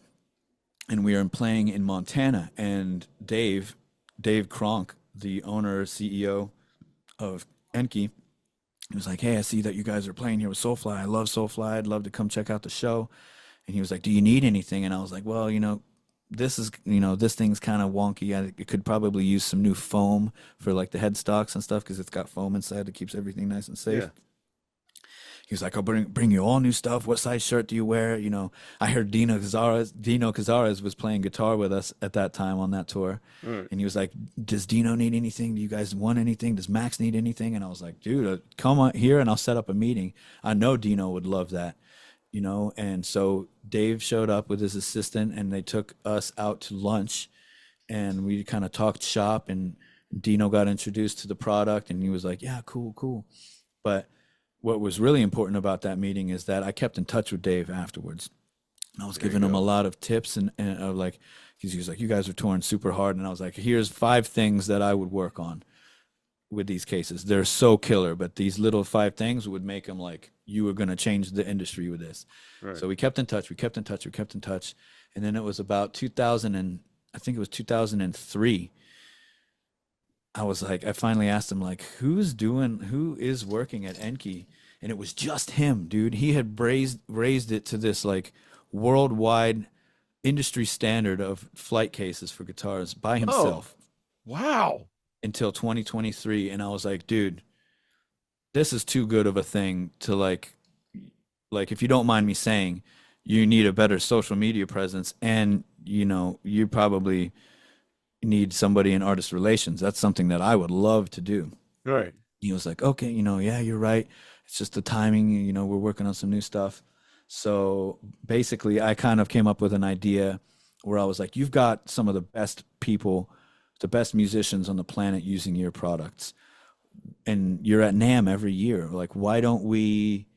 and we were playing in Montana. And Dave Kronk, the owner, CEO of Enki, he was like, hey, I see that you guys are playing here with Soulfly. I love Soulfly. I'd love to come check out the show. And he was like, do you need anything? And I was like, well, this is, this thing's kind of wonky. It could probably use some new foam for like the headstocks and stuff because it's got foam inside that keeps everything nice and safe. Yeah. He was like, I'll bring you all new stuff. What size shirt do you wear? I heard Dino Cazares was playing guitar with us at that time on that tour. Right. And he was like, does Dino need anything? Do you guys want anything? Does Max need anything? And I was like, dude, come on here and I'll set up a meeting. I know Dino would love that, And so Dave showed up with his assistant and they took us out to lunch and we kind of talked shop and Dino got introduced to the product and he was like, yeah, cool. But what was really important about that meeting is that I kept in touch with Dave afterwards. And I was giving him a lot of tips and like, he was like, you guys are touring super hard. And I was like, here's 5 things that I would work on with these cases. They're so killer, but these little 5 things would make them like, you were going to change the industry with this. Right. So we kept in touch. And then it was about 2003. I was like, I finally asked him like, who is working at Enki? And it was just him, dude. He had raised it to this like worldwide industry standard of flight cases for guitars by himself. Oh, wow. Until 2023. And I was like, dude, this is too good of a thing to like, if you don't mind me saying, you need a better social media presence and, you probably need somebody in artist relations. That's something that I would love to do. Right. He was like, okay, yeah, you're right. It's just the timing, we're working on some new stuff. So basically I kind of came up with an idea where I was like, you've got some of the best people, the best musicians on the planet using your products. And you're at NAMM every year. Like, why don't we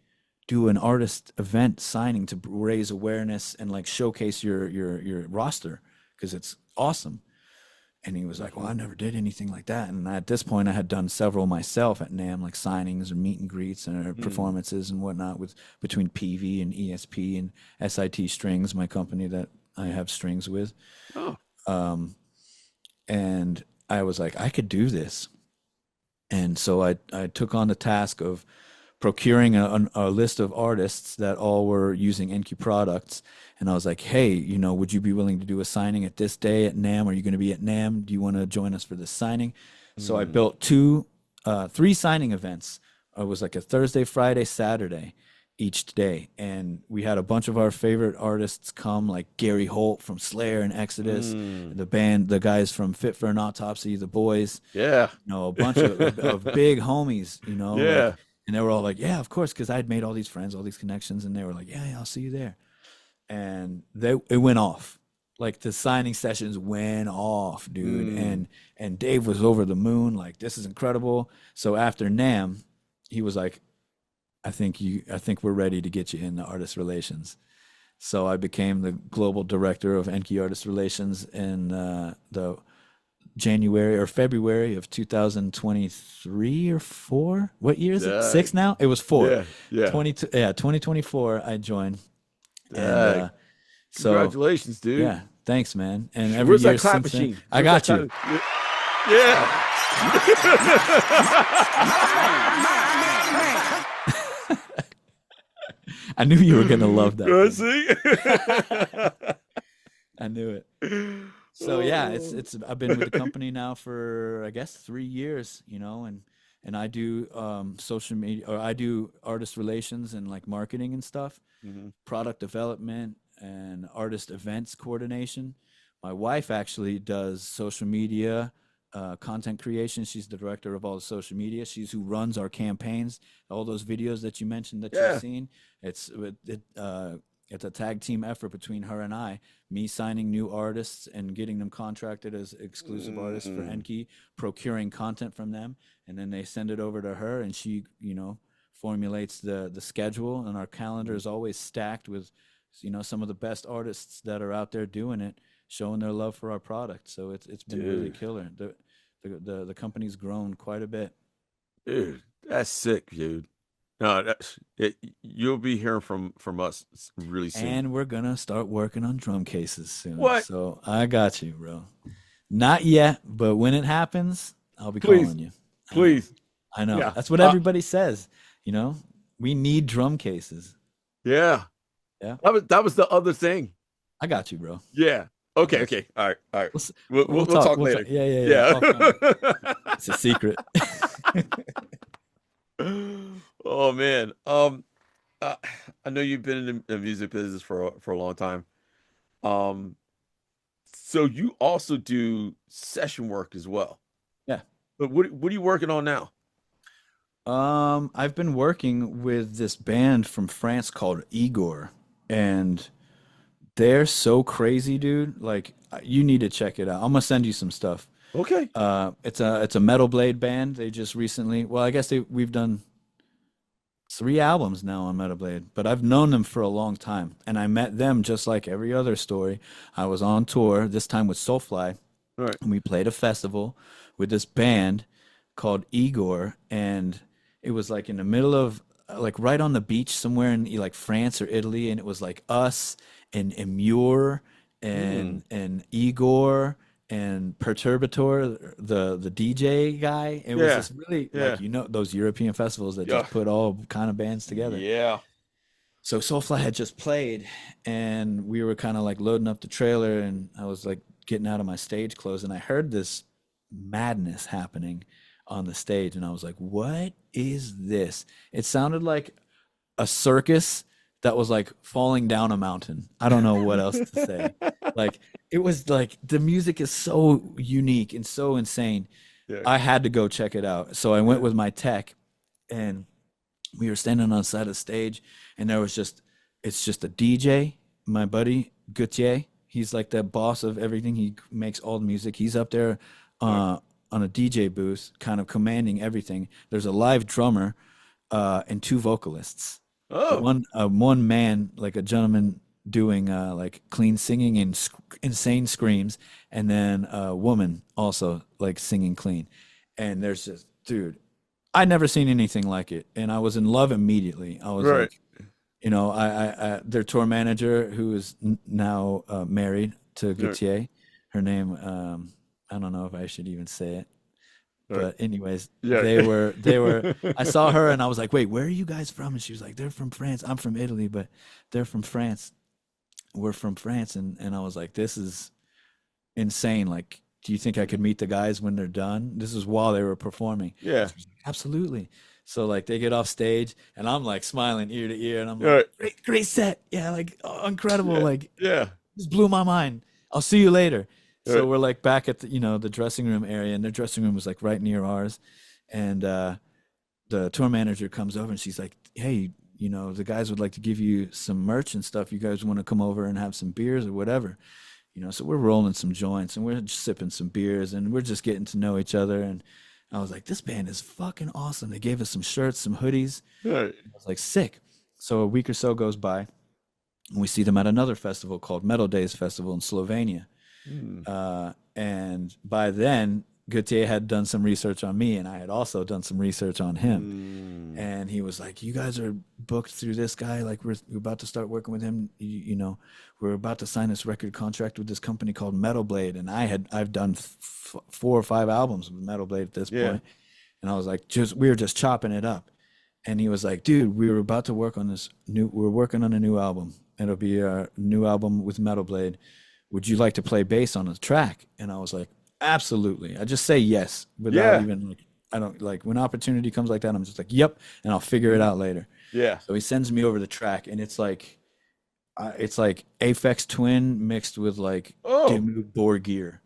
do an artist event signing to raise awareness and like showcase your roster? Because it's awesome. And he was like, well, I never did anything like that. And at this point, I had done several myself at NAMM, like signings or meet and greets and performances and whatnot between PV and ESP and SIT Strings, my company that I have strings with. Oh. And I was like, I could do this. And so I took on the task of procuring a list of artists that all were using NQ products. And I was like, hey, would you be willing to do a signing at this day at NAMM? Are you going to be at NAMM? Do you want to join us for this signing? So I built 3 signing events. It was like a Thursday, Friday, Saturday each day. And we had a bunch of our favorite artists come, like Gary Holt from Slayer and Exodus, the guys from Fit for an Autopsy, the boys. Yeah. A bunch of big homies, Yeah. Like, and they were all like, yeah, of course, because I had made all these friends, all these connections. And they were like, yeah, I'll see you there. And it went off. Like the signing sessions went off, dude. And Dave was over the moon. Like, this is incredible. So after NAMM, he was like, I think we're ready to get you into artist relations. So I became the global director of Enki Artist Relations in the January or February of 2023 or 4. What year is it? 6 now? It was 4. Yeah. 2024 I joined. And so congratulations, dude. Yeah, thanks, man. And every Where's year that clap since machine? then, I got you. Yeah. I knew you were gonna love that. See? I knew it. So yeah, it's I've been with the company now for I guess 3 years, and I do social media, or I do artist relations and like marketing and stuff, product development and artist events coordination. My wife actually does social media, content creation. She's the director of all the social media. She's who runs our campaigns. All those videos that you mentioned that you've seen, it's a tag team effort between her and I. Me signing new artists and getting them contracted as exclusive artists for Enki, procuring content from them, and then they send it over to her, and she, formulates the schedule. And our calendar is always stacked with, some of the best artists that are out there doing it, showing their love for our product. So it's been really killer. The company's grown quite a bit. Dude, that's sick, dude. No, that's it. You'll be hearing from us really soon. And we're gonna start working on drum cases soon. What? So I got you, bro. Not yet, but when it happens, I'll be calling you. Please. I know. Yeah. That's what everybody says. We need drum cases. Yeah. Yeah. That was the other thing. I got you, bro. Yeah. Okay, okay. All right, all right. We'll, s- We'll talk We'll later. talk. Yeah, yeah, yeah. Yeah. Offline. It's a secret. Oh man. Uh, I know you've been in the music business for a long time. Um, so you also do session work as well. Yeah. But what are you working on now? I've been working with this band from France called Igor, and they're so crazy, dude. Like, you need to check it out. I'm gonna send you some stuff. Okay. It's a metal blade band. They just recently, well, I guess we've done 3 albums now on Metal Blade, but I've known them for a long time, and I met them just like every other story. I was on tour this time with Soulfly, All right. and we played a festival with this band called Igor, and it was like in the middle of like right on the beach somewhere in like France or Italy, and it was like us and Emure and Igor and Perturbator, the DJ guy. It was Yeah. just really Yeah. like those European festivals that Yeah. just put all kind of bands together. Yeah. So Soulfly had just played, and we were kind of like loading up the trailer, and I was like getting out of my stage clothes, and I heard this madness happening on the stage, and I was like, "What is this?" It sounded like a circus that was like falling down a mountain. I don't know what else to say. Like, it was like the music is so unique and so insane. Yeah. I had to go check it out. So I went with my tech, and we were standing on the side of the stage, and it's just a DJ, my buddy Gautier. He's like the boss of everything. He makes all the music. He's up there on a DJ booth, kind of commanding everything. There's a live drummer and 2 vocalists. Oh. One man, like a gentleman doing like clean singing and insane screams, and then a woman also like singing clean. And there's just, dude, I'd never seen anything like it, and I was in love immediately. I was Right. like, I their tour manager, who is now married to Gautier. Her name, I don't know if I should even say it, Right. but anyways, Yeah. they were. I saw her, and I was like, "Wait, where are you guys from?" And she was like, "They're from France. I'm from Italy, but they're from France. We're from France." And I was like, "This is insane. Like, do you think I could meet the guys when they're done?" This is while they were performing. Yeah. Absolutely. So like they get off stage, and I'm like smiling ear to ear, and I'm like, Right. great set. Yeah, like, oh, incredible. Yeah. Like, Yeah. just blew my mind. I'll see you later. So Right. we're like back at the dressing room area, and their dressing room was like right near ours. And the tour manager comes over, and she's like, "Hey, the guys would like to give you some merch and stuff. You guys want to come over and have some beers or whatever?" So we're rolling some joints, and we're just sipping some beers, and we're just getting to know each other. And I was like, "This band is fucking awesome." They gave us some shirts, some hoodies. Right. I was like, sick. So a week or so goes by, and we see them at another festival called Metal Days Festival in Slovenia. And by then, Gautier had done some research on me, and I had also done some research on him. And he was like, "You guys are booked through this guy. Like, we're about to start working with him. We're about to sign this record contract with this company called Metal Blade." And I've done 4 or 5 albums with Metal Blade at this point. And I was like, we were just chopping it up. And he was like, "Dude, we're working on a new album. It'll be a new album with Metal Blade. Would you like to play bass on the track?" And I was like, "Absolutely." I just say yes without even like, I don't like, when opportunity comes like that, I'm just like, "Yep," and I'll figure it out later. Yeah. So he sends me over the track, and it's like Aphex Twin mixed with like Dimmu Borgir.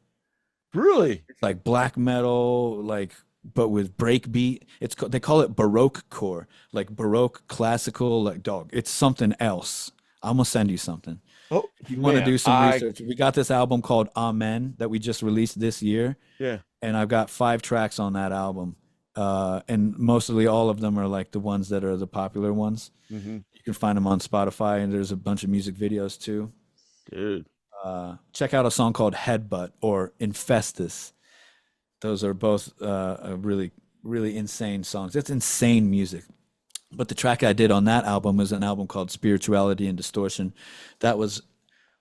Really? It's like black metal, like, but with breakbeat. They call it Baroque core, like Baroque classical, like, dog. It's something else. I'm gonna send you something. Oh, If you want to man, do some research, we got this album called Amen that we just released this year, Yeah. and I've got 5 tracks on that album, and mostly all of them are like the ones that are the popular ones. You can find them on Spotify, and there's a bunch of music videos too. Dude. Check out a song called Headbutt or Infestus. Those are both really, really insane songs. It's insane music. But the track I did on that album was an album called Spirituality and Distortion.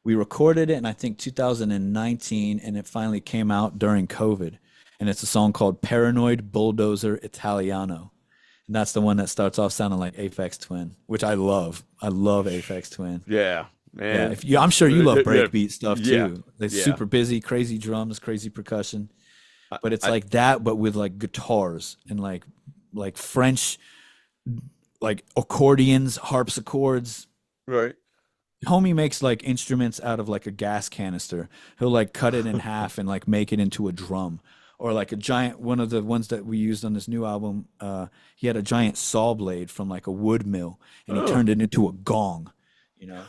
We recorded it in, I think, 2019, and it finally came out during COVID. And it's a song called Paranoid Bulldozer Italiano. And that's the one that starts off sounding like Aphex Twin, which I love. I love Aphex Twin. Yeah. man. I'm sure you love Yeah, breakbeat stuff yeah, too. It's yeah. super busy, crazy drums, crazy percussion. But it's I like that, but with like guitars and like French like accordions, harpsichords. right. Homie makes like instruments out of like a gas canister. He'll like cut it in half and like make it into a drum. Or like a giant one of the ones that we used on this new album, he had a giant saw blade from like a wood mill and he Oh. turned it into a gong, you know.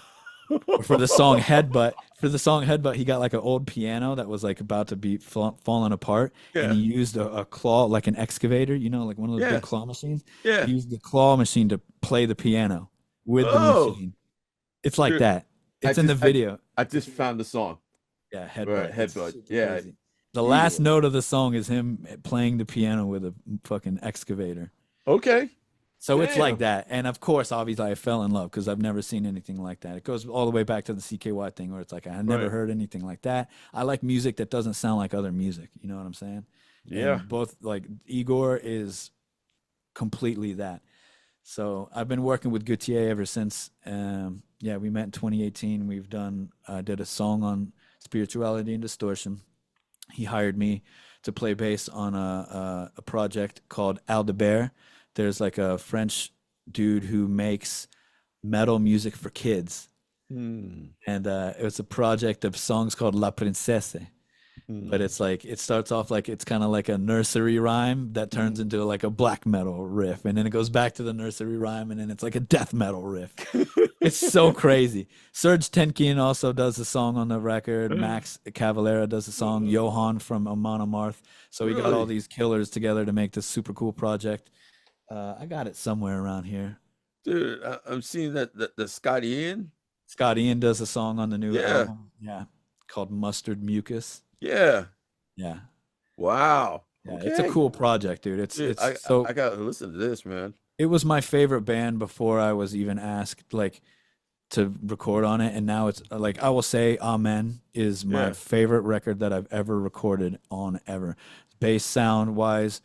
Or for the song Headbutt, he got like an old piano that was like about to be falling apart, and Yeah. he used a claw, like an excavator, you know, like one of those big Yes. claw machines. Yeah. He used the claw machine to play the piano with the Oh, machine. It's like dude, that. I It's in the just I, video. I just found the song. Yeah, Right, Headbutt. It's headbutt. super Yeah, crazy. The last beautiful. note of the song is him playing the piano with a fucking excavator. Okay. So it's like Damn. that. And of course, obviously, I fell in love because I've never seen anything like that. It goes all the way back to the CKY thing where it's like, I had never Right. heard anything like that. I like music that doesn't sound like other music. You know what I'm saying? Yeah. And both, like, Igor is completely that. So I've been working with Gautier ever since. Yeah, we met in 2018. Did a song on spirituality and distortion. He hired me to play bass on a project called Aldebert. There's like a French dude who makes metal music for kids, Hmm. and it was a project of songs called La Princesse. But Hmm. it's like it starts off like it's kind of like a nursery rhyme that turns into like a black metal riff, and then it goes back to the nursery rhyme, and then it's like a death metal riff. It's so crazy. Serge Tenkian also does a song on the record. Max Cavalera does a song. Johan from Amon Amarth. So we got all Really? these killers together to make this super cool project. I got it somewhere around here. Dude, I'm seeing that the Scotty Ian. Scott Ian does a song on the new Yeah. album. Yeah, called Mustard Mucus. Yeah. Yeah, Wow. yeah, it's a Okay. cool project, dude. It's Dude, it's so I gotta listen to this, man. it was my favorite band before I was even asked like to record on it, and now it's like I will say Amen is my Yeah. favorite record that I've ever recorded on ever. Bass sound wise,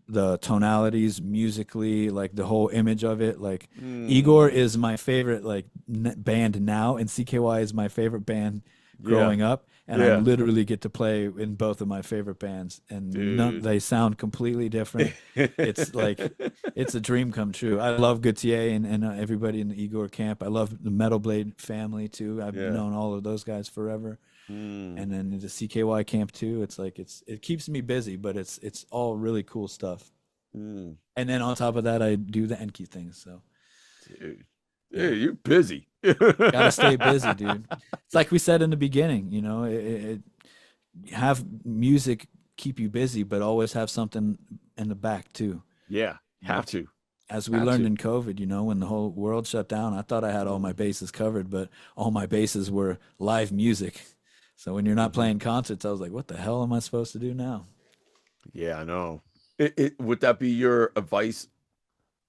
the tonalities, musically, like the whole image of it. Like Igor Hmm. is my favorite like band now, and CKY is my favorite band Yeah. growing up, and I Yeah. literally get to play in both of my favorite bands, and Dude. they sound completely different. It's like it's a dream come true. I love Gautier and everybody in the Igor camp. I love the Metal Blade family too. I've Yeah. known all of those guys forever. Hmm. And then the CKY camp too. It's like it keeps me busy, but it's all really cool stuff. Hmm. And then on top of that, I do the Enki thing. So Dude. yeah, Dude, you're busy. gotta stay busy, dude. It's like we said in the beginning. You know, have music keep you busy, but always have something in the back too. Yeah. You know? Have to. As we Have learned to. in COVID, you know, when the whole world shut down, I thought I had all my bases covered, but all my bases were live music. So when you're not playing concerts, I was like, what the hell am I supposed to do now? Yeah, I know. Would that be your advice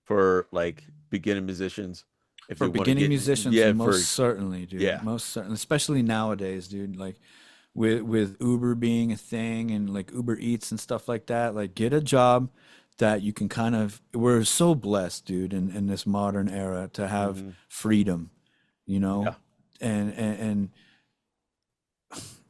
for like beginning musicians if they For want to beginning get musicians, yeah, for most certainly, dude. yeah. Most certainly, especially nowadays, dude. Like with Uber being a thing and like Uber Eats and stuff like that, like get a job that you can kind of we're so blessed, dude, in this modern era to have Hmm. freedom, you Yeah. know? And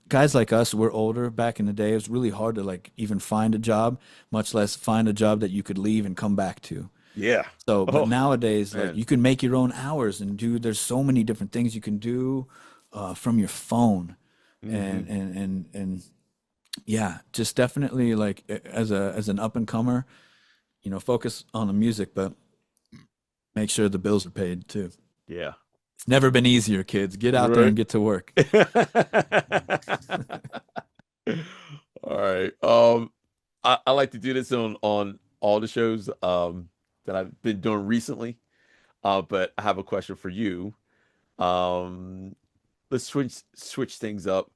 guys like us, we're older. Back in the day, it was really hard to like even find a job, much less find a job that you could leave and come back to. Yeah. So, but Oh, nowadays, like man. you can make your own hours and do. There's so many different things you can do from your phone, Hmm. and yeah, just definitely like as an up and comer, you know, focus on the music, but make sure the bills are paid too. Yeah. It's never been easier, kids. Get out there Right. and get to work. All right. I like to do this on all the shows that I've been doing recently. But I have a question for you. Um, let's switch things up.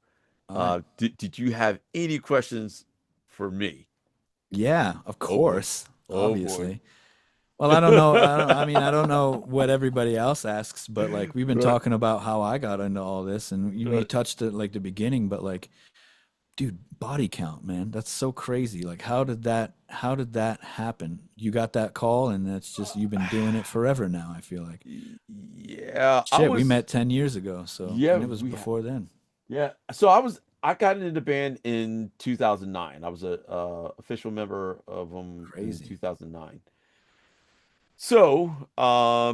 All right. Did you have any questions for me? Yeah, of Oh boy. course, Oh boy. obviously. Well, I don't know. I mean, I don't know what everybody else asks, but like we've been Right. talking about how I got into all this, and you Right. touched it like the beginning, but like dude, body count, man. That's so crazy. Like, how did that happen? You got that call, and that's just you've been doing it forever now. I feel like Yeah, I shit. We was. met 10 years ago, so Yeah, and it was before then. yeah. So I was. I got into the band in 2009. I was a official member of them in Crazy. 2009. So,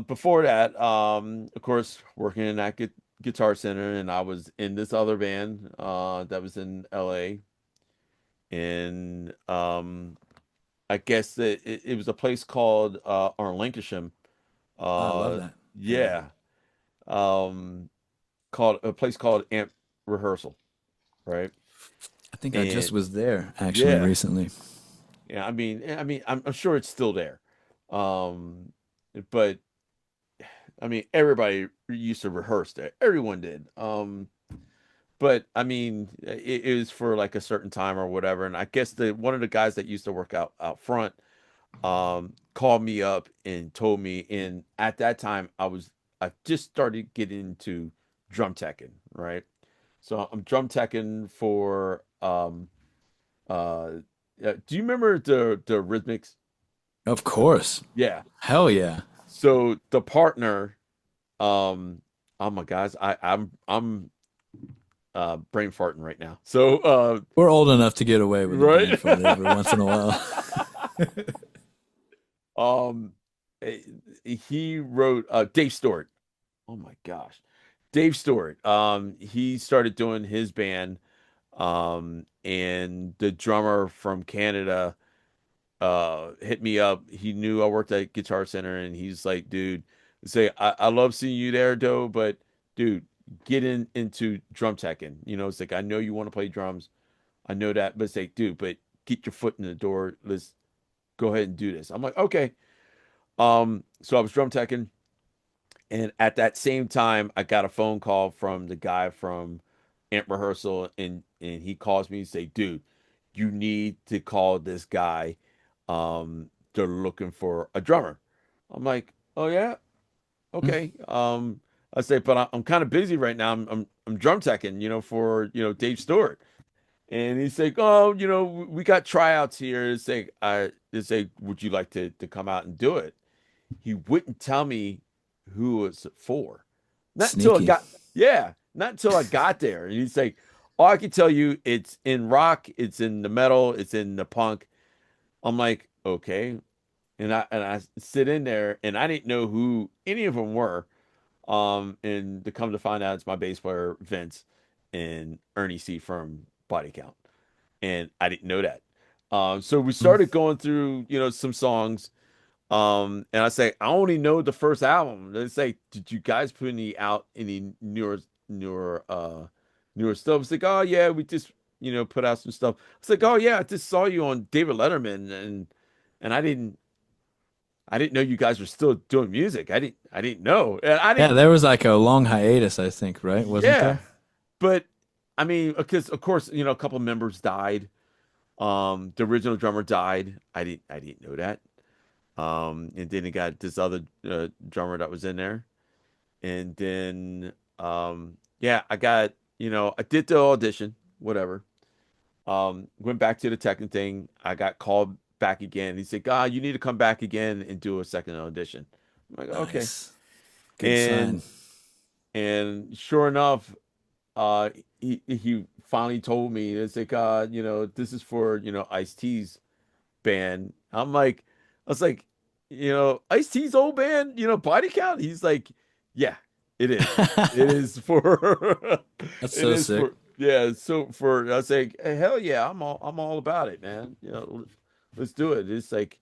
before that, of course, working in that Guitar Center, and I was in this other band, that was in LA, and I guess it was a place called or Lancashire, I love uh, that area. yeah, um, called a place called Amp Rehearsal, right? I think I just And was there actually yeah, recently. yeah, I'm sure it's still there, um, but everybody used to rehearse there. Everyone did. But it was for like a certain time or whatever. And I guess the one of the guys that used to work out front, called me up and told me. And at that time, I just started getting into drum teching, right? So I'm drum teching for uh, do you remember the Rhythmics? Of course. Yeah. Hell yeah. So the partner, um, oh my guys, I'm brain farting right now. So We're old enough to get away with a brain right. fart every once in a while. um eh, he wrote Dave Stewart. Oh my gosh. Dave Stewart. He started doing his band, and the drummer from Canada hit me up. He knew I worked at Guitar Center, and he's like, dude, say I love seeing you there, Doe, but dude, get into drum teching. It's like I know you want to play drums. I know that, but it's like, dude, but get your foot in the door. Let's go ahead and do this. I'm like, okay. So I was drum teching, and at that same time, I got a phone call from the guy from Amp Rehearsal, and he calls me and say, dude, you need to call this guy. They're looking for a drummer. I'm like, oh yeah, okay. I say, but I'm kind of busy right now. I'm drum teching, for Dave Stewart. And he's like, oh, we got tryouts here. It's like, would you like to come out and do it? He wouldn't tell me who it was for. Not until I Sneaky. got, yeah, not until I got there. And he's like, oh, I can tell you it's in rock, it's in the metal, it's in the punk. I'm like, okay. And I sit in there, and I didn't know who any of them were. And to come to find out, it's my bass player Vince and Ernie C from Body Count, and I didn't know that. So we Mm. started going through, some songs. And I say, I only know the first album. They say, did you guys put any newer stuff? It's like, oh yeah, we just, put out some stuff. It's like, oh yeah, I just saw you on David Letterman, and I didn't know you guys were still doing music. I didn't know. And I Yeah, didn't, there was like a long hiatus, I think, right? Wasn't yeah. there? But because of course, a couple members died. The original drummer died. I didn't know that. And then he got this other drummer that was in there. And then, yeah, I did the audition, whatever. Went back to the technical thing. I got called back again. He said, God, you need to come back again and do a second audition. I'm like, okay. Nice. Good sign. And, and sure enough, uh, he finally told me, it's like, this is for, Ice-T's band. I was like, Ice-T's old band, Body Count. He's like, yeah, it is. It is for, That's it so is sick. for, yeah. So I was like, hey, hell yeah, I'm all about it, man. Let's do it. It's like,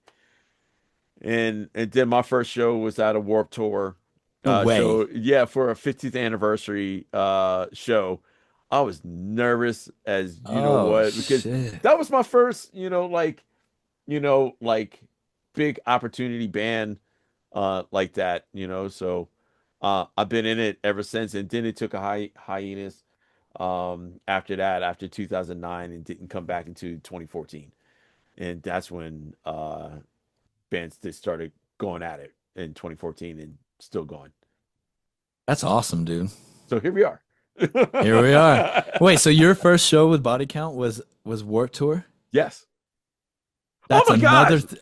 and then my first show was at a Warp Tour No way. show. Yeah, for a 50th anniversary show. I was nervous as you know Oh what, because shit. that was my first, like big opportunity band like that, so I've been in it ever since, and then it took a hiatus after that, after 2009, and didn't come back into 2014. And that's when bands just started going at it in 2014 and still going. That's awesome, dude. So here we are. Here we are. Wait, so your first show with Body Count was Warped Tour? Yes. That's oh my another. gosh.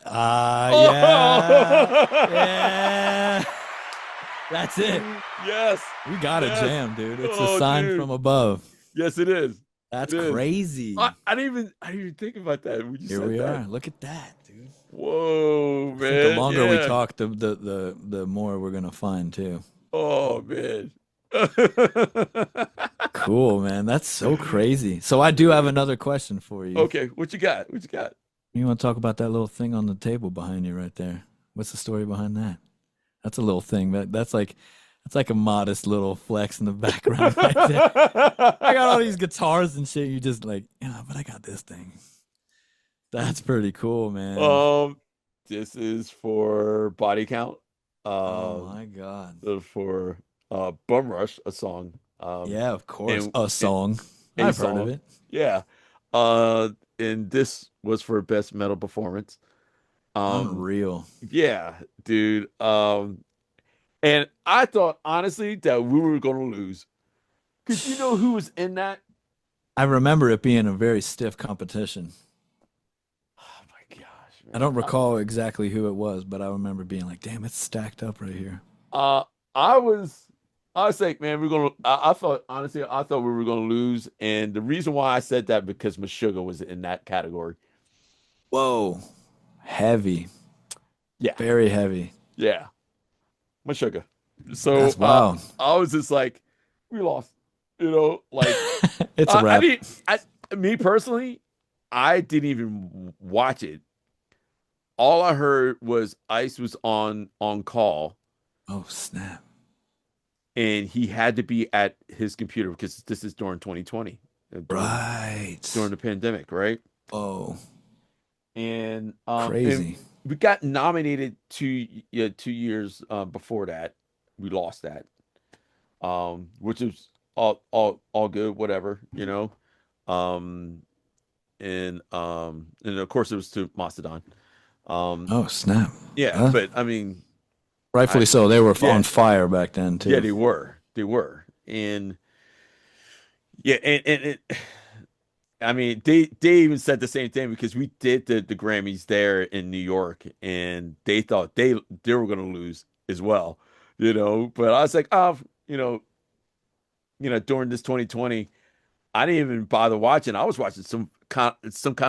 Yeah. That's it. Yes. We got a Yes. jam, dude. It's a Oh, sign dude. from above. Yes, it is. That's It is. crazy. I didn't even think about that when you Here said we that. are. Look at that, dude. Whoa, I man. think the longer we Yeah. talk, the more we're gonna find too. Oh, man. Cool, man. That's so crazy. So I do have another question for you. Okay, what you got? What you got? You want to talk about that little thing on the table behind you right there? What's the story behind that? That's a little thing. That's like a modest little flex in the background right there. I got all these guitars and shit. You just like, yeah, but I got this thing. That's pretty cool, man. This is for Body Count. Oh my God. For Bum Rush, a song. Yeah, of course. and- A song. a I've heard of song. it. Yeah. And this was for Best Metal Performance. Unreal. Yeah, dude. And I thought honestly that we were gonna lose. Cause you know who was in that? I remember it being a very stiff competition. Oh my gosh, man. I don't recall exactly who it was, but I remember being like, damn, it's stacked up right here. I was like, man, I thought honestly, I thought we were gonna lose. And the reason why I said that because Meshuggah was in that category. Whoa. Heavy. Yeah. Very heavy. Yeah. Meshuggah. So That's wild. I was just like, we lost. You know, like It's a wrap. me personally, I didn't even watch it. All I heard was Ice was on call Oh, snap. and he had to be at his computer because this is during 2020. Right. During the pandemic, right? Oh, And crazy. and we got nominated 2 years before that. We lost that. Which is all good, whatever, you know. And of course it was to Mastodon. Oh, snap. Yeah, Huh? but I mean, Rightfully so. They were yeah. on fire back then, too. yeah, they were. And yeah, and it I mean, they even said the same thing because we did the Grammys there in New York, and they thought they were gonna lose as well, you know. But I was like, oh, during this 2020, I didn't even bother watching. I was watching some kind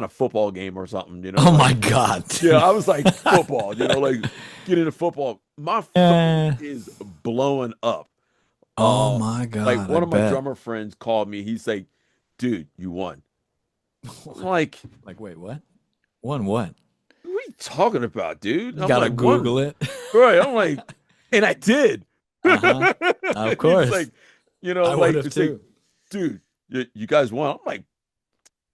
of football game or something, you know. Oh, like, my God. yeah, I was like football, like get into football. My phone is blowing up. Oh, my God. Like one I of my bet. drummer friends called me. He's like, "Dude, you won." I'm like, Like, wait, what? Won what? what are you talking about, dude? You I'm gotta like, Google it. Right. I'm like, and I did. Uh-huh. Of course. He's like, I like, would have it's like, too. dude, you guys won. I'm like,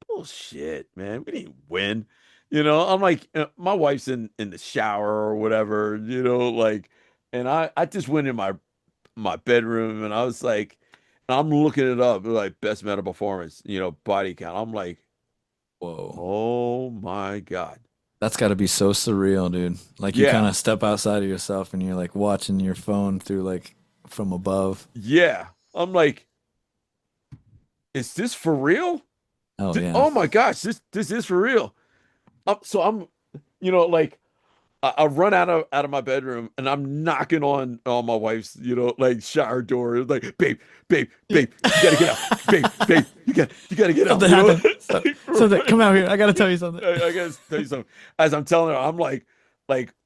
bullshit, man. We didn't win. I'm like, my wife's in the shower or whatever, like, and I just went in my bedroom and I was like, I'm looking it up, like best metal performance, body count. I'm like, Whoa. oh my God. That's got to be so surreal, dude. Like you Yeah. kind of step outside of yourself and you're like watching your phone through like from above. Yeah. I'm like, is this for real? Oh yeah. Oh my gosh, this is for real. So I'm, like I run out of my bedroom and I'm knocking on my wife's, like shower door. It's like, babe, you gotta get out. babe, you gotta get out. Something happened. Something, come out here. I gotta tell you something. I gotta tell you something. As I'm telling her, I'm like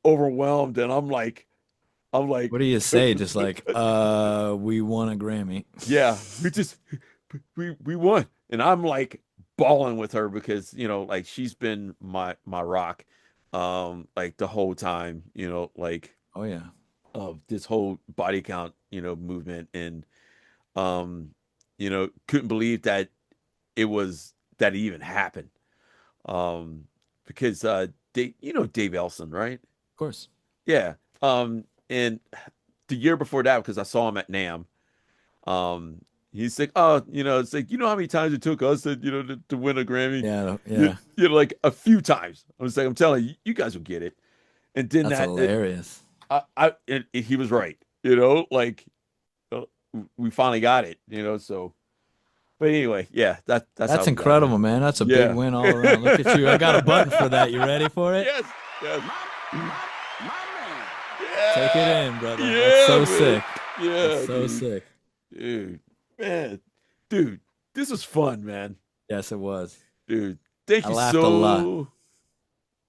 overwhelmed, and I'm like, What do you say? Just like, we won a Grammy. yeah, we won, and I'm like bawling with her because like she's been my rock, like the whole time, like Oh yeah. of this whole body count, movement, and couldn't believe that it even happened, because Dave Elson, right? Of course. Yeah. And the year before that, because I saw him at NAMM, he's like, oh, it's like, how many times it took us to win a Grammy? Yeah. Like a few times. I was like, I'm telling you, you guys will get it. And then That's hilarious. he was right, like we finally got it, so But anyway, yeah, that's how That's we got here. incredible, man. That's a big Yeah. win all around. Look at you. I got a button for that. You ready for it? Yes, yes. Take it Yeah. in, brother. Yeah, That's so man. sick. Yeah, That's so dude. sick. Dude, man, dude, this was fun, man. Yes, it was. Dude, thank I you laughed a lot. so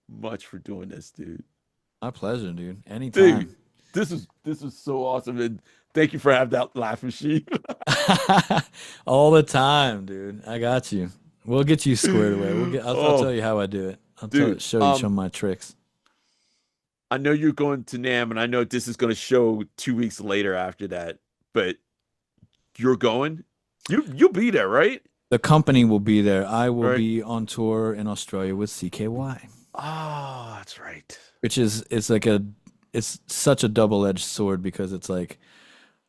much for doing this, dude. My pleasure, dude. Dude, Anytime. this is so awesome, and thank you for having that laugh machine. All the time, dude. I got you. We'll get you squared away. I'll Oh, tell you how I do it. dude, Show you some of my tricks. I know you're going to NAM, and I know this is going to show 2 weeks later after that, but you're going. You'll be there, right? The company will be there. I will Right. be on tour in Australia with CKY, Oh, that's right. which is it's such a double-edged sword because it's like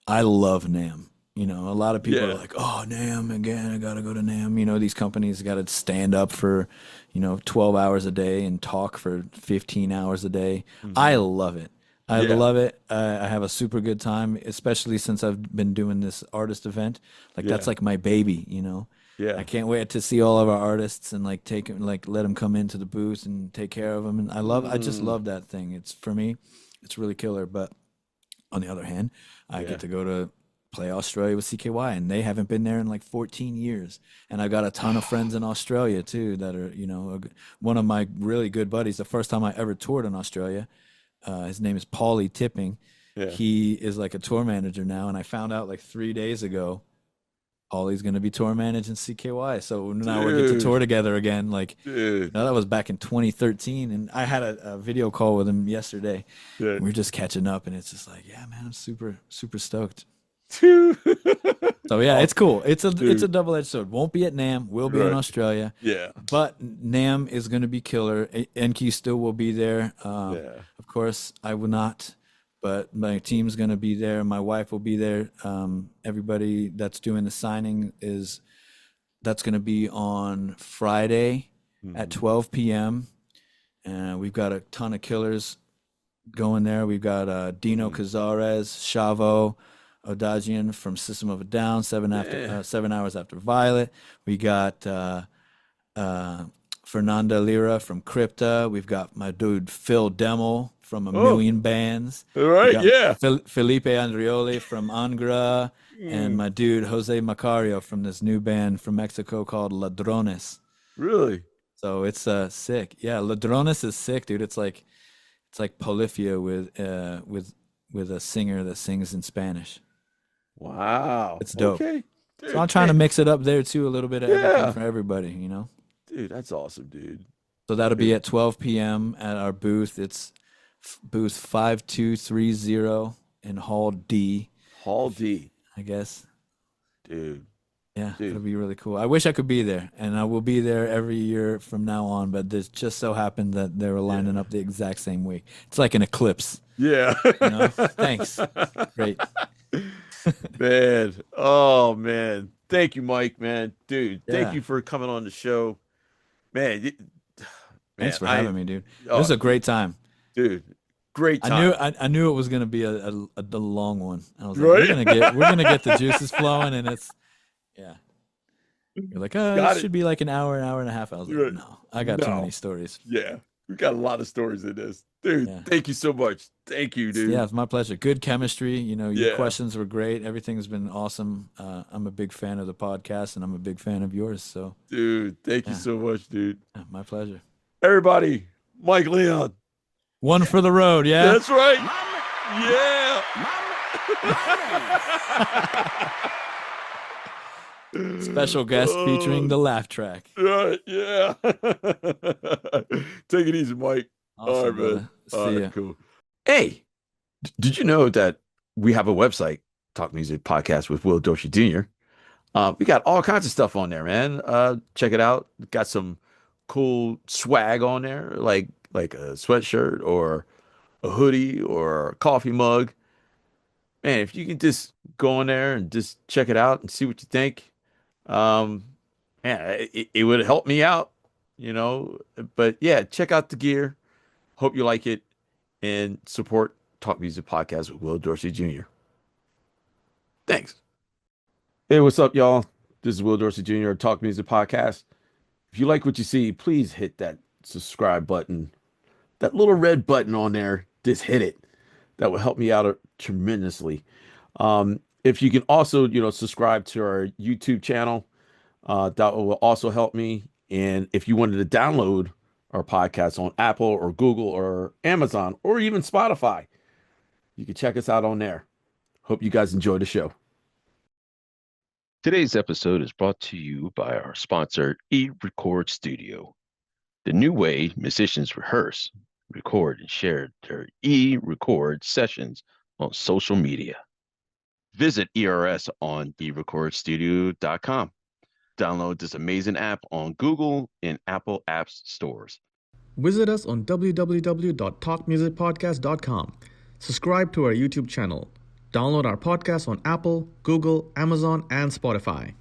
I love NAM. You know, a lot of people Yeah. are like, "Oh, NAM again! I gotta go to NAM." You know, these companies got to stand up for, 12 hours a day and talk for 15 hours a day. I love it. I Yeah. love it. I have a super good time, especially since I've been doing this artist event. Like that's Yeah. like my baby. You know, Yeah. I can't wait to see all of our artists and like let them come into the booth and take care of them. And I just love that thing. It's for me, it's really killer. But on the other hand, I Yeah. get to go to play Australia with CKY, and they haven't been there in like 14 years. And I've got a ton of friends in Australia too that are, one of my really good buddies. The first time I ever toured in Australia, his name is Paulie Tipping. Yeah. He is like a tour manager now, and I found out like 3 days ago, Paulie's going to be tour managing CKY. So now we get to Dude. tour together again. Like, Dude. that was back in 2013, and I had a video call with him yesterday. Yeah. And we're just catching up, and it's just like, yeah, man, I'm super, super stoked. Dude. So yeah, it's cool. It's a Dude. double-edged sword. Won't be at NAM. We'll be in Right. Australia. Yeah. But NAM is going to be killer. Enki still will be there. Yeah. Of course, I will not, but my team's going to be there. My wife will be there. Everybody that's doing the signing that's going to be on Friday at 12 p.m. And we've got a ton of killers going there. We've got Dino Cazares, Chavo, Odagian from System of a Down, 7 hours after Violet. We got Fernanda Lira from Crypta. We've got my dude Phil Demmel from A Million Bands. All right. We got Yeah. Felipe Andrioli from Angra, and my dude Jose Macario from this new band from Mexico called Ladrones. Really? So it's sick. Yeah, Ladrones is sick, dude. It's like Polyphia with a singer that sings in Spanish. Wow. It's dope. Okay. Dude, So I'm trying to man. mix it up there too, a little bit of Yeah. everything for everybody, Dude, that's awesome, dude. So that'll be at 12 p.m. at our booth. It's booth 5230 in Hall D, Hall D. I guess. Dude. Yeah, Dude. it'll be really cool. I wish I could be there, and I will be there every year from now on, but this just so happened that they were lining up the exact same week. It's like an eclipse, Yeah. Thanks. Great. Man. Oh, man. Thank you, Mike, man. Dude, Yeah. thank you for coming on the show. Man. Thanks for I- having me, dude. It oh, was a great time. Dude, great time. I knew it was gonna be a long one. I was like, Right? we're gonna get the juices flowing, and it's You're like, Got it it. should be like an hour and a half. I was like, Right. no, I got too No. many stories. Yeah. We got a lot of stories in this. Dude, Yeah. thank you so much. Thank you, dude. Yeah, it's my pleasure. Good chemistry. Your Yeah. questions were great. Everything's been awesome. I'm a big fan of the podcast, and I'm a big fan of yours. So, Dude, thank you Yeah. so much, dude. my pleasure. Everybody, Mike Leon. One for the road, yeah. That's right. Yeah. Special guest featuring the laugh track. Right, yeah. Take it easy, Mike. Awesome, All right, brother. man. See All right, ya. cool. Hey, did you know that we have a website, Talk Music Podcast with Will Dorsey Jr.? We got all kinds of stuff on there, man. Check it out. Got some cool swag on there, like a sweatshirt or a hoodie or a coffee mug. Man, if you can just go in there and just check it out and see what you think, man, it would help me out, But yeah, check out the gear. Hope you like it and support Talk Music Podcast with Will Dorsey Jr. Thanks. Hey, what's up, y'all? This is Will Dorsey Jr. of Talk Music Podcast. If you like what you see, please hit that subscribe button. That little red button on there, just hit it. That will help me out tremendously. If you can also, subscribe to our YouTube channel, that will also help me. And if you wanted to download our podcast on Apple or Google or Amazon or even Spotify, you can check us out on there. Hope you guys enjoy the show. Today's episode is brought to you by our sponsor, eRecord Studio, the new way musicians rehearse, record, and share their e-record sessions on social media. Visit ERS on erecordstudio.com. Download this amazing app on Google and Apple Apps stores. Visit us on www.talkmusicpodcast.com. Subscribe to our YouTube channel. Download our podcast on Apple, Google, Amazon, and Spotify.